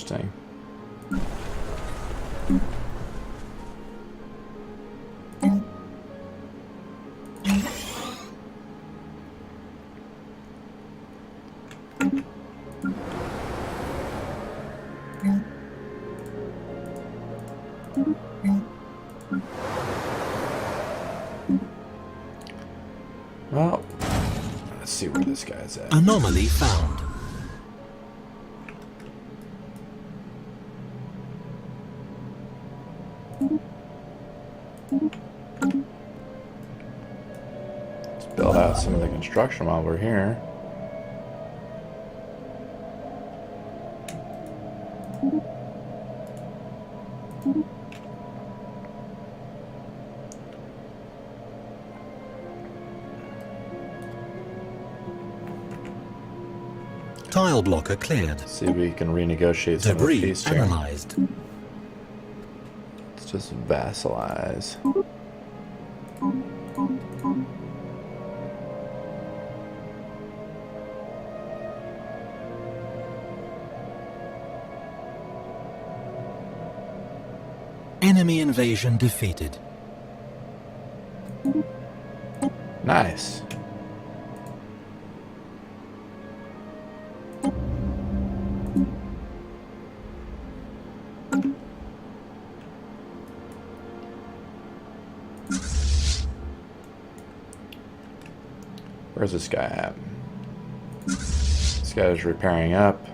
interesting. Well, let's see where this guy's at. Anomaly found. Let's build out some of the construction while we're here. Tile blocker cleared. See if we can renegotiate some of the Debris peace here. analyzed. Let's just vassalize. Enemy invasion defeated. Nice. Where's this guy at? This guy is repairing up.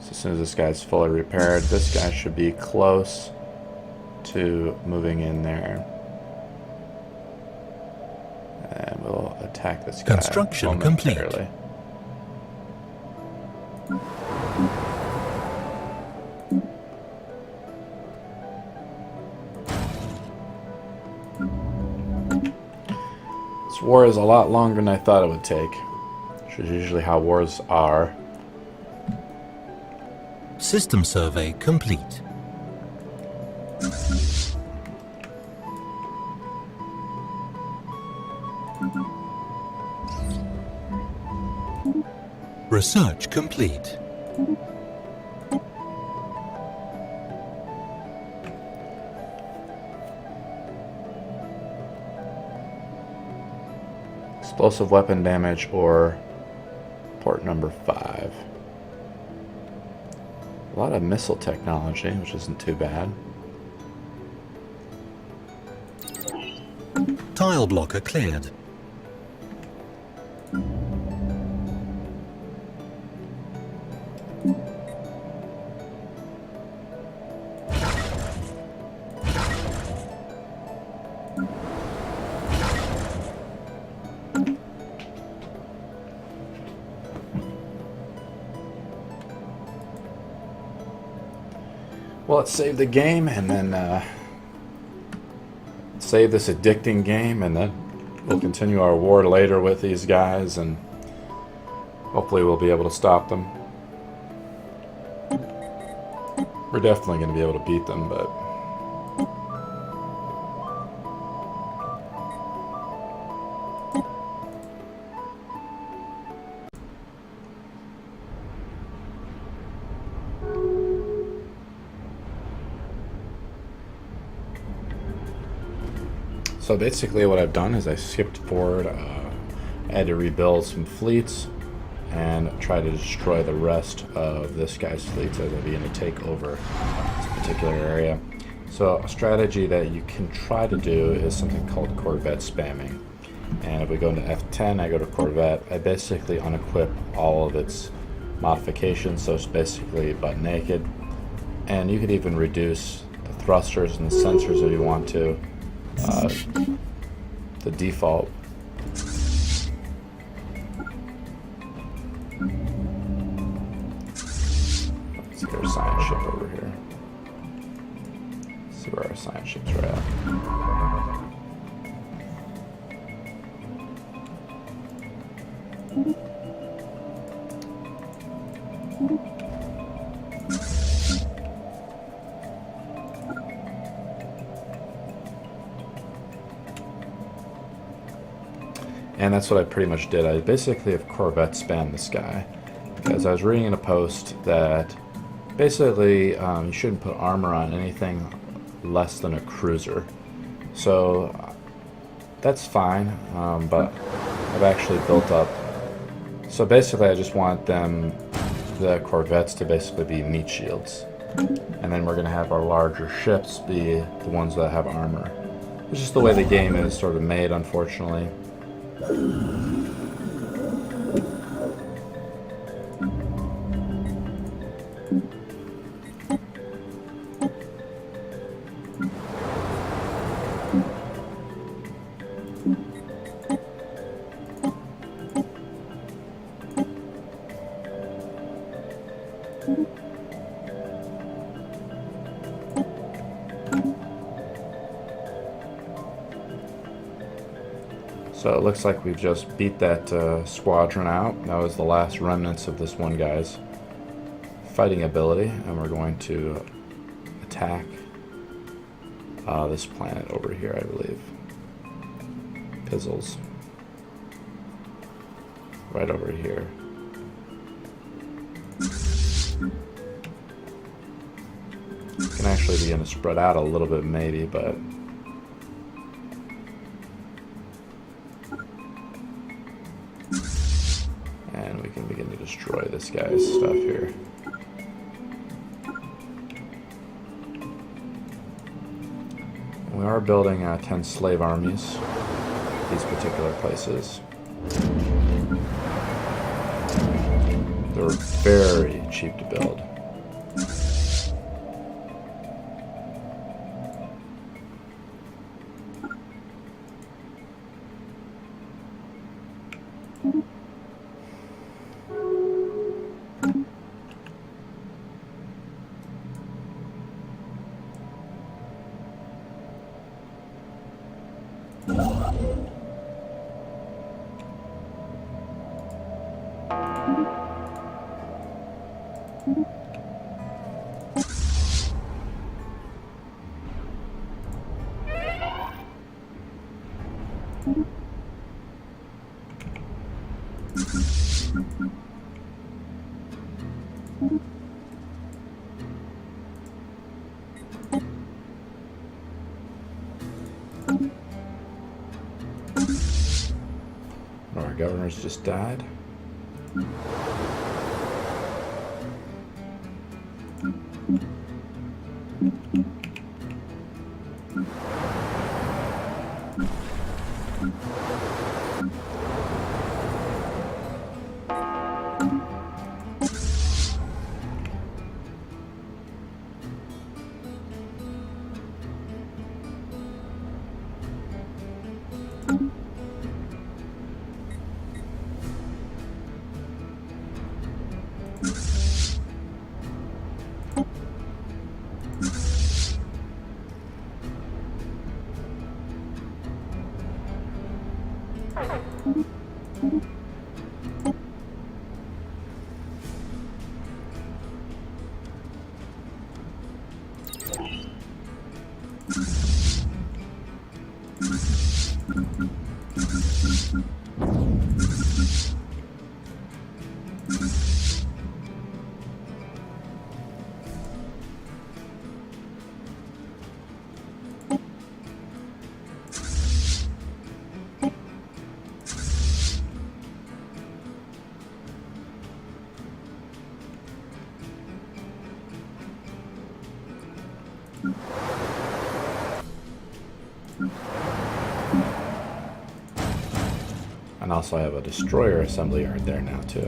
So as soon as this guy's fully repaired, this guy should be close to moving in there. And we'll attack this guy. Construction complete. momentarily. This war is a lot longer than I thought it would take, which is usually how wars are. System survey complete. Research complete. Explosive weapon damage or port number 5. A lot of missile technology, which isn't too bad. Tile blocker cleared. Well, let's save the game and then save this addicting game, and then we'll continue our war later with these guys, and hopefully we'll be able to stop them. We're definitely going to be able to beat them, but so basically what I've done is I skipped forward. I had to rebuild some fleets and try to destroy the rest of this guy's fleets as I begin to take over this particular area. So a strategy that you can try to do is something called Corvette spamming. And if we go into F10, I go to Corvette, I basically unequip all of its modifications, so it's basically butt naked. And you could even reduce the thrusters and the sensors if you want to. The default. Let's get our science ship over here. Let's see where our science ships are at. And that's what I pretty much did. I basically have Corvette spam this guy because I was reading in a post that basically, you shouldn't put armor on anything less than a cruiser. So that's fine, but I've actually built up. So basically, I just want the corvettes to basically be meat shields. And then we're going to have our larger ships be the ones that have armor. It's just the way the game is sort of made, unfortunately. So it looks like we've just beat that squadron out. That was the last remnants of this one guy's fighting ability, and we're going to attack this planet over here, I believe. Pizzles. Right over here. Can actually begin to spread out a little bit maybe, but and we can begin to destroy this guy's stuff here. We are building 10 slave armies at these particular places. They're very cheap to build. Our governors just died. And also I have a destroyer assembly yard there now too.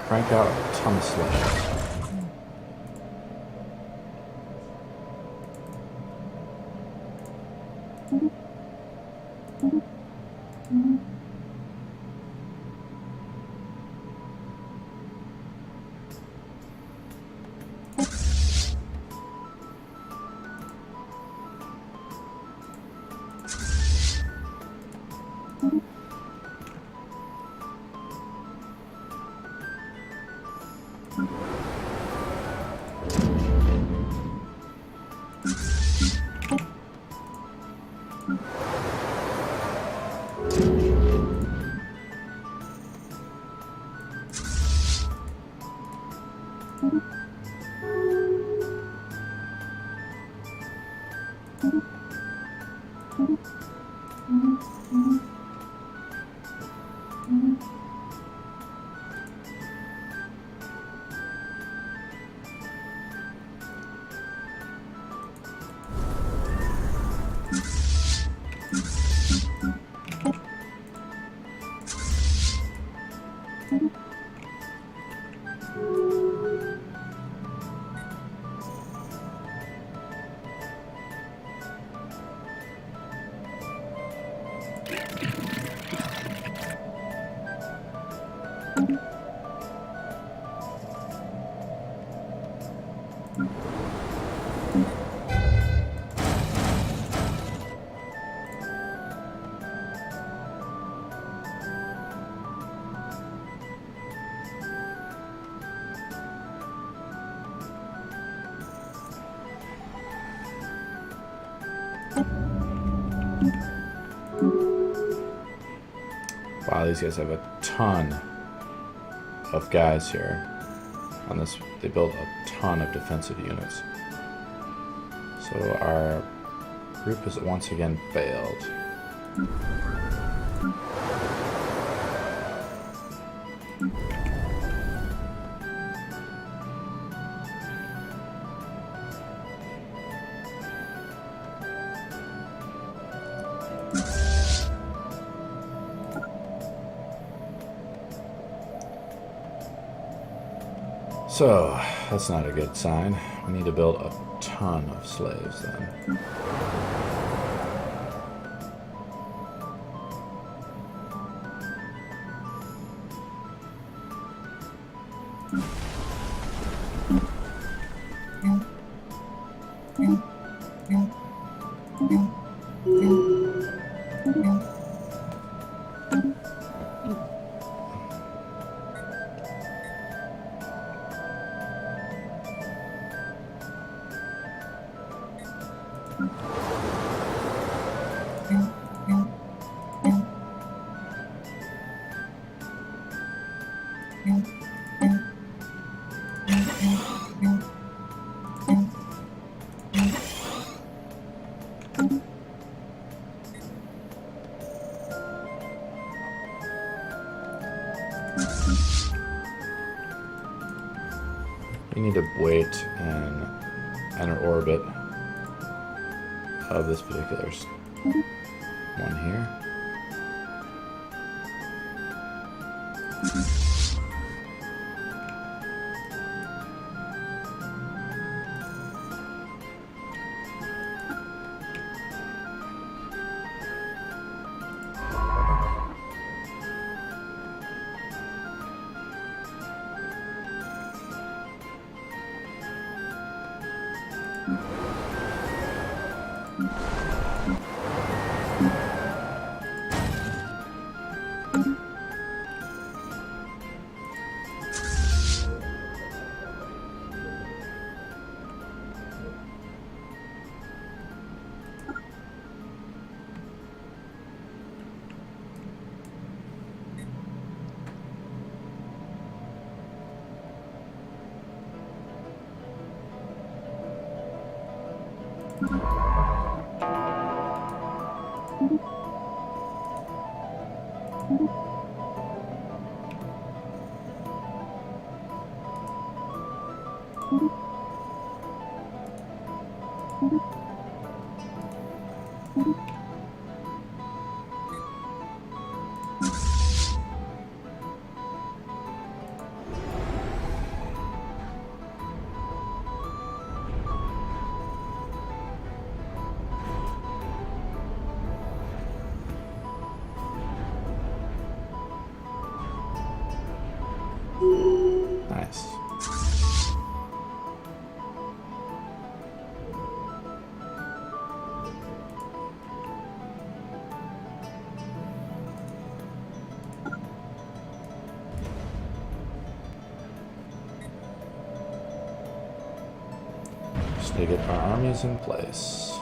Crank out a ton of slaves. Wow, these guys have a ton of guys here. On this, they built a ton of defensive units. So our group is once again failed. So, that's not a good sign. We need to build a ton of slaves then. We need to wait and enter orbit of this particular one here. Nice. Just need to get our armies in place.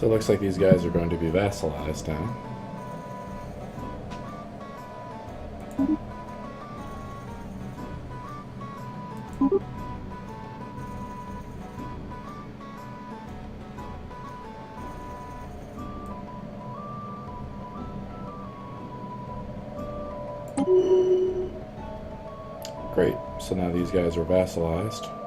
So it looks like these guys are going to be vassalized now. Great. So now these guys are vassalized.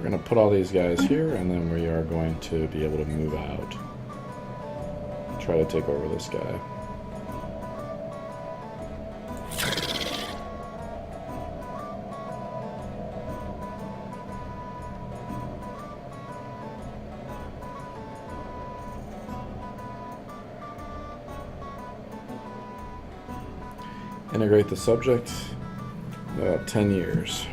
We're going to put all these guys here, and then we are going to be able to move out. Try to take over this guy. Integrate the subject. 10 years.